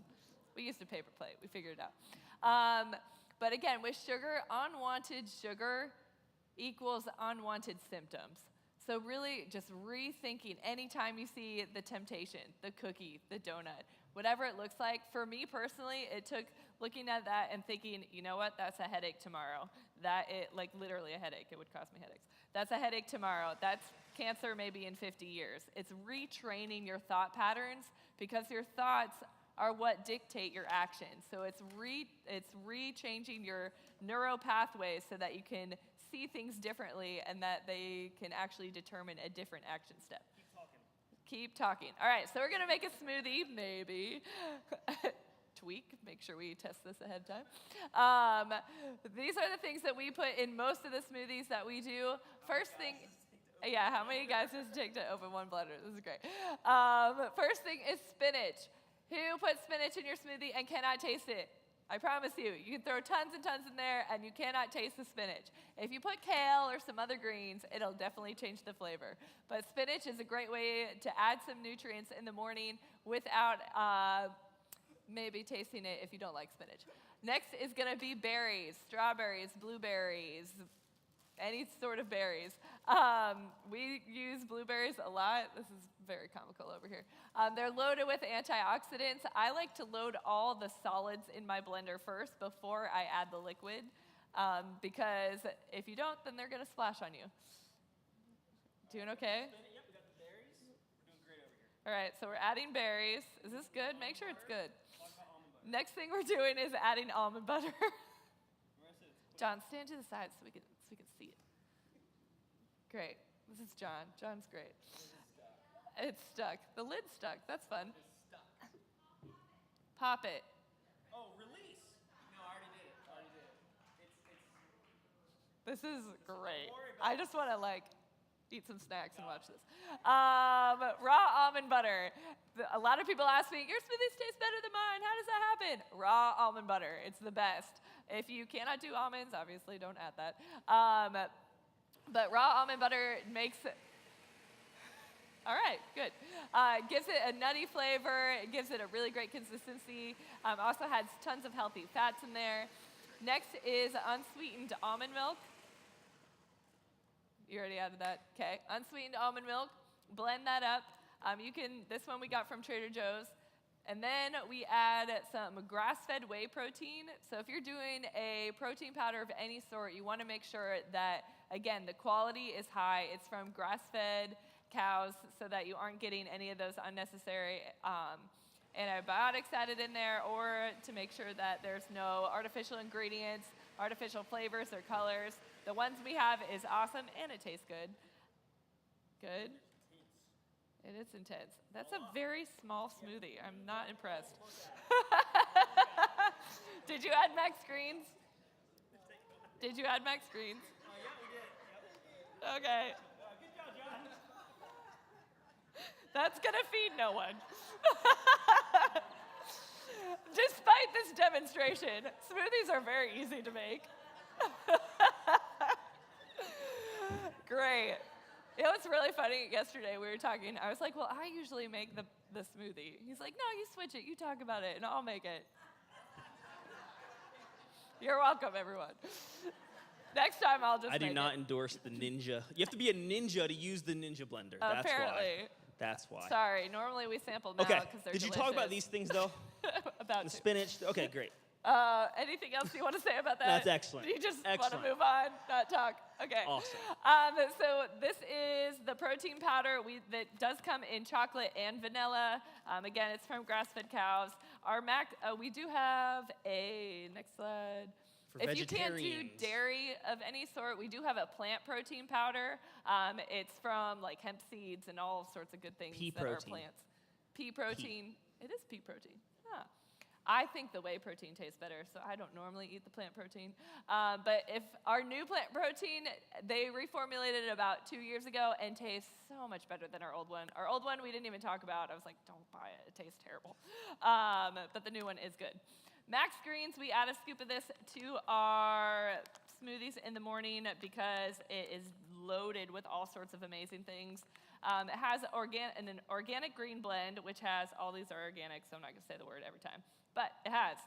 We used a paper plate. We figured it out. But again, with sugar, unwanted sugar equals unwanted symptoms. So really just rethinking anytime you see the temptation, the cookie, the donut, whatever it looks like. For me personally, it took looking at that and thinking, you know what, that's a headache tomorrow. Like literally a headache. It would cause me headaches. That's a headache tomorrow. That's cancer maybe in 50 years. It's retraining your thought patterns because your thoughts are what dictate your actions. So it's re-changing your neural pathways so that you can see things differently and that they can actually determine a different action step. Keep talking. All right, so we're gonna make a smoothie, maybe. Tweak, make sure we test this ahead of time. These are the things that we put in most of the smoothies that we do. First thing, yeah, how many guys does it take to open one blender? This is great. First thing is spinach. Who puts spinach in your smoothie and cannot taste it? I promise you, you can throw tons and tons in there and you cannot taste the spinach. If you put kale or some other greens, it'll definitely change the flavor. But spinach is a great way to add some nutrients in the morning without maybe tasting it if you don't like spinach. Next is gonna be berries, strawberries, blueberries, any sort of berries. We use blueberries a lot. This is very comical over here. They're loaded with antioxidants. I like to load all the solids in my blender first before I add the liquid, because if you don't, then they're gonna splash on you. Doing okay? Yep, we got the berries. We're doing great over here. All right, so we're adding berries. Is this good? Make sure it's good. Next thing we're doing is adding almond butter. John, stand to the side so we can see it. Great. This is John. John's great. It's stuck. The lid's stuck. That's fun. It's stuck. Pop it. Oh, release. No, I already did it. This is great. I just want to eat some snacks and watch this. Raw almond butter. A lot of people ask me, your smoothies taste better than mine. How does that happen? Raw almond butter. It's the best. If you cannot do almonds, obviously don't add that. But raw almond butter makes it. All right, good. Gives it a nutty flavor. It gives it a really great consistency. Also has tons of healthy fats in there. Next is unsweetened almond milk. You already added that? Okay. Unsweetened almond milk. Blend that up. This one we got from Trader Joe's. And then we add some grass-fed whey protein. So if you're doing a protein powder of any sort, you want to make sure that, again, the quality is high. It's from grass-fed cows so that you aren't getting any of those unnecessary antibiotics added in there, or to make sure that there's no artificial ingredients, artificial flavors or colors. The ones we have is awesome, and it tastes good. Good? It is intense. That's a very small smoothie. I'm not impressed. Did you add max greens? Did you add max greens? Okay. That's gonna feed no one. Despite this demonstration, smoothies are very easy to make. Great. You know what's really funny? Yesterday we were talking, I was like, well, I usually make the smoothie. He's like, no, you switch it, you talk about it, and I'll make it. You're welcome, everyone. Next time I'll just I do make not it. endorse the Ninja. You have to be a ninja to use the Ninja blender. That's Apparently. why. That's why. Sorry, normally we sample now Okay. because they're Did you delicious. talk about these things though? About the to. spinach. Okay, great. Anything else you want to say about that? That's excellent. You just Excellent. want to move on, not talk? Okay. Awesome. So this is the protein powder that does come in chocolate and vanilla. Again, it's from grass-fed cows. Our we do have a, next slide. For If you can't do vegetarians. dairy of any sort, we do have a plant protein powder. It's from like hemp seeds and all sorts of good things Pea that are protein. plants. Pea protein. It is pea protein. Huh. I think the whey protein tastes better, so I don't normally eat the plant protein. But if our new plant protein, they reformulated it about 2 years ago and tastes so much better than our old one. Our old one we didn't even talk about. I was like, don't buy it. It tastes terrible. But the new one is good. Max Greens, we add a scoop of this to our smoothies in the morning because it is loaded with all sorts of amazing things. It has an organic green blend, which has, all these are organic, so I'm not going to say the word every time. But it has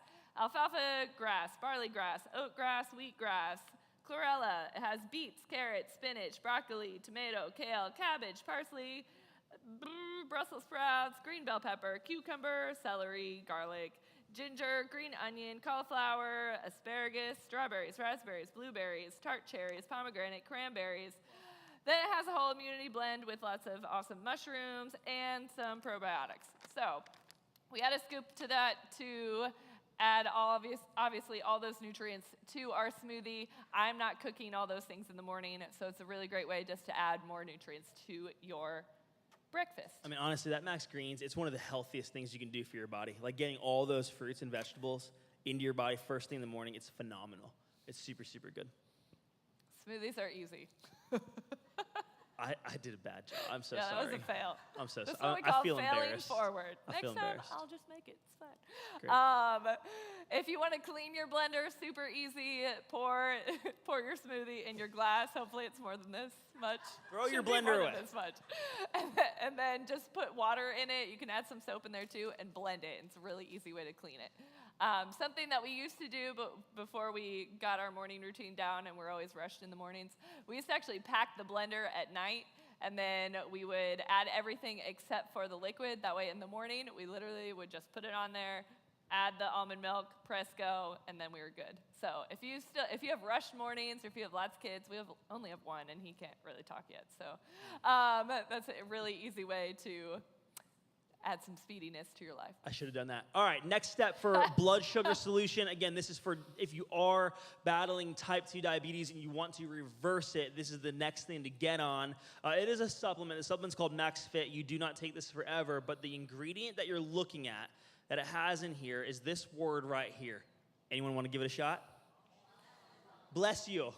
alfalfa grass, barley grass, oat grass, wheatgrass, chlorella. It has beets, carrots, spinach, broccoli, tomato, kale, cabbage, parsley, Brussels sprouts, green bell pepper, cucumber, celery, garlic, ginger, green onion, cauliflower, asparagus, strawberries, raspberries, blueberries, tart cherries, pomegranate, cranberries. Then it has a whole immunity blend with lots of awesome mushrooms and some probiotics. So we add a scoop to that to add obviously all those nutrients to our smoothie. I'm not cooking all those things in the morning, so it's a really great way just to add more nutrients to your breakfast. I mean, honestly, that Max Greens, it's one of the healthiest things you can do for your body. Like getting all those fruits and vegetables into your body first thing in the morning, it's phenomenal. It's super, super good. Smoothies are easy. I did a bad job. I'm so yeah, sorry. that was a fail. I'm so This is sorry. what we call I feel failing embarrassed. forward. I Next feel time, embarrassed. I'll just make it. It's fine. Great. If you want to clean your blender, super easy. Pour your smoothie in your glass. Hopefully, it's more than this much. Throw your Should be blender more away. than this much. And then just put water in it. You can add some soap in there too and blend it. It's a really easy way to clean it. Something that we used to do, but before we got our morning routine down and we're always rushed in the mornings, we used to actually pack the blender at night. And then we would add everything except for the liquid. That way in the morning, we literally would just put it on there, add the almond milk, press go, and then we were good. So if you have rushed mornings, or if you have lots of kids, we only have one, and he can't really talk yet. So that's a really easy way to add some speediness to your life. I should have done that. All right, next step for blood sugar solution. Again, this is for if you are battling type 2 diabetes and you want to reverse it, this is the next thing to get on. It is a supplement. The supplement's called Max Fit. You do not take this forever, but the ingredient that you're looking at that it has in here is this word right here. Anyone want to give it a shot? Bless you.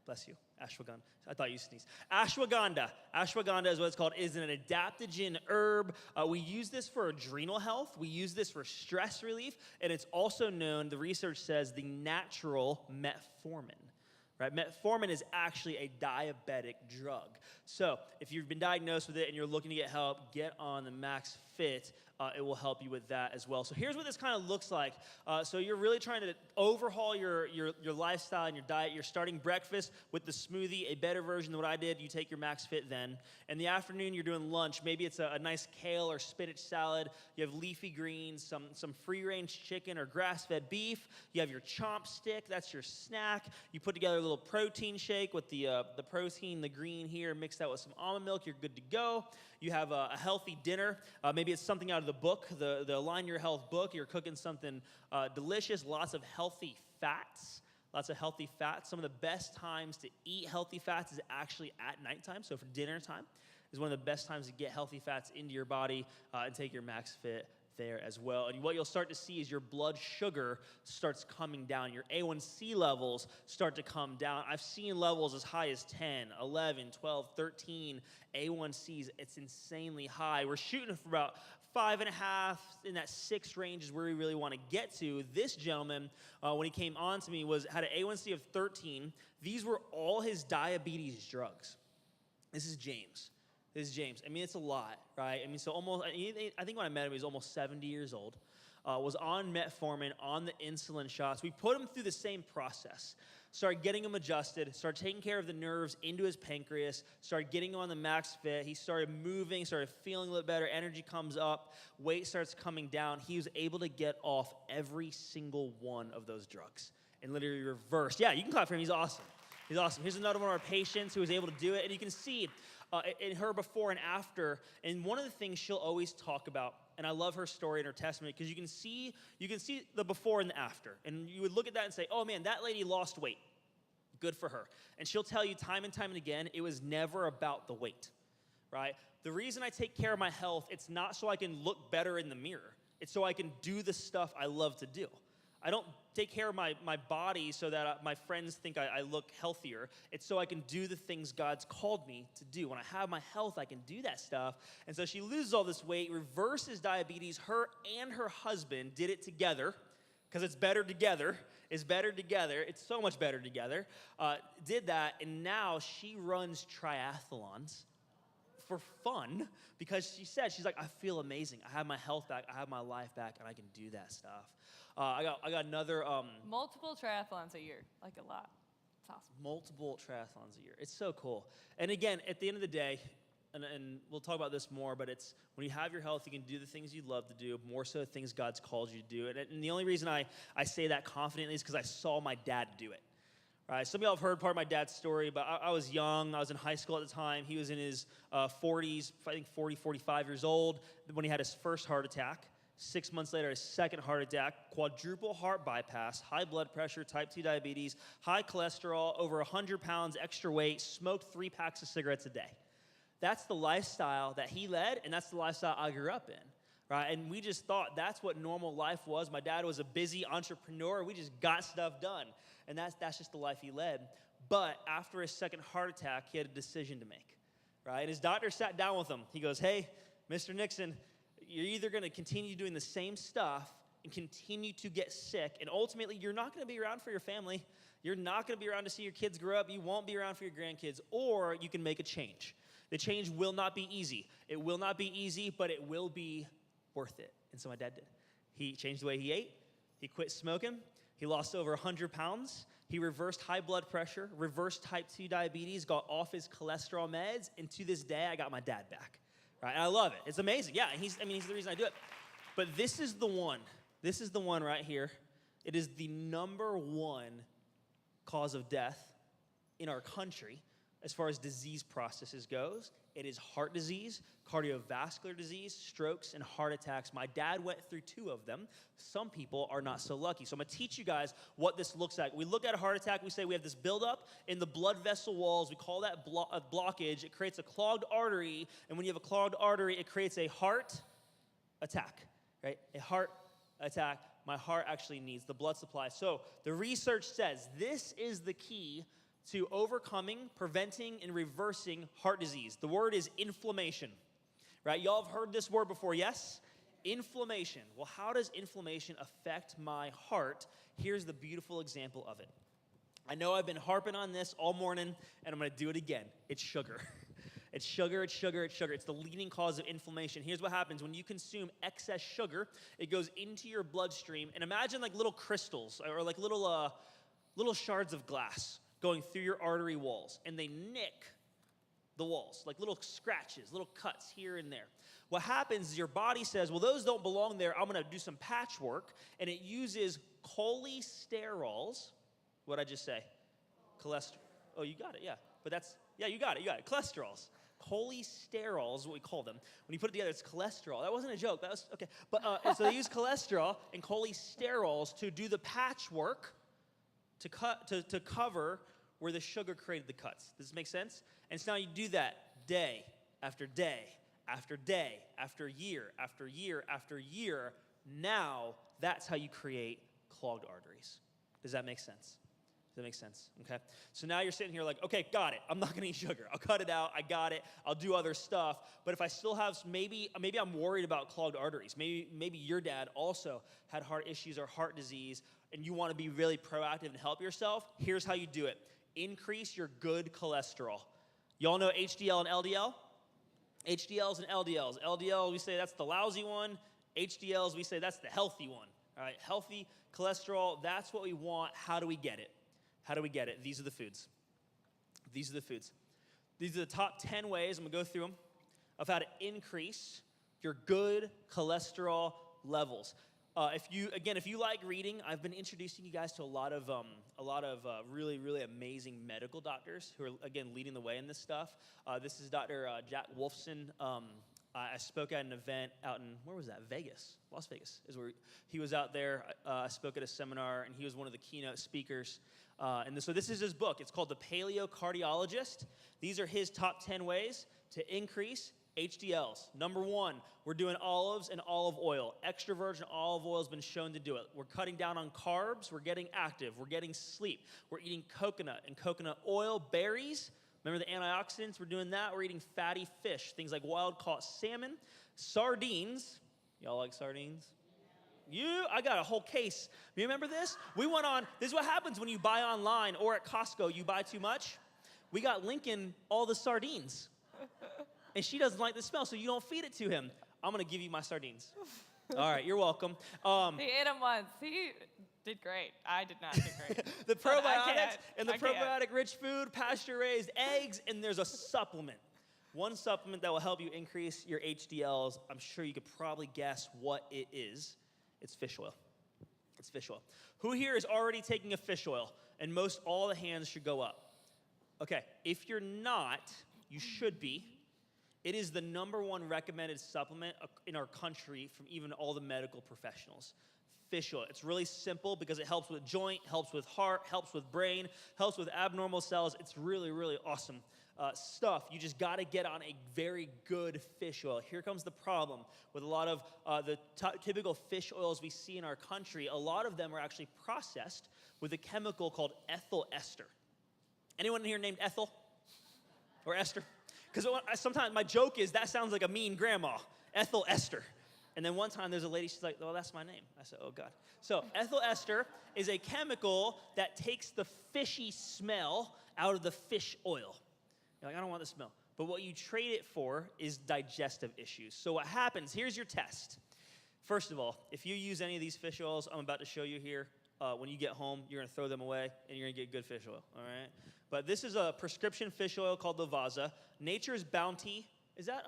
Bless you. Ashwagandha. I thought you sneezed. Ashwagandha. Ashwagandha is what it's called. It is an adaptogen herb. We use this for adrenal health. We use this for stress relief. And it's also known, the research says, the natural metformin. Right? Metformin is actually a diabetic drug. So if you've been diagnosed with it and you're looking to get help, get on the Max Fit. It will help you with that as well. So here's what this kind of looks like. So you're really trying to overhaul your lifestyle and your diet. You're starting breakfast with the smoothie, a better version than what I did. You take your Max Fit then. In the afternoon, you're doing lunch. Maybe it's a nice kale or spinach salad. You have leafy greens, some free-range chicken or grass-fed beef. You have your chomp stick. That's your snack. You put together a little protein shake with the protein, the green here, mix that with some almond milk. You're good to go. You have a healthy dinner. Maybe it's something out of the the book, the Align Your Health book. You're cooking something delicious, lots of healthy fats. Lots of healthy fats. Some of the best times to eat healthy fats is actually at nighttime. So for dinner time is one of the best times to get healthy fats into your body and take your max fit there as well. And what you'll start to see is your blood sugar starts coming down. Your A1C levels start to come down. I've seen levels as high as 10, 11, 12, 13 A1Cs. It's insanely high. We're shooting for about 5.5 in that 6 range is where we really want to get to. This gentleman, when he came on to me, had an A1C of 13. These were all his diabetes drugs. This is James. I mean, it's a lot, right? I mean, so almost, I think when I met him, he was almost 70 years old, was on metformin, on the insulin shots. We put him through the same process. Started getting him adjusted, started taking care of the nerves into his pancreas, started getting him on the max fit. He started moving, started feeling a little better. Energy comes up, weight starts coming down. He was able to get off every single one of those drugs and literally reverse. Yeah, you can clap for him. He's awesome. He's awesome. Here's another one of our patients who was able to do it. And you can see in her before and after. And one of the things she'll always talk about, and I love her story and her testimony, because you can see the before and the after. And you would look at that and say, oh man, that lady lost weight. Good for her. And she'll tell you time and time and again, it was never about the weight, right? The reason I take care of my health, it's not so I can look better in the mirror. It's so I can do the stuff I love to do. I don't take care of my body so that my friends think I look healthier. It's so I can do the things God's called me to do. When I have my health, I can do that stuff. And so she loses all this weight, reverses diabetes. Her and her husband did it together, because it's better together. It's better together. It's so much better together. Did that, and now she runs triathlons for fun, because she's like, I feel amazing. I have my health back. I have my life back, and I can do that stuff. I got another multiple triathlons a year, like a lot. It's awesome. Multiple triathlons a year. It's so cool. And again, at the end of the day, and we'll talk about this more, but it's when you have your health, you can do the things you love to do, more so things God's called you to do. And the only reason I say that confidently is because I saw my dad do it. Right? Some of y'all have heard part of my dad's story, but I was young. I was in high school at the time. He was in his 40s, I think 40, 45 years old when he had his first heart attack. 6 months later, his second heart attack, quadruple heart bypass, high blood pressure, type 2 diabetes, high cholesterol, over 100 pounds extra weight, smoked 3 packs of cigarettes a day. That's the lifestyle that he led, and that's the lifestyle I grew up in, right? And we just thought that's what normal life was. My dad was a busy entrepreneur. We just got stuff done, and that's just the life he led. But after his second heart attack, he had a decision to make, right? And his doctor sat down with him. He goes, hey, Mr. Nixon, you're either going to continue doing the same stuff and continue to get sick, and ultimately you're not going to be around for your family. You're not going to be around to see your kids grow up. You won't be around for your grandkids, or you can make a change. The change will not be easy. It will not be easy, but it will be worth it. And so my dad did. He changed the way he ate. He quit smoking. He lost over 100 pounds. He reversed high blood pressure, reversed type 2 diabetes, got off his cholesterol meds, and to this day, I got my dad back. Right? And I love it. It's amazing. Yeah, he's the reason I do it. But this is the one. This is the one right here. It is the number one cause of death in our country as far as disease processes goes. It is heart disease, cardiovascular disease, strokes, and heart attacks. My dad went through 2 of them. Some people are not so lucky. So I'm going to teach you guys what this looks like. We look at a heart attack. We say we have this buildup in the blood vessel walls. We call that a blockage. It creates a clogged artery. And when you have a clogged artery, it creates a heart attack, right? A heart attack. My heart actually needs the blood supply. So the research says this is the key to overcoming, preventing, and reversing heart disease. The word is inflammation, right? Y'all have heard this word before, yes? Inflammation. Well, how does inflammation affect my heart? Here's the beautiful example of it. I know I've been harping on this all morning, and I'm going to do it again. It's sugar. It's sugar, it's sugar, it's sugar. It's the leading cause of inflammation. Here's what happens. When you consume excess sugar, it goes into your bloodstream. And imagine like little crystals or like little shards of glass going through your artery walls, and they nick the walls, like little scratches, little cuts here and there. What happens is your body says, well, those don't belong there. I'm going to do some patchwork, and it uses cholesterols. What'd I just say? Cholesterol. Oh, you got it, yeah. But you got it. Cholesterols. cholesterol is what we call them. When you put it together, it's cholesterol. That wasn't a joke. That was okay. But and so they use cholesterol and cholesterols to do the patchwork to cover where the sugar created the cuts. Does this make sense? And so now you do that day after day after day after year after year after year. Now that's how you create clogged arteries. Does that make sense? Does that make sense? Okay. So now you're sitting here like, okay, got it. I'm not going to eat sugar. I'll cut it out. I got it. I'll do other stuff. But if I still have, maybe I'm worried about clogged arteries. Maybe your dad also had heart issues or heart disease, and you want to be really proactive and help yourself. Here's how you do it. Increase your good cholesterol. Y'all know HDL and LDL? HDLs and LDLs. LDL, we say that's the lousy one. HDLs, we say that's the healthy one. All right, healthy cholesterol, that's what we want. How do we get it? How do we get it? These are the foods. These are the foods. These are the top 10 ways, I'm going to go through them, of how to increase your good cholesterol levels. If you like reading, I've been introducing you guys to a lot of really, really amazing medical doctors who are, again, leading the way in this stuff. This is Dr. Jack Wolfson. I spoke at an event out in, where was that? Vegas. Las Vegas is where he was out there. I spoke at a seminar, and he was one of the keynote speakers. So this is his book. It's called The Paleocardiologist. These are his top 10 ways to increase HDLs. Number 1, we're doing olives and olive oil. Extra virgin olive oil has been shown to do it. We're cutting down on carbs. We're getting active. We're getting sleep. We're eating coconut and coconut oil, berries. Remember the antioxidants? We're doing that. We're eating fatty fish, things like wild-caught salmon, sardines. Y'all like sardines? I got a whole case. You remember this? We went on, this is what happens when you buy online or at Costco, you buy too much. We got Lincoln all the sardines. And she doesn't like the smell, so you don't feed it to him. I'm going to give you my sardines. All right, you're welcome. He ate them once. He did great. I did not do great. The probiotics and the probiotic-rich food, pasture-raised eggs, and there's a supplement. One supplement that will help you increase your HDLs. I'm sure you could probably guess what it is. It's fish oil. It's fish oil. Who here is already taking a fish oil? And most all the hands should go up. Okay, if you're not, you should be. It is the #1 recommended supplement in our country from even all the medical professionals. Fish oil. It's really simple because it helps with joint, helps with heart, helps with brain, helps with abnormal cells. It's really, really awesome stuff. You just got to get on a very good fish oil. Here comes the problem with a lot of the typical fish oils we see in our country. A lot of them are actually processed with a chemical called ethyl ester. Anyone in here named Ethel or Esther? Because sometimes my joke is that sounds like a mean grandma, Ethel Esther. And then one time there's a lady, she's like, well, that's my name. I said, oh, God. So ethyl ester is a chemical that takes the fishy smell out of the fish oil. You're like, I don't want the smell. But what you trade it for is digestive issues. So what happens, here's your test. First of all, if you use any of these fish oils I'm about to show you here, when you get home, you're going to throw them away, and you're going to get good fish oil, all right? But this is a prescription fish oil called Lavazza. Nature's Bounty. Is that,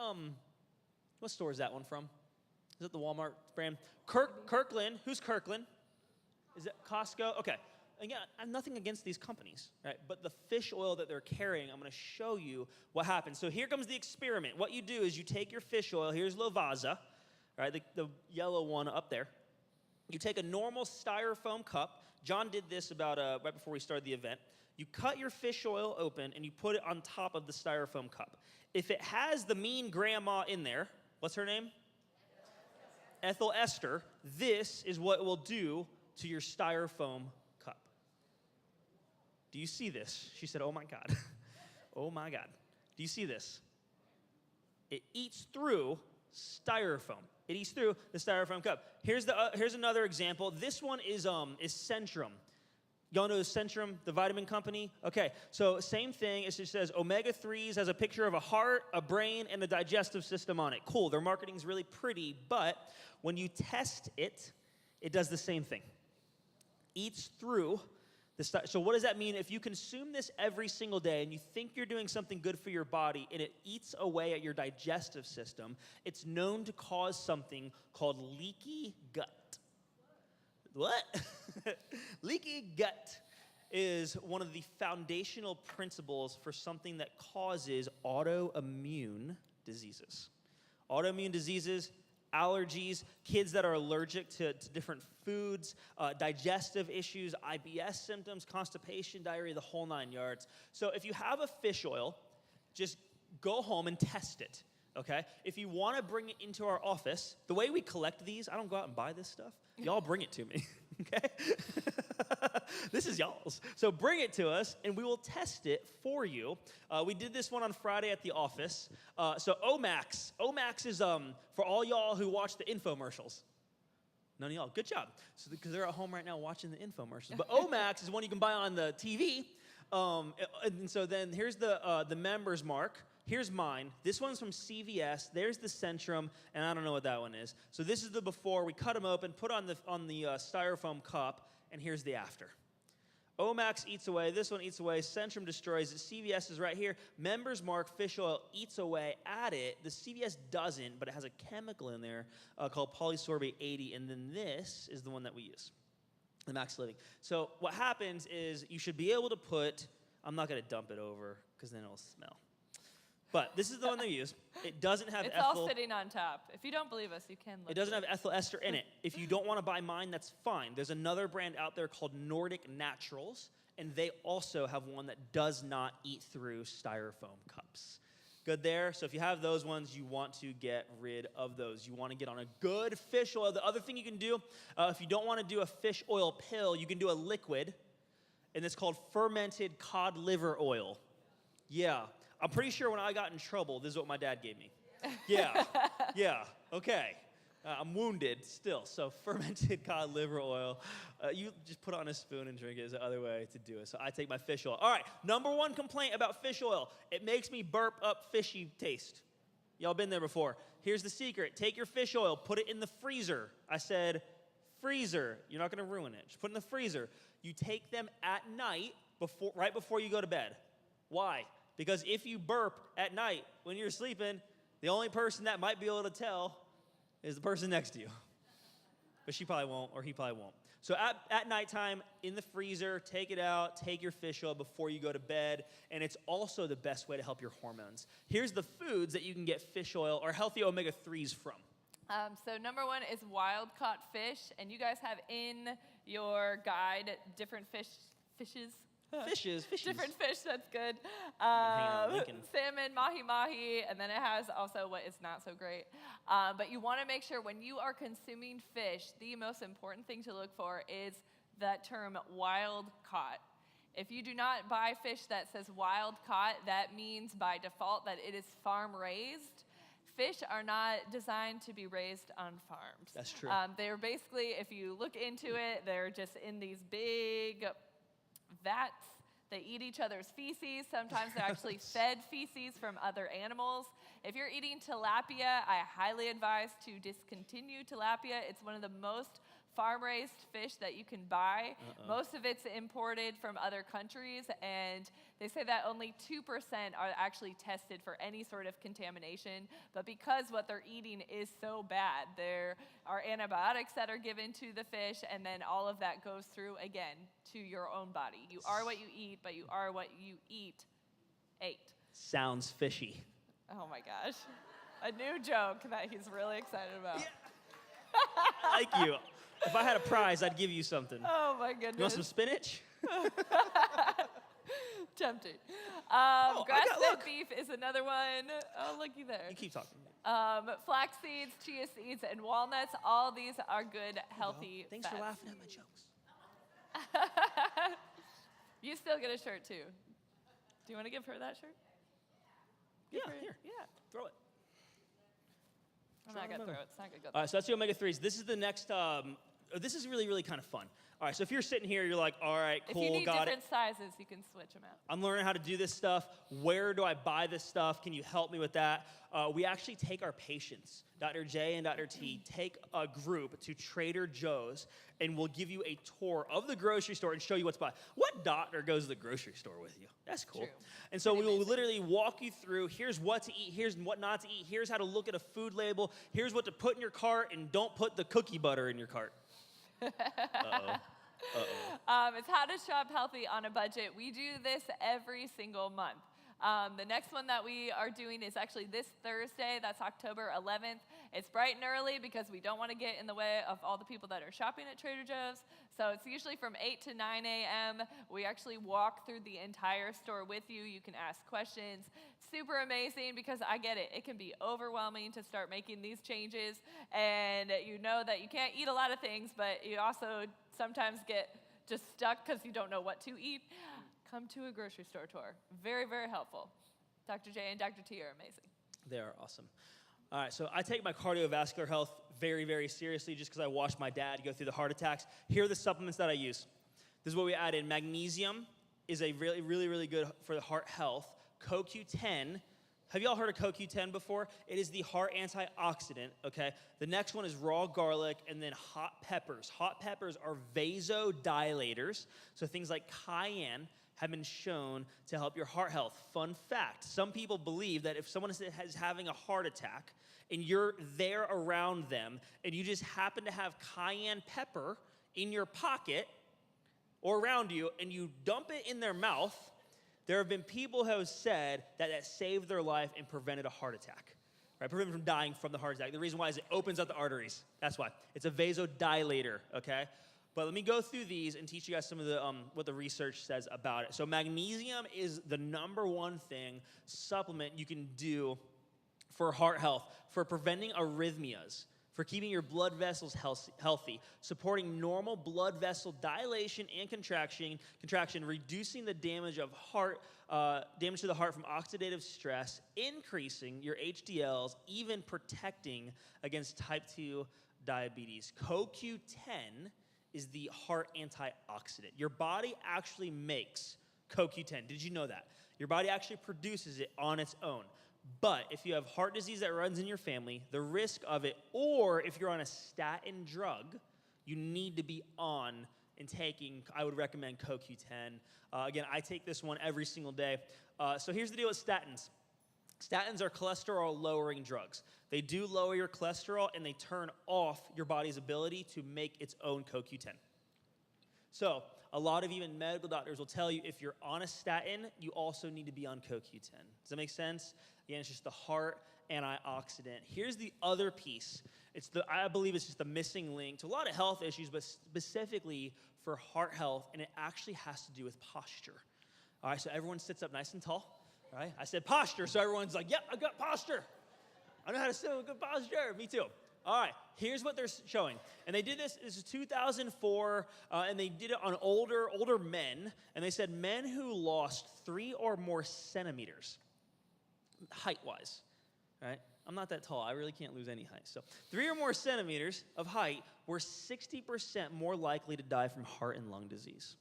what store is that one from? Is it the Walmart brand? Kirkland. Who's Kirkland? Is it Costco? Okay. Again, I have nothing against these companies, right? But the fish oil that they're carrying, I'm going to show you what happens. So here comes the experiment. What you do is you take your fish oil. Here's Lavazza, right? The yellow one up there. You take a normal styrofoam cup. John did this about right before we started the event. You cut your fish oil open, and you put it on top of the styrofoam cup. If it has the mean grandma in there, what's her name? Ethyl ester. This is what it will do to your styrofoam cup. Do you see this? She said, oh, my God. Oh, my God. Do you see this? It eats through styrofoam. It eats through the styrofoam cup. Here's another example. This one is Centrum. Y'all know Centrum, the vitamin company? Okay, so same thing. It just says omega-3s, has a picture of a heart, a brain, and a digestive system on it. Cool, their marketing's really pretty, but when you test it, it does the same thing. Eats through the so what does that mean? If you consume this every single day and you think you're doing something good for your body and it eats away at your digestive system, it's known to cause something called leaky gut. What? Leaky gut. is one of the foundational principles for something that causes autoimmune diseases. Autoimmune diseases, allergies, kids that are allergic to different foods, digestive issues, IBS symptoms, constipation, diarrhea, the whole 9 yards. So if you have a fish oil, just go home and test it, okay? If you want to bring it into our office, the way we collect these, I don't go out and buy this stuff. Y'all bring it to me, okay? This is y'all's. So bring it to us, and we will test it for you. We did this one on Friday at the office. So Omax is for all y'all who watch the infomercials. None of y'all. Good job. So because they're at home right now watching the infomercials. But Omax is one you can buy on the TV. And so then here's the member's mark. Here's mine. This one's from CVS. There's the Centrum, and I don't know what that one is. So this is the before. We cut them open, put on the styrofoam cup, and here's the after. Omax eats away. This one eats away. Centrum destroys it. CVS is right here. Member's Mark fish oil eats away at it. The CVS doesn't, but it has a chemical in there called polysorbate 80, and then this is the one that we use, the Max Living. So what happens is you should be able to put, I'm not going to dump it over because then it'll smell. But this is the one they use. It doesn't have It's ethyl. all sitting on top. If you don't believe us, you can look. It doesn't have ethyl ester in it. If you don't want to buy mine, that's fine. There's another brand out there called Nordic Naturals, and they also have one that does not eat through styrofoam cups. Good there? So if you have those ones, you want to get rid of those. You want to get on a good fish oil. The other thing you can do, if you don't want to do a fish oil pill, you can do a liquid, and it's called fermented cod liver oil. Yeah. I'm pretty sure when I got in trouble, this is what my dad gave me. Yeah, okay. I'm wounded still, so fermented cod liver oil. You just put it on a spoon and drink it is the other way to do it. So I take my fish oil. All right, number one complaint about fish oil. It makes me burp up fishy taste. Y'all been there before. Here's the secret. Take your fish oil, put it in the freezer. I said freezer. You're not going to ruin it. Just put it in the freezer. You take them at night, right before you go to bed. Why? Because if you burp at night when you're sleeping, the only person that might be able to tell is the person next to you. But she probably won't, or he probably won't. So at nighttime, in the freezer, take it out, take your fish oil before you go to bed, and it's also the best way to help your hormones. Here's the foods that you can get fish oil or healthy omega-3s from. So number one is wild-caught fish, and you guys have in your guide different fishes. Different fish, that's good. Salmon, mahi-mahi, and then it has also what is not so great. But you want to make sure when you are consuming fish, the most important thing to look for is that term wild caught. If you do not buy fish that says wild caught, that means by default that it is farm raised. Fish are not designed to be raised on farms. That's true. They're basically, if you look into it, they're just in these big vats. They eat each other's feces. Sometimes they're actually fed feces from other animals. If you're eating tilapia, I highly advise to discontinue tilapia. It's one of the most farm-raised fish that you can buy. Most of it's imported from other countries, and they say that only 2% are actually tested for any sort of contamination. But because what they're eating is so bad, there are antibiotics that are given to the fish, and then all of that goes through again to your own body. You are what you eat, but you are what you ate. Sounds fishy. Oh my gosh. A new joke that he's really excited about. Yeah. Like you. If I had a prize, I'd give you something. Oh my goodness. You want some spinach? Tempting. Grass-fed beef is another one. Oh, looky there. You keep talking. Flax seeds, chia seeds, and walnuts. All these are good, healthy Thanks fats. for laughing at my jokes. You still get a shirt too. Do you want to give her that shirt? Here. Yeah. Throw it. I'm not gonna throw it. It's not gonna go. All right, so that's the omega-3s. This is the next. This is really, really kind of fun. All right, so if you're sitting here, you're like, all right, cool, If you need got it. different sizes, you can switch them out. I'm learning how to do this stuff. Where do I buy this stuff? Can you help me with that? We actually take our patients, Dr. J and Dr. T, take a group to Trader Joe's, and we'll give you a tour of the grocery store and show you what's by. What doctor goes to the grocery store with you? That's cool. True. And so we will literally walk you through, here's what to eat, here's what not to eat, here's how to look at a food label, here's what to put in your cart, and don't put the cookie butter in your cart. Uh-oh. It's how to shop healthy on a budget. We do this every single month. The next one that we are doing is actually this Thursday. That's October 11th. It's bright and early because we don't want to get in the way of all the people that are shopping at Trader Joe's. So it's usually from 8 to 9 a.m. We actually walk through the entire store with you. You can ask questions. Super amazing because I get it. It can be overwhelming to start making these changes. And you know that you can't eat a lot of things, but you also sometimes get just stuck because you don't know what to eat. Come to a grocery store tour. Very, very helpful. Dr. J and Dr. T are amazing. They are awesome. All right, so I take my cardiovascular health very, very seriously just because I watched my dad go through the heart attacks. Here are the supplements that I use. This is what we add in. Magnesium is a really, really, really good for the heart health. CoQ10. Have you all heard of CoQ10 before? It is the heart antioxidant, okay? The next one is raw garlic and then hot peppers. Hot peppers are vasodilators, so things like cayenne have been shown to help your heart health. Fun fact, some people believe that if someone is having a heart attack and you're there around them and you just happen to have cayenne pepper in your pocket or around you and you dump it in their mouth, there have been people who have said that that saved their life and prevented a heart attack, right? Prevented from dying from the heart attack. The reason why is it opens up the arteries. That's why. It's a vasodilator, okay? But let me go through these and teach you guys some of the what the research says about it. So magnesium is the #1 supplement you can do for heart health, for preventing arrhythmias, for keeping your blood vessels healthy, supporting normal blood vessel dilation and contraction, reducing the damage to the heart from oxidative stress, increasing your HDLs, even protecting against type 2 diabetes. CoQ10 is the heart antioxidant. Your body actually makes CoQ10. Did you know that? Your body actually produces it on its own. But if you have heart disease that runs in your family, the risk of it, or if you're on a statin drug, you need to be on and taking, I would recommend CoQ10. Again, I take this one every single day. So here's the deal with statins. Statins are cholesterol-lowering drugs. They do lower your cholesterol, and they turn off your body's ability to make its own CoQ10. So a lot of even medical doctors will tell you if you're on a statin, you also need to be on CoQ10. Does that make sense? Again, it's just the heart antioxidant. Here's the other piece. I believe it's just the missing link to a lot of health issues, but specifically for heart health, and it actually has to do with posture. All right, so everyone sits up nice and tall. All right, I said posture, so everyone's like, yep, I've got posture. I know how to sit with good posture. Me too. All right, here's what they're showing. And they did this is 2004, and they did it on older men. And they said men who lost 3 or more centimeters, height-wise, right? I'm not that tall. I really can't lose any height. So 3 or more centimeters of height were 60% more likely to die from heart and lung disease.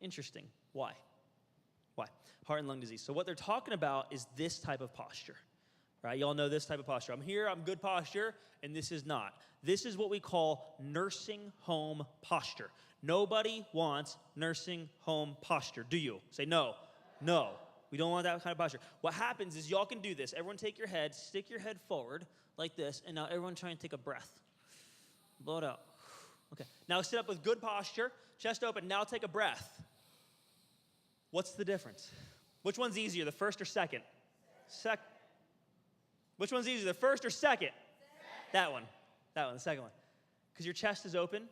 Interesting. Why? Heart and lung disease. So what they're talking about is this type of posture. Right? Y'all know this type of posture. I'm here, I'm good posture, and this is not. This is what we call nursing home posture. Nobody wants nursing home posture. Do you? Say no. No. We don't want that kind of posture. What happens is y'all can do this. Everyone take your head, stick your head forward like this, and now everyone try and take a breath. Blow it out. Okay. Now sit up with good posture, chest open. Now take a breath. What's the difference? Which one's easier, the first or second? Which one's easier, the first or second? That one, the second one. Because your chest is open,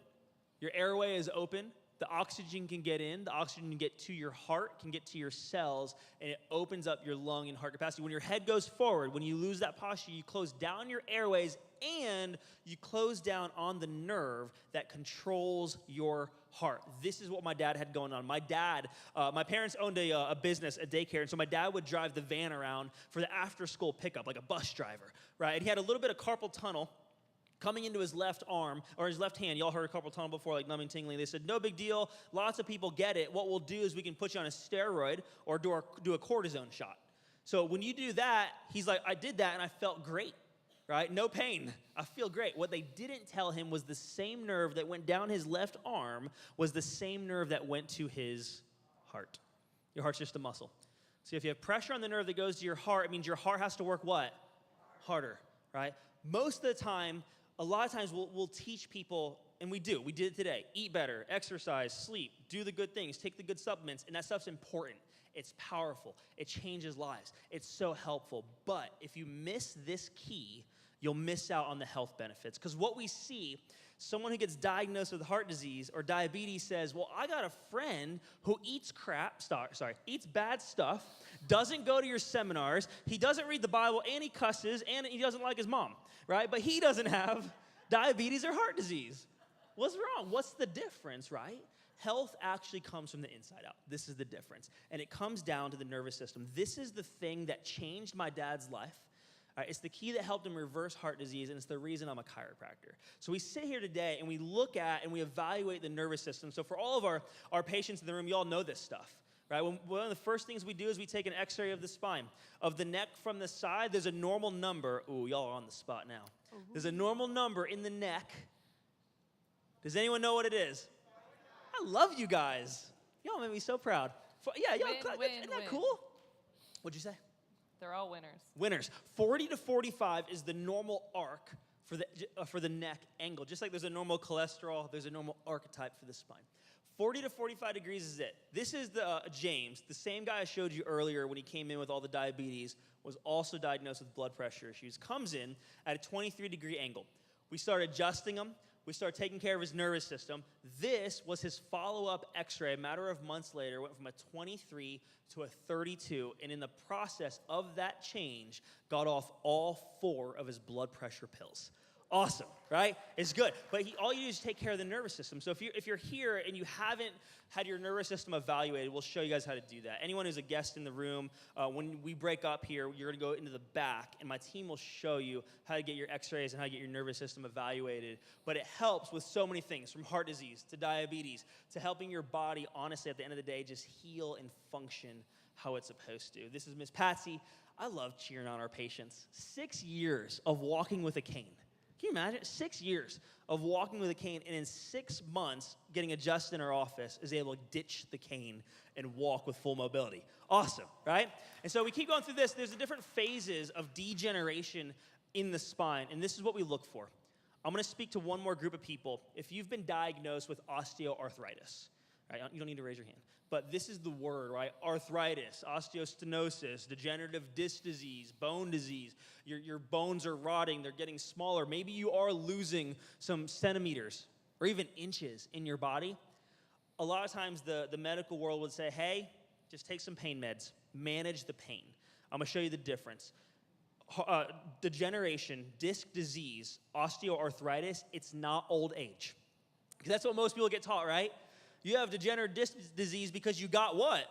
your airway is open, the oxygen can get in, the oxygen can get to your heart, can get to your cells, and it opens up your lung and heart capacity. When your head goes forward, when you lose that posture, you close down your airways and you close down on the nerve that controls your heart. This is what my dad had going on. My parents owned a business, a daycare, and so my dad would drive the van around for the after-school pickup, like a bus driver, right? And he had a little bit of carpal tunnel coming into his left arm, or his left hand. Y'all heard of carpal tunnel before, like numbing, tingling. They said, no big deal. Lots of people get it. What we'll do is we can put you on a steroid or do a cortisone shot. So when you do that, he's like, I did that and I felt great, right? No pain. I feel great. What they didn't tell him was the same nerve that went down his left arm was the same nerve that went to his heart. Your heart's just a muscle. So if you have pressure on the nerve that goes to your heart, it means your heart has to work what? Harder, right? Most of the time, a lot of times we'll teach people and we do. We did it today. Eat better, exercise, sleep, do the good things, take the good supplements, and that stuff's important. It's powerful. It changes lives. It's so helpful. But if you miss this key, you'll miss out on the health benefits. Because what we see, someone who gets diagnosed with heart disease or diabetes says, well, I got a friend who eats eats bad stuff, doesn't go to your seminars, he doesn't read the Bible, and he cusses, and he doesn't like his mom, right? But he doesn't have diabetes or heart disease. What's wrong? What's the difference, right? Health actually comes from the inside out. This is the difference. And it comes down to the nervous system. This is the thing that changed my dad's life. It's the key that helped him reverse heart disease, and it's the reason I'm a chiropractor. So we sit here today, and we look at and we evaluate the nervous system. So for all of our patients in the room, you all know this stuff, right? One of the first things we do is we take an x-ray of the spine. Of the neck from the side, there's a normal number. Ooh, y'all are on the spot now. There's a normal number in the neck. Does anyone know what it is? I love you guys. Y'all make me so proud. Y'all, isn't that cool? What'd you say? They're all winners. Winners. 40 to 45 is the normal arc for the neck angle. Just like there's a normal cholesterol, there's a normal archetype for the spine. 40 to 45 degrees is it. This is the James, the same guy I showed you earlier when he came in with all the diabetes, was also diagnosed with blood pressure issues. Comes in at a 23-degree angle. We start adjusting him. We start taking care of his nervous system. This was his follow-up x-ray. A matter of months later, went from a 23 to a 32, and in the process of that change, got off all 4 of his blood pressure pills. Awesome, right? It's good. But all you do is take care of the nervous system. So if you're here and you haven't had your nervous system evaluated, we'll show you guys how to do that. Anyone who's a guest in the room, when we break up here, you're going to go into the back, and my team will show you how to get your x-rays and how to get your nervous system evaluated. But it helps with so many things, from heart disease to diabetes to helping your body, honestly, at the end of the day, just heal and function how it's supposed to. This is Miss Patsy. I love cheering on our patients. 6 years of walking with a cane. Can you imagine? 6 years of walking with a cane, and in 6 months, getting adjusted in our office, is able to ditch the cane and walk with full mobility. Awesome, right? And so we keep going through this. There's the different phases of degeneration in the spine, and this is what we look for. I'm going to speak to one more group of people. If you've been diagnosed with osteoarthritis, right? You don't need to raise your hand. But this is the word, right? Arthritis, osteostenosis, degenerative disc disease, bone disease. Your bones are rotting. They're getting smaller. Maybe you are losing some centimeters or even inches in your body. A lot of times the medical world would say, hey, just take some pain meds. Manage the pain. I'm going to show you the difference. Degeneration, disc disease, osteoarthritis, it's not old age. Because that's what most people get taught, right? You have degenerative disc disease because you got what?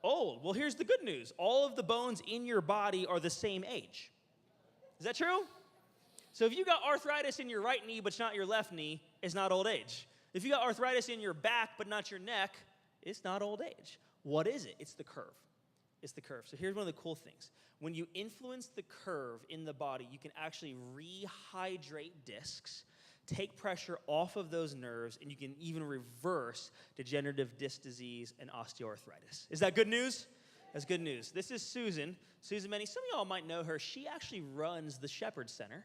Old. Well, here's the good news. All of the bones in your body are the same age. Is that true? So if you got arthritis in your right knee but not your left knee, it's not old age. If you got arthritis in your back but not your neck, it's not old age. What is it? It's the curve. It's the curve. So here's one of the cool things. When you influence the curve in the body, you can actually rehydrate discs, take pressure off of those nerves, and you can even reverse degenerative disc disease and osteoarthritis. Is that good news? That's good news. This is Susan. Susan Menny, some of y'all might know her. She actually runs the Shepherd Center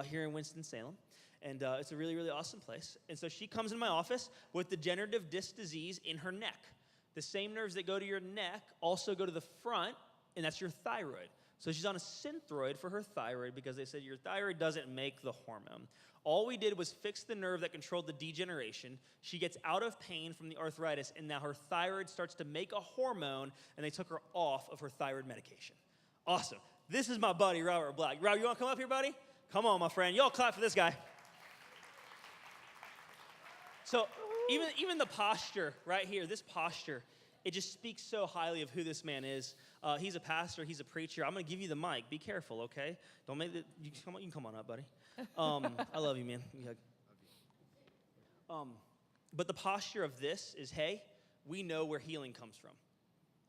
here in Winston-Salem. And it's a really, really awesome place. And so she comes in my office with degenerative disc disease in her neck. The same nerves that go to your neck also go to the front, and that's your thyroid. So she's on a Synthroid for her thyroid because they said your thyroid doesn't make the hormone. All we did was fix the nerve that controlled the degeneration. She gets out of pain from the arthritis, and now her thyroid starts to make a hormone, and they took her off of her thyroid medication. Awesome. This is my buddy, Robert Black. Robert, you want to come up here, buddy? Come on, my friend. Y'all clap for this guy. So even the posture right here, this posture, it just speaks so highly of who this man is. He's a pastor. He's a preacher. I'm going to give you the mic. Be careful, okay? Don't make it. You can come on up, buddy. I love you, man. But the posture of this is, hey, we know where healing comes from,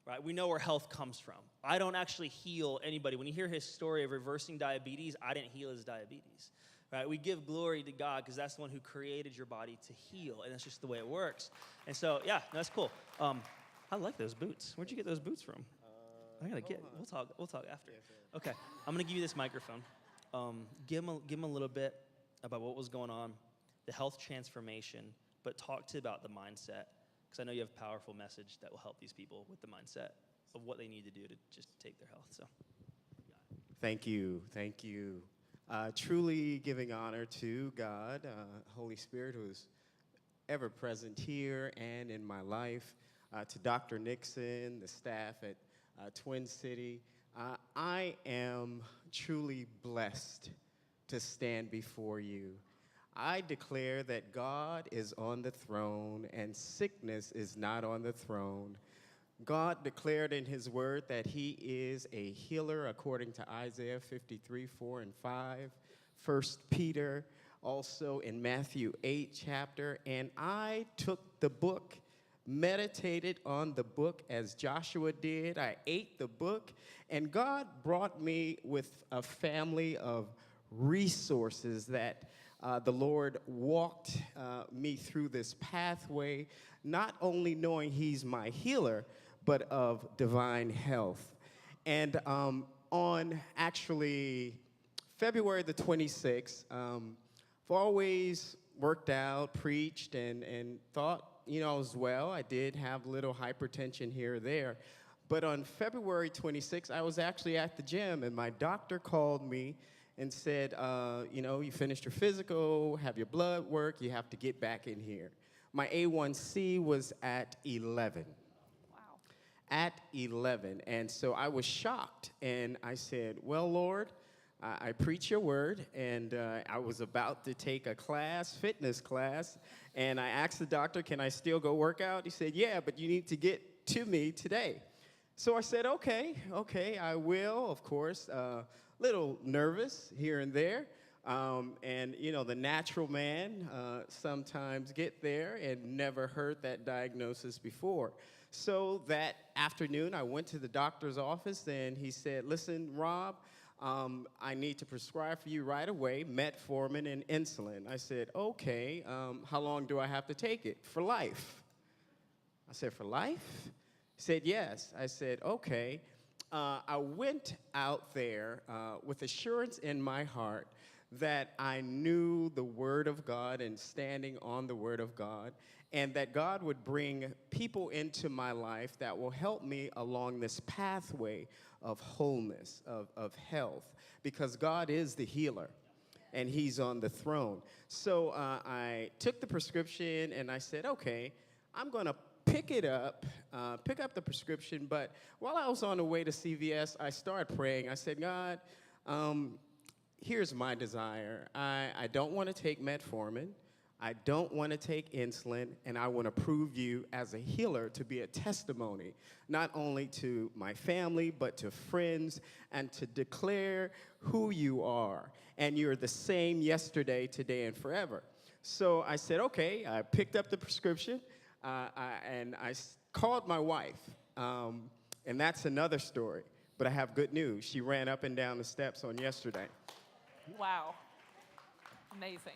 right? We know where health comes from. I don't actually heal anybody. When you hear his story of reversing diabetes, I didn't heal his diabetes, right? We give glory to God because that's the one who created your body to heal, and that's just the way it works. And so, yeah, that's cool. I like those boots. Where'd you get those boots from? I gotta get. We'll talk after. Okay, I'm gonna give you this microphone. Give him a little bit about what was going on. the health transformation, but talk to about the mindset, because I know you have a powerful message that will help these people with the mindset of what they need to do to just take their health. So, Thank you. Thank you. Truly giving honor to God, Holy Spirit, who is ever present here and in my life, to Dr. Nixon, the staff at Twin City. I am truly blessed to stand before you. I declare that God is on the throne and sickness is not on the throne. God declared in his word that he is a healer according to Isaiah 53, 4 and 5, 1 Peter, also in Matthew 8 chapter. And I took the book, meditated on the book as Joshua did. I ate the book, and God brought me with a family of resources that the Lord walked me through this pathway, not only knowing he's my healer, but of divine health. And on actually February the 26th, I've always worked out, preached, and thought, I was well. I did have a little hypertension here or there. But on February 26th, I was actually at the gym, and my doctor called me and said, you finished your physical, have your blood work, you have to get back in here. My A1C was at 11. At 11. And so I was shocked, and I said, well, Lord, I preach your word, and I was about to take a class, fitness class, and I asked the doctor, can I still go work out? He said, yeah, but you need to get to me today. So I said, okay, I will, of course. Little nervous here and there. And, the natural man sometimes get there and never heard that diagnosis before. So that afternoon, I went to the doctor's office, and he said, listen, Rob, I need to prescribe for you right away metformin and insulin. I said, okay, how long do I have to take it? For life. I said, for life? He said, yes. I said, okay. I went out there with assurance in my heart that I knew the Word of God and standing on the Word of God, and that God would bring people into my life that will help me along this pathway of wholeness, of health, because God is the healer, and he's on the throne. So I took the prescription, and I said, okay, I'm going to pick up the prescription. But while I was on the way to CVS, I started praying. I said, God, here's my desire. I don't want to take metformin. I don't want to take insulin, and I want to prove you as a healer to be a testimony, not only to my family, but to friends, and to declare who you are. And you're the same yesterday, today, and forever. So I said, okay, I picked up the prescription, and I called my wife, and that's another story. But I have good news. She ran up and down the steps on yesterday. Wow. Amazing.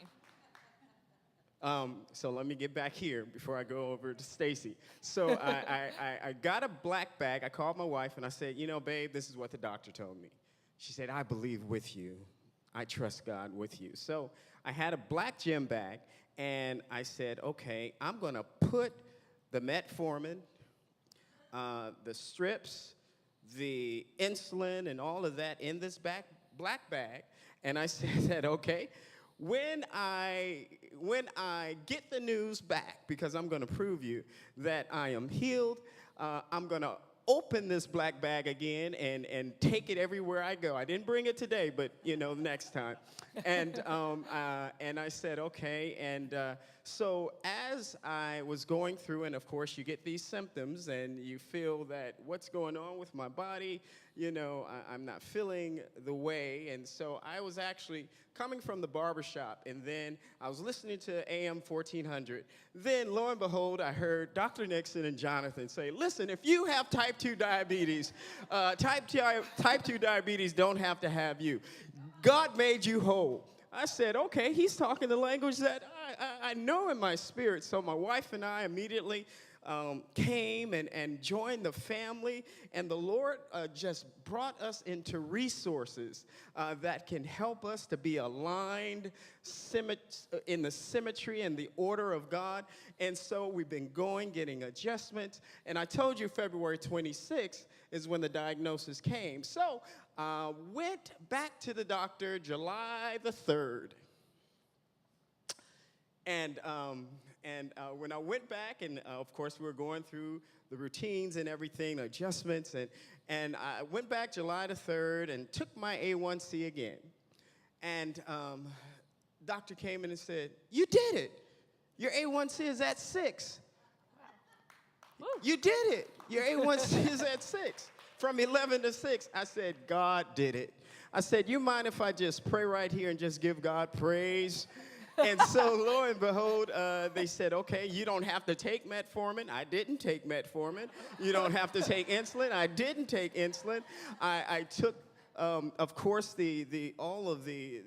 So let me get back here before I go over to Stacy. So I got a black bag. I called my wife, and I said, babe, this is what the doctor told me. She said, I believe with you. I trust God with you. So I had a black gym bag, and I said, okay, I'm going to put the metformin, the strips, the insulin, and all of that in this black bag. And I said that, okay, when I get the news back, because I'm going to prove you that I am healed, I'm going to open this black bag again and take it everywhere I go. I didn't bring it today, but, next time. And I said, okay. And so as I was going through, and of course you get these symptoms, and you feel that what's going on with my body, I'm not feeling the way. And so I was actually coming from the barbershop, and then I was listening to AM 1400. Then, lo and behold, I heard Dr. Nixon and Jonathan say, listen, if you have type 2 diabetes, type 2 diabetes don't have to have you. God made you whole. I said, okay, he's talking the language that I know in my spirit. So my wife and I immediately came and joined the family, and the Lord just brought us into resources that can help us to be aligned in the symmetry and the order of God. And so we've been getting adjustments. And I told you February 26th is when the diagnosis came. So went back to the doctor July the 3rd. And when I went back, and of course we were going through the routines and everything, adjustments, and I went back July the 3rd and took my A1C again. And doctor came in and said, "You did it. Your A1C is at 6. You did it. Your A1C is at 6. From 11 to 6. I said, God did it. I said, you mind if I just pray right here and just give God praise? And so, lo and behold, they said, okay, you don't have to take metformin. I didn't take metformin. You don't have to take insulin. I didn't take insulin. I took, of course, all of the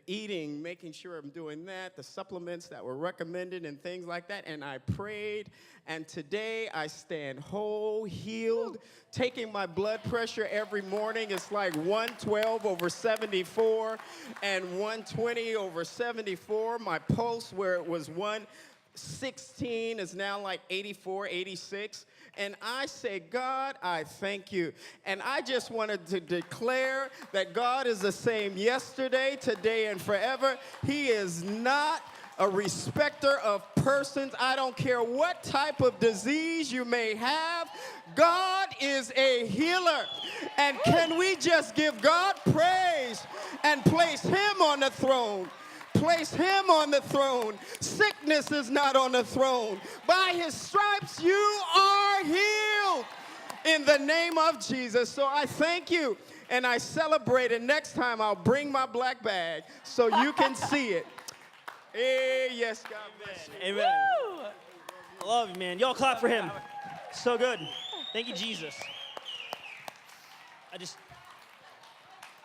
eating, making sure I'm doing that, the supplements that were recommended and things like that. And I prayed. And today I stand whole, healed, taking my blood pressure every morning. It's like 112 over 74 and 120 over 74. My pulse, where it was 116, is now like 84, 86. And I say, God, I thank you. And I just wanted to declare that God is the same yesterday, today, and forever. He is not a respecter of persons. I don't care what type of disease you may have. God is a healer. And can we just give God praise and place him on the throne? Place him on the throne. Sickness is not on the throne. By his stripes you are healed in the name of Jesus. So I thank you and I celebrate it. Next time I'll bring my black bag so you can see it. Hey, yes, God bless you. Amen. I love you, man. Y'all clap for him. So good. Thank you, Jesus.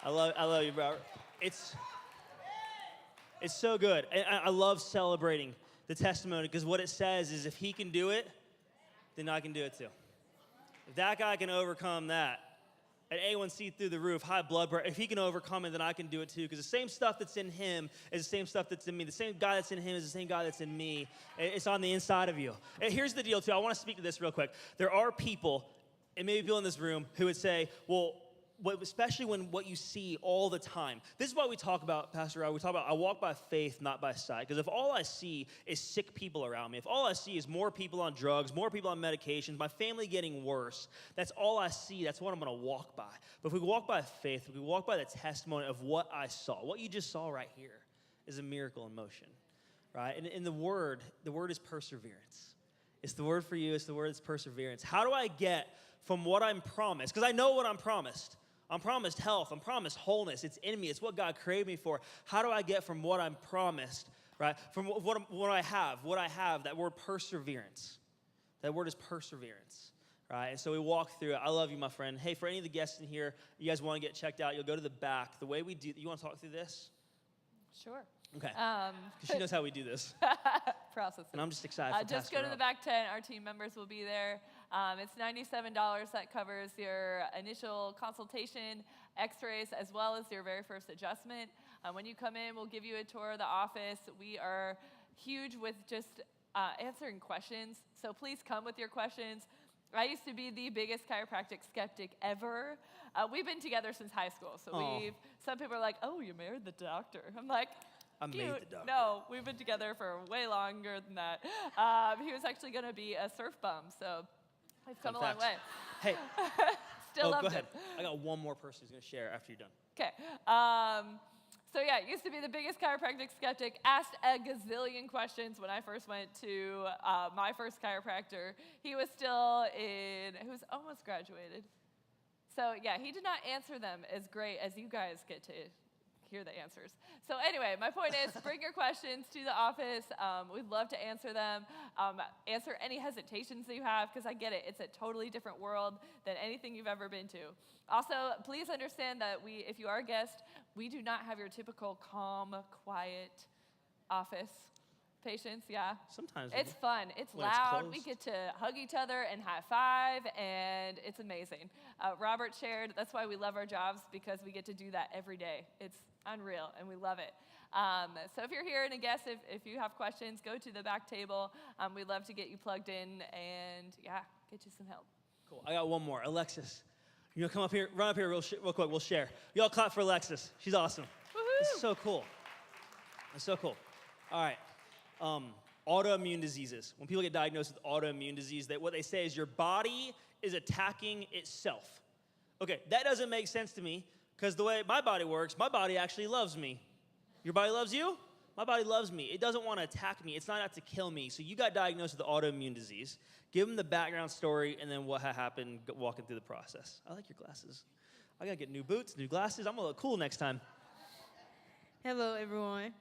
I love you, bro. It's so good. I love celebrating the testimony because what it says is if he can do it, then I can do it too. If that guy can overcome that, an A1C through the roof, high blood pressure, if he can overcome it, then I can do it too. Because the same stuff that's in him is the same stuff that's in me. The same God that's in him is the same God that's in me. It's on the inside of you. And here's the deal too. I want to speak to this real quick. There are people, and maybe people in this room, who would say, well, especially when what you see all the time. This is what we talk about, Pastor Rob. We talk about I walk by faith, not by sight. Because if all I see is sick people around me, if all I see is more people on drugs, more people on medications, my family getting worse, that's all I see. That's what I'm going to walk by. But if we walk by faith, if we walk by the testimony of what I saw, what you just saw right here is a miracle in motion, right? And in the word is perseverance. It's the word for you. It's the word that's perseverance. How do I get from what I'm promised? Because I know what I'm promised. I'm promised health. I'm promised wholeness. It's in me. It's what God created me for. How do I get from what I'm promised, right? From what I have, that word perseverance. That word is perseverance, right? And so we walk through it. I love you, my friend. Hey, for any of the guests in here, you guys want to get checked out, you'll go to the back. The way we do, you want to talk through this? Sure. Okay. Because she knows how we do this. Processing. And I'm just excited for Just go to the back tent. Our team members will be there. It's $97. That covers your initial consultation, x-rays, as well as your very first adjustment. When you come in, we'll give you a tour of the office. We are huge with just answering questions. So please come with your questions. I used to be the biggest chiropractic skeptic ever. We've been together since high school. So some people are like, oh, you married the doctor. I'm like, I made the doctor. No, we've been together for way longer than that. He was actually going to be a surf bum, so we've come a long way. Hey. Still loved go ahead. him. I got one more person who's going to share after you're done. Okay. So yeah, used to be the biggest chiropractic skeptic, asked a gazillion questions when I first went to my first chiropractor. He was almost graduated. So yeah, he did not answer them as great as you guys get to hear the answers. So anyway, my point is bring your questions to the office. We'd love to answer them. Answer any hesitations that you have, because I get it. It's a totally different world than anything you've ever been to. Also, please understand that if you are a guest, we do not have your typical calm, quiet office. Patience, yeah. Sometimes. It's fun. It's when it's loud. We closed. get to hug each other and high five, and it's amazing. Robert shared, that's why we love our jobs, because we get to do that every day. It's unreal, and we love it. So if you're here and a guest, if you have questions, go to the back table. We'd love to get you plugged in and, yeah, get you some help. Cool. I got one more. Alexis, you know, come up here, run up here real quick. We'll share. Y'all clap for Alexis. She's awesome. This is so cool. It's so cool. All right. Autoimmune diseases. When people get diagnosed with autoimmune disease, what they say is your body is attacking itself. Okay, that doesn't make sense to me, because the way my body works, my body actually loves me. Your body loves you? My body loves me. It doesn't want to attack me. It's not out to kill me. So you got diagnosed with autoimmune disease. Give them the background story and then what happened walking through the process. I like your glasses. I got to get new boots, new glasses. I'm going to look cool next time. Hello, everyone.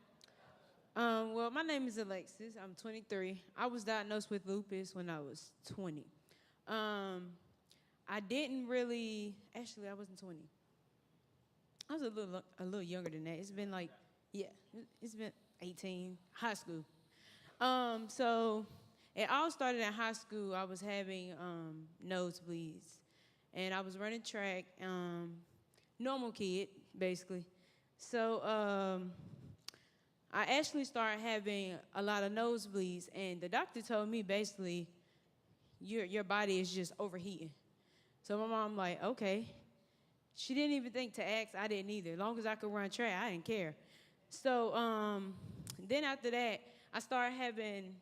Well, my name is Alexis. I'm 23. I was diagnosed with lupus when I was 20. I didn't really, actually, I wasn't 20. I was a little younger than that. It's been like, it's been 18, high school. So it all started in high school. I was having nosebleeds, and I was running track, normal kid, basically. So I actually started having a lot of nosebleeds, and the doctor told me basically, your body is just overheating. So my mom like, okay. She didn't even think to ask. I didn't either. As long as I could run track, I didn't care. So then after that, I started having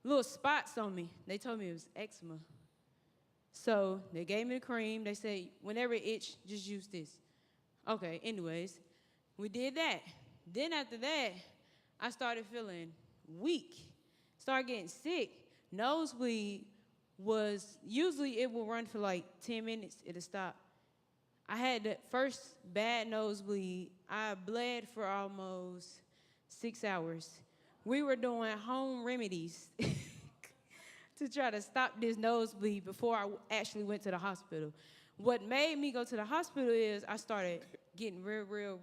little spots on me. They told me it was eczema. So they gave me the cream. They said, whenever it itch, just use this. Okay, anyways, we did that. Then after that, I started feeling weak, started getting sick. Nosebleed was, usually it will run for like 10 minutes, it'll stop. I had the first bad nosebleed. I bled for almost 6 hours. We were doing home remedies to try to stop this nosebleed before I actually went to the hospital. What made me go to the hospital is I started getting real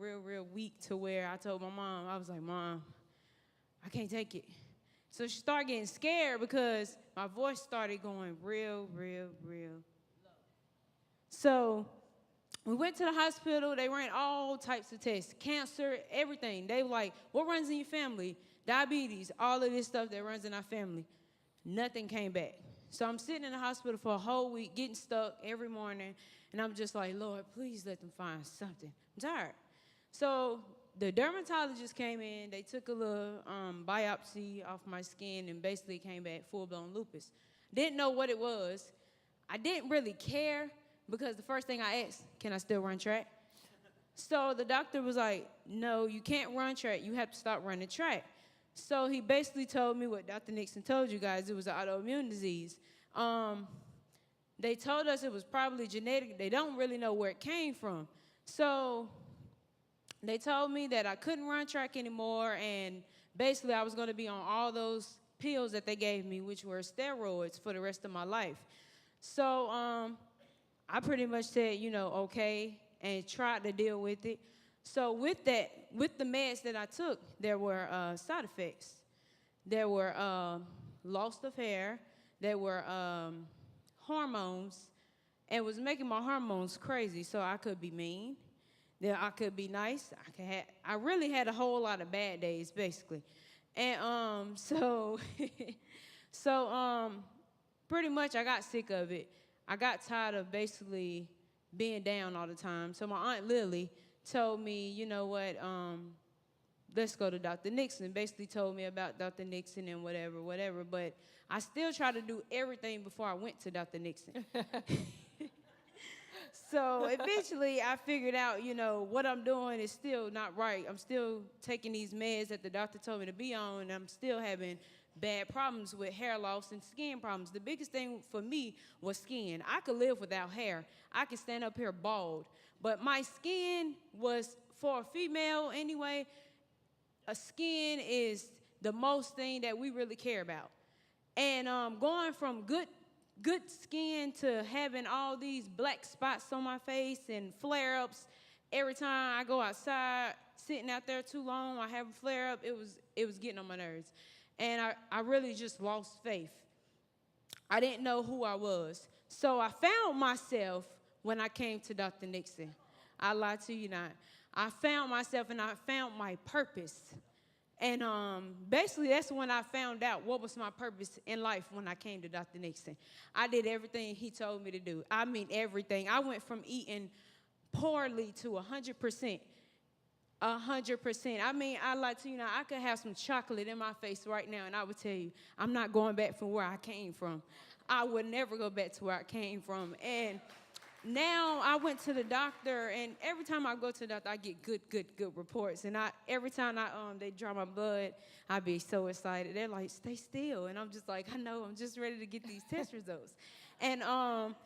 weak, to where I told my mom, I was like, Mom, I can't take it. So she started getting scared because my voice started going real low. So we went to the hospital. They ran all types of tests, cancer, everything. They were like, what runs in your family? Diabetes, all of this stuff that runs in our family. Nothing came back. So I'm sitting in the hospital for a whole week, getting stuck every morning, and I'm just like, Lord, please let them find something. I'm tired. So the dermatologist came in. They took a little biopsy off my skin and basically came back full-blown lupus. Didn't know what it was. I didn't really care, because the first thing I asked, can I still run track? So the doctor was like, no, you can't run track. You have to stop running track. So he basically told me what Dr. Nixon told you guys. It was an autoimmune disease. They told us it was probably genetic. They don't really know where it came from. So they told me that I couldn't run track anymore, and basically I was going to be on all those pills that they gave me, which were steroids, for the rest of my life. So I pretty much said, okay, and tried to deal with it. So with that, with the meds that I took, there were side effects. There were loss of hair. There were hormones, and it was making my hormones crazy. So I could be mean. Then I could be nice. I really had a whole lot of bad days, basically. And so pretty much I got sick of it. I got tired of basically being down all the time. So my Aunt Lily told me, you know what, let's go to Dr. Nixon. Basically told me about Dr. Nixon and whatever. But I still tried to do everything before I went to Dr. Nixon. So eventually I figured out, what I'm doing is still not right. I'm still taking these meds that the doctor told me to be on, and I'm still having bad problems with hair loss and skin problems. The biggest thing for me was skin. I could live without hair. I could stand up here bald. But my skin was, for a female anyway, a skin is the most thing that we really care about. And going from good skin to having all these black spots on my face and flare-ups every time I go outside, sitting out there too long, I have a flare-up, it was getting on my nerves. and I really just lost faith. I didn't know who I was. So I found myself when I came to Dr. Nixon. I lie to you not. I found myself and I found my purpose. And basically, that's when I found out what was my purpose in life when I came to Dr. Nixon. I did everything he told me to do. I mean, everything. I went from eating poorly to 100%. 100%. I mean, I like to, I could have some chocolate in my face right now, and I would tell you, I'm not going back from where I came from. I would never go back to where I came from. And now I went to the doctor, and every time I go to the doctor, I get good reports. And every time they draw my blood, I be so excited. They're like, stay still. And I'm just like, I know, I'm just ready to get these test results. And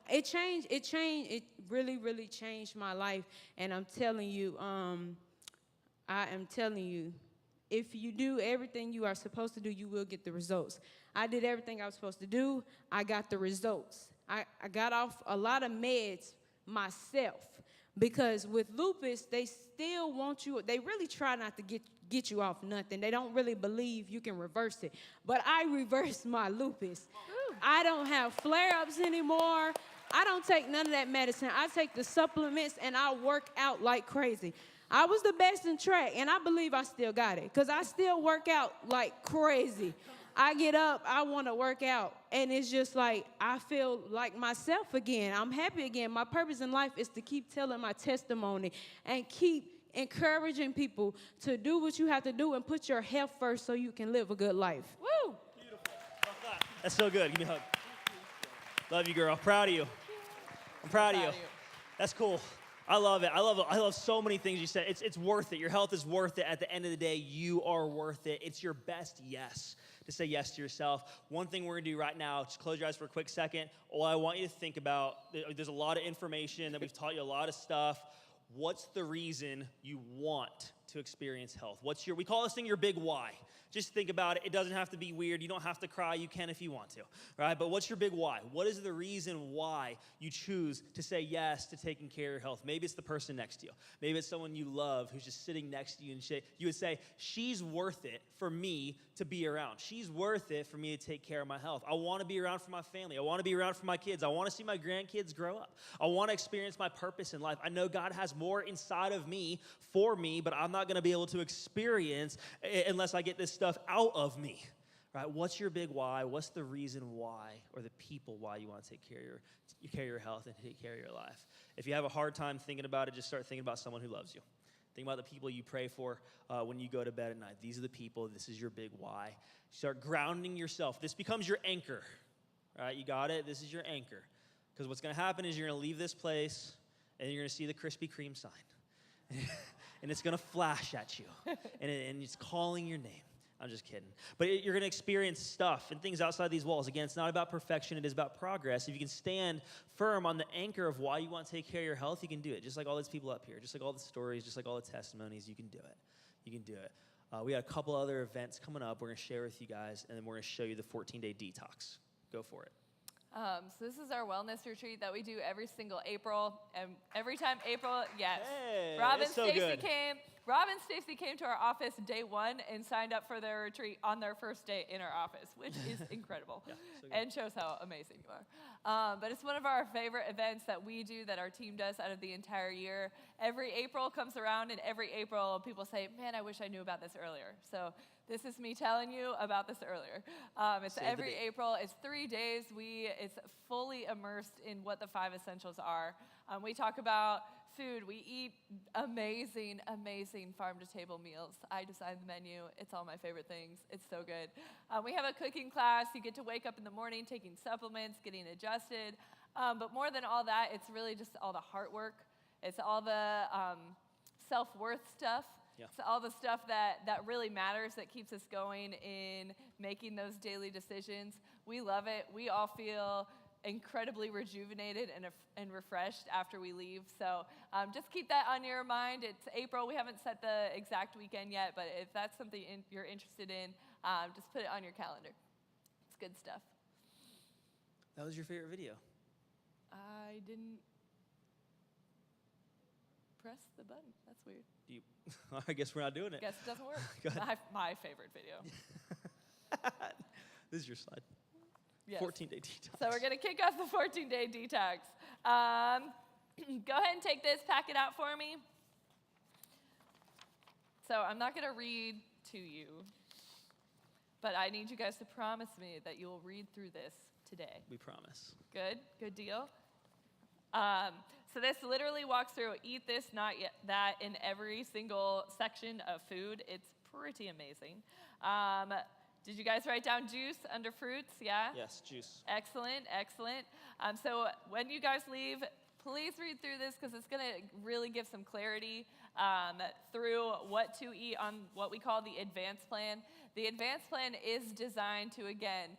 it really, really changed my life. And I'm telling you, I am telling you, if you do everything you are supposed to do, you will get the results. I did everything I was supposed to do. I got the results. I got off a lot of meds myself because with lupus, they still want you, they really try not to get you off nothing. They don't really believe you can reverse it. But I reversed my lupus. I don't have flare-ups anymore. I don't take none of that medicine. I take the supplements and I work out like crazy. I was the best in track, and I believe I still got it because I still work out like crazy. I get up, I want to work out, and it's just like I feel like myself again. I'm happy again. My purpose in life is to keep telling my testimony and keep encouraging people to do what you have to do and put your health first so you can live a good life. Woo! Beautiful. That's so good. Give me a hug. Love you, girl. Proud of you. I'm proud of you. That's cool. I love it. I love so many things you said. It's worth it. Your health is worth it. At the end of the day, you are worth it. It's your best yes to say yes to yourself. One thing we're going to do right now, just close your eyes for a quick second. All I want you to think about, there's a lot of information that we've taught you, a lot of stuff. What's the reason you want to experience health? We call this thing your big why. Just think about it. It doesn't have to be weird. You don't have to cry. You can if you want to, right? But what's your big why? What is the reason why you choose to say yes to taking care of your health? Maybe it's the person next to you. Maybe it's someone you love who's just sitting next to you, and you would say, she's worth it for me to be around. She's worth it for me to take care of my health. I want to be around for my family. I want to be around for my kids. I want to see my grandkids grow up. I want to experience my purpose in life. I know God has more inside of me for me, but I'm not going to be able to experience unless I get this stuff out of me, right? What's your big why? What's the reason why, or the people why you want to take care of your health and take care of your life? If you have a hard time thinking about it, just start thinking about someone who loves you. Think about the people you pray for when you go to bed at night. These are the people. This is your big why. Start grounding yourself. This becomes your anchor, right? You got it? This is your anchor. Because what's going to happen is you're going to leave this place, and you're going to see the Krispy Kreme sign. And it's going to flash at you, and it's calling your name. I'm just kidding. But you're going to experience stuff and things outside these walls. Again, it's not about perfection. It is about progress. If you can stand firm on the anchor of why you want to take care of your health, you can do it. Just like all these people up here, just like all the stories, just like all the testimonies, you can do it. You can do it. We got a couple other events coming up we're going to share with you guys, and then we're going to show you the 14-day detox. Go for it. So this is our wellness retreat that we do every single April, and every time April, yes. Hey, Rob and so Stacy good. came to our office day one and signed up for their retreat on their first day in our office, which is incredible, so good. and shows how amazing you are. But it's one of our favorite events that we do, that our team does out of the entire year. Every April comes around, and every April people say, man, I wish I knew about this earlier. So this is me telling you about this earlier. It's every April. It's 3 days. It's fully immersed in what the 5 essentials are. We talk about food. We eat amazing, amazing farm-to-table meals. I design the menu. It's all my favorite things. It's so good. We have a cooking class. You get to wake up in the morning taking supplements, getting adjusted. But more than all that, it's really just all the heart work. It's all the self-worth stuff. Yeah. So all the stuff that really matters, that keeps us going in making those daily decisions. We love it. We all feel incredibly rejuvenated and refreshed after we leave. So just keep that on your mind. It's April. We haven't set the exact weekend yet, but if that's something you're interested in, just put it on your calendar. It's good stuff. That was your favorite video? I didn't press the button. That's weird. I guess we're not doing it. Guess it doesn't work. My favorite video. This is your slide. Yes. 14-day detox. So we're going to kick off the 14-day detox. Go ahead and take this, pack it out for me. So I'm not going to read to you, but I need you guys to promise me that you will read through this today. We promise. Good deal. So this literally walks through eat this, not yet that in every single section of food. It's pretty amazing. Did you guys write down juice under fruits? Yeah? Yes, juice. Excellent. So when you guys leave, please read through this because it's going to really give some clarity through what to eat on what we call the advanced plan. The advanced plan is designed to, again,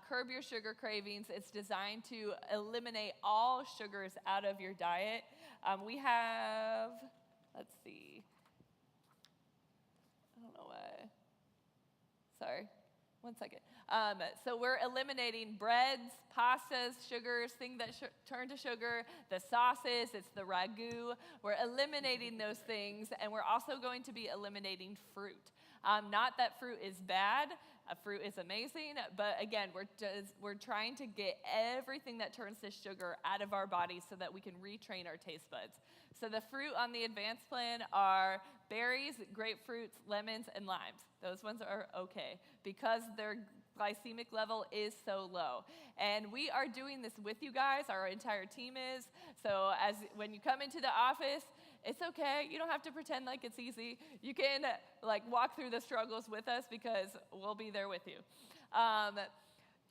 curb your sugar cravings. It's designed to eliminate all sugars out of your diet. We have, let's see. I don't know why. Sorry. 1 second. So we're eliminating breads, pastas, sugars, things that turn to sugar, the sauces, it's the ragu. We're eliminating those things, and we're also going to be eliminating fruit. Not that fruit is bad. Fruit is amazing, but again, we're trying to get everything that turns to sugar out of our bodies so that we can retrain our taste buds. So the fruit on the advanced plan are berries, grapefruits, lemons, and limes. Those ones are okay because their glycemic level is so low. And we are doing this with you guys. Our entire team is. So when you come into the office, it's okay. You don't have to pretend like it's easy. You can walk through the struggles with us because we'll be there with you.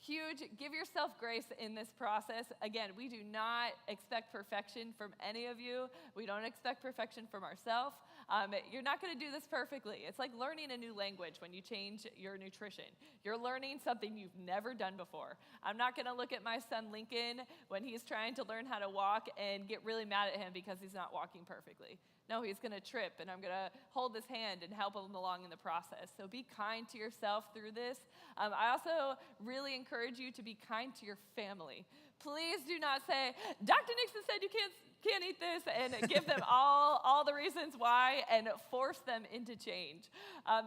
Huge. Give yourself grace in this process. Again, we do not expect perfection from any of you. We don't expect perfection from ourselves. You're not going to do this perfectly. It's like learning a new language when you change your nutrition. You're learning something you've never done before. I'm not going to look at my son Lincoln when he's trying to learn how to walk and get really mad at him because he's not walking perfectly. No, he's going to trip, and I'm going to hold his hand and help him along in the process. So be kind to yourself through this. I also really encourage you to be kind to your family. Please do not say, Dr. Nixon said you can't eat this, and give them all the reasons why and force them into change.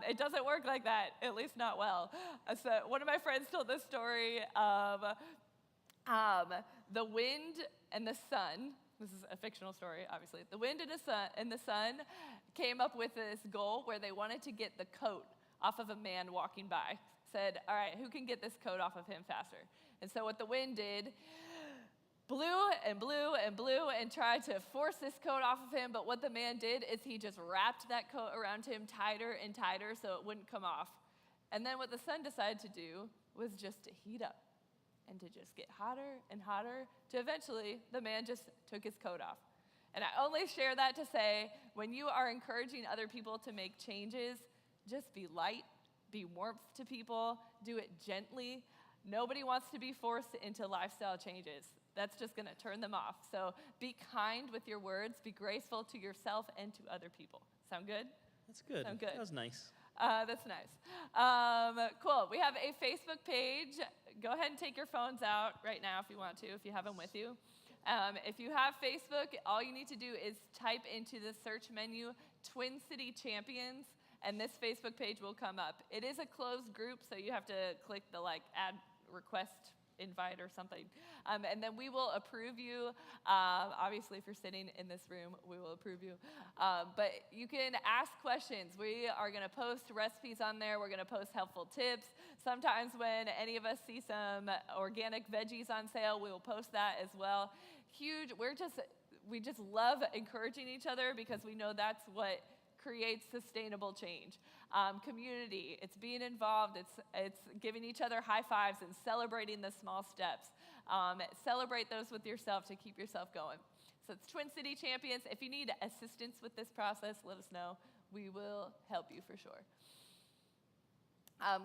It doesn't work like that, at least not well. So one of my friends told this story of the wind and the sun. This is a fictional story, obviously. The wind and the sun came up with this goal where they wanted to get the coat off of a man walking by. Said, all right, who can get this coat off of him faster? And so what the wind did, blew and blew and blew and tried to force this coat off of him, but what the man did is he just wrapped that coat around him tighter and tighter so it wouldn't come off. And then what the sun decided to do was just to heat up and to just get hotter and hotter, to eventually the man just took his coat off. And I only share that to say, when you are encouraging other people to make changes, just be light, be warmth to people, do it gently. Nobody wants to be forced into lifestyle changes. That's just going to turn them off. So be kind with your words, be graceful to yourself and to other people. Sound good? That's good. Sound good? That was nice. That's nice. Cool. We have a Facebook page. Go ahead and take your phones out right now if you want to, if you have them with you. If you have Facebook, all you need to do is type into the search menu Twin City Champions, and this Facebook page will come up. It is a closed group, so you have to click the add request invite or something. And then we will approve you. Obviously, if you're sitting in this room, we will approve you. But you can ask questions. We are going to post recipes on there. We're going to post helpful tips. Sometimes when any of us see some organic veggies on sale, we will post that as well. Huge. We just love encouraging each other because we know that's what creates sustainable change. Community, it's being involved, it's giving each other high fives and celebrating the small steps. Celebrate those with yourself to keep yourself going. So it's Twin City Champions. If you need assistance with this process, let us know. We will help you for sure.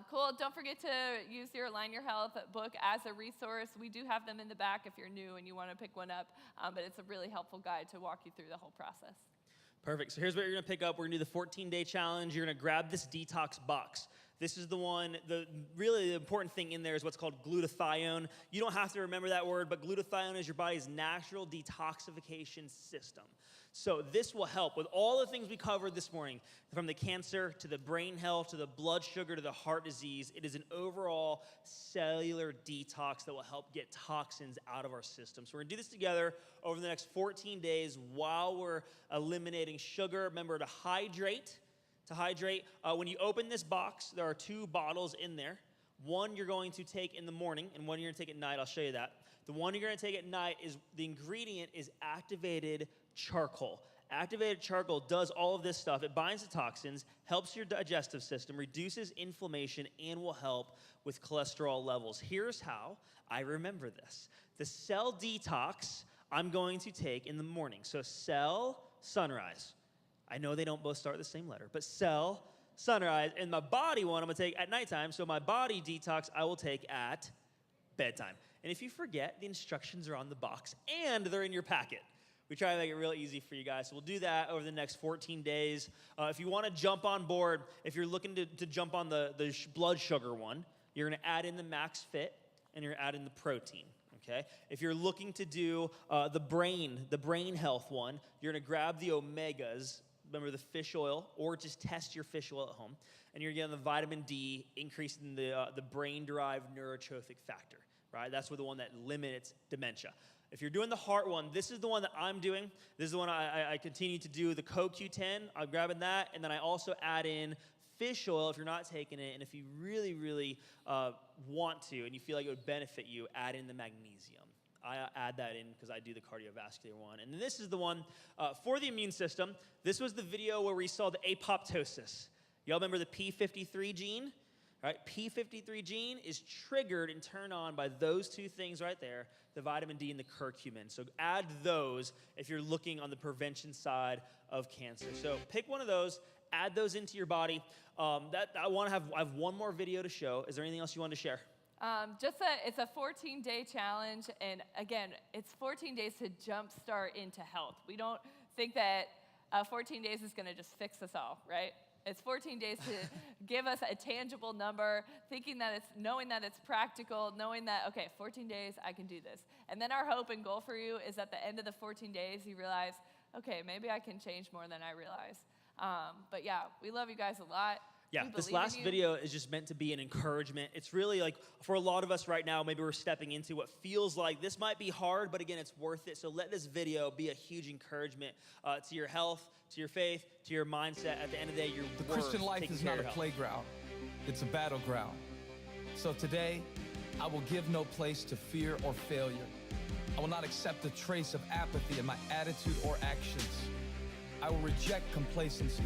Cool. Don't forget to use your Align Your Health book as a resource. We do have them in the back if you're new and you want to pick one up, but it's a really helpful guide to walk you through the whole process. Perfect. So here's what you're going to pick up. We're going to do the 14-day challenge. You're going to grab this detox box. This is the one, really the important thing in there is what's called glutathione. You don't have to remember that word, but glutathione is your body's natural detoxification system. So this will help with all the things we covered this morning, from the cancer to the brain health to the blood sugar to the heart disease. It is an overall cellular detox that will help get toxins out of our system. So we're gonna do this together over the next 14 days while we're eliminating sugar. Remember to hydrate. When you open this box, there are 2 bottles in there. One you're going to take in the morning, and one you're gonna take at night. I'll show you that. The one you're gonna take at night is, the ingredient is activated charcoal. Activated charcoal does all of this stuff. It binds to toxins, helps your digestive system, reduces inflammation, and will help with cholesterol levels. Here's how I remember this. The cell detox I'm going to take in the morning. So cell, sunrise. I know they don't both start the same letter, but cell, sunrise, and my body one I'm gonna take at nighttime, so my body detox I will take at bedtime. And if you forget, the instructions are on the box, and they're in your packet. We try to make it real easy for you guys, so we'll do that over the next 14 days. If you wanna jump on board, if you're looking to jump on the blood sugar one, you're gonna add in the Max Fit, and you're gonna add in the protein. Okay? If you're looking to do the brain health one, you're gonna grab the omegas, remember the fish oil, or just test your fish oil at home, and you're getting the vitamin D, increasing the brain-derived neurotrophic factor, right? That's the one that limits dementia. If you're doing the heart one, this is the one that I'm doing. This is the one I continue to do, the CoQ10. I'm grabbing that, and then I also add in fish oil if you're not taking it, and if you really, really want to, and you feel like it would benefit you, add in the magnesium. I add that in because I do the cardiovascular one. And then this is the one for the immune system. This was the video where we saw the apoptosis. Y'all remember the P53 gene? Right? P53 gene is triggered and turned on by those 2 things right there, the vitamin D and the curcumin. So add those if you're looking on the prevention side of cancer. So pick one of those, add those into your body. I have one more video to show. Is there anything else you want to share? It's a 14-day challenge, and again, it's 14 days to jumpstart into health. We don't think that 14 days is gonna just fix us all, right? It's 14 days to give us a tangible number, knowing that it's practical, knowing that, okay, 14 days, I can do this. And then our hope and goal for you is at the end of the 14 days, you realize, okay, maybe I can change more than I realize. But yeah, we love you guys a lot. Yeah, this last video is just meant to be an encouragement. It's really like, for a lot of us right now, maybe we're stepping into what feels like this might be hard, but again, it's worth it. So let this video be a huge encouragement to your health, to your faith, to your mindset. At the end of the day, The Christian life is not a playground. It's a battleground. So today, I will give no place to fear or failure. I will not accept a trace of apathy in my attitude or actions. I will reject complacency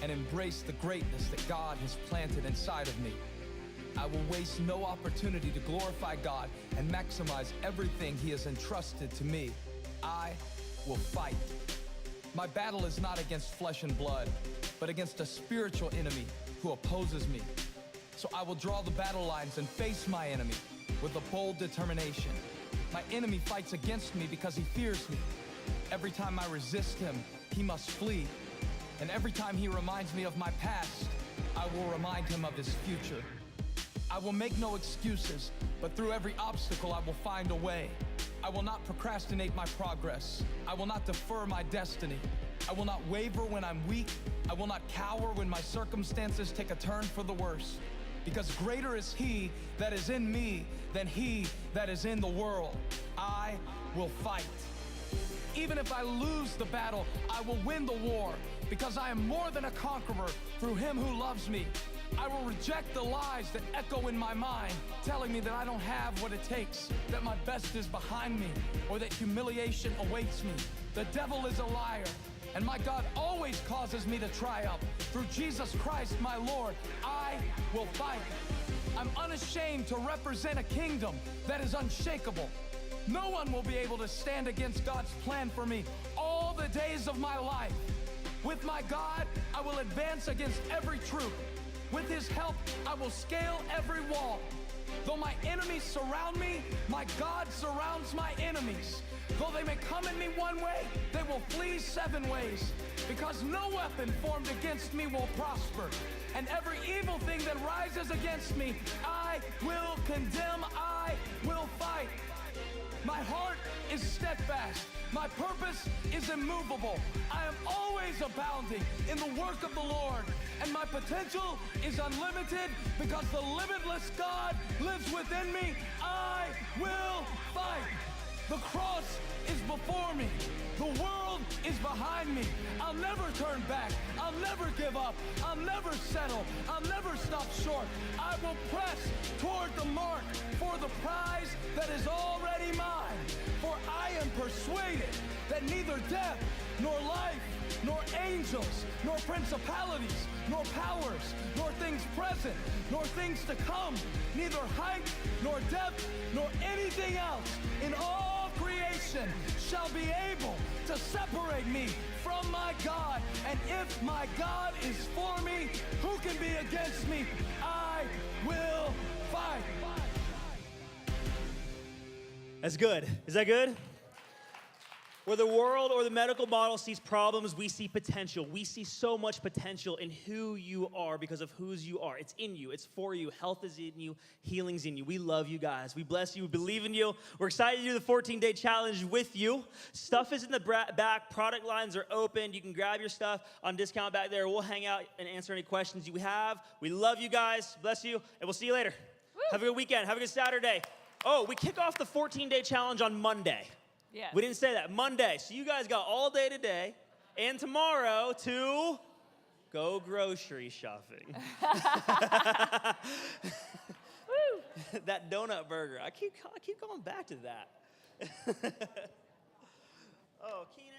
and embrace the greatness that God has planted inside of me. I will waste no opportunity to glorify God and maximize everything He has entrusted to me. I will fight. My battle is not against flesh and blood, but against a spiritual enemy who opposes me. So I will draw the battle lines and face my enemy with a bold determination. My enemy fights against me because he fears me. Every time I resist him, he must flee. And every time he reminds me of my past, I will remind him of his future. I will make no excuses, but through every obstacle I will find a way. I will not procrastinate my progress. I will not defer my destiny. I will not waver when I'm weak. I will not cower when my circumstances take a turn for the worse. Because greater is He that is in me than he that is in the world. I will fight. Even if I lose the battle, I will win the war, because I am more than a conqueror through Him who loves me. I will reject the lies that echo in my mind, telling me that I don't have what it takes, that my best is behind me, or that humiliation awaits me. The devil is a liar, and my God always causes me to triumph. Through Jesus Christ, my Lord, I will fight. I'm unashamed to represent a kingdom that is unshakable. No one will be able to stand against God's plan for me all the days of my life. With my God, I will advance against every troop. With His help, I will scale every wall. Though my enemies surround me, my God surrounds my enemies. Though they may come at me one way, they will flee 7 ways. Because no weapon formed against me will prosper. And every evil thing that rises against me, I will condemn, I will fight. My heart is steadfast. My purpose is immovable. I am always abounding in the work of the Lord. And my potential is unlimited because the limitless God lives within me. I will fight. The cross is before me. The world is behind me. I'll never turn back. I'll never give up. I'll never settle. I'll never stop short. I will press toward the mark for the prize that is already mine. For I am persuaded that neither death, nor life, nor angels, nor principalities, nor powers, nor things present, nor things to come, neither height, nor depth, nor anything else in all creation shall be able to separate me from my God. And if my God is for me, who can be against me? I will fight. That's good. Is that good? Where the world or the medical model sees problems, we see potential. We see so much potential in who you are because of whose you are. It's in you. It's for you. Health is in you. Healing's in you. We love you guys. We bless you. We believe in you. We're excited to do the 14-day challenge with you. Stuff is in the back. Product lines are open. You can grab your stuff on discount back there. We'll hang out and answer any questions you have. We love you guys. Bless you. And we'll see you later. Woo. Have a good weekend. Have a good Saturday. Oh, we kick off the 14-day challenge on Monday. Yes. We didn't say that. Monday. So you guys got all day today and tomorrow to go grocery shopping. Woo. That donut burger. I keep going back to that. Oh, Keenan.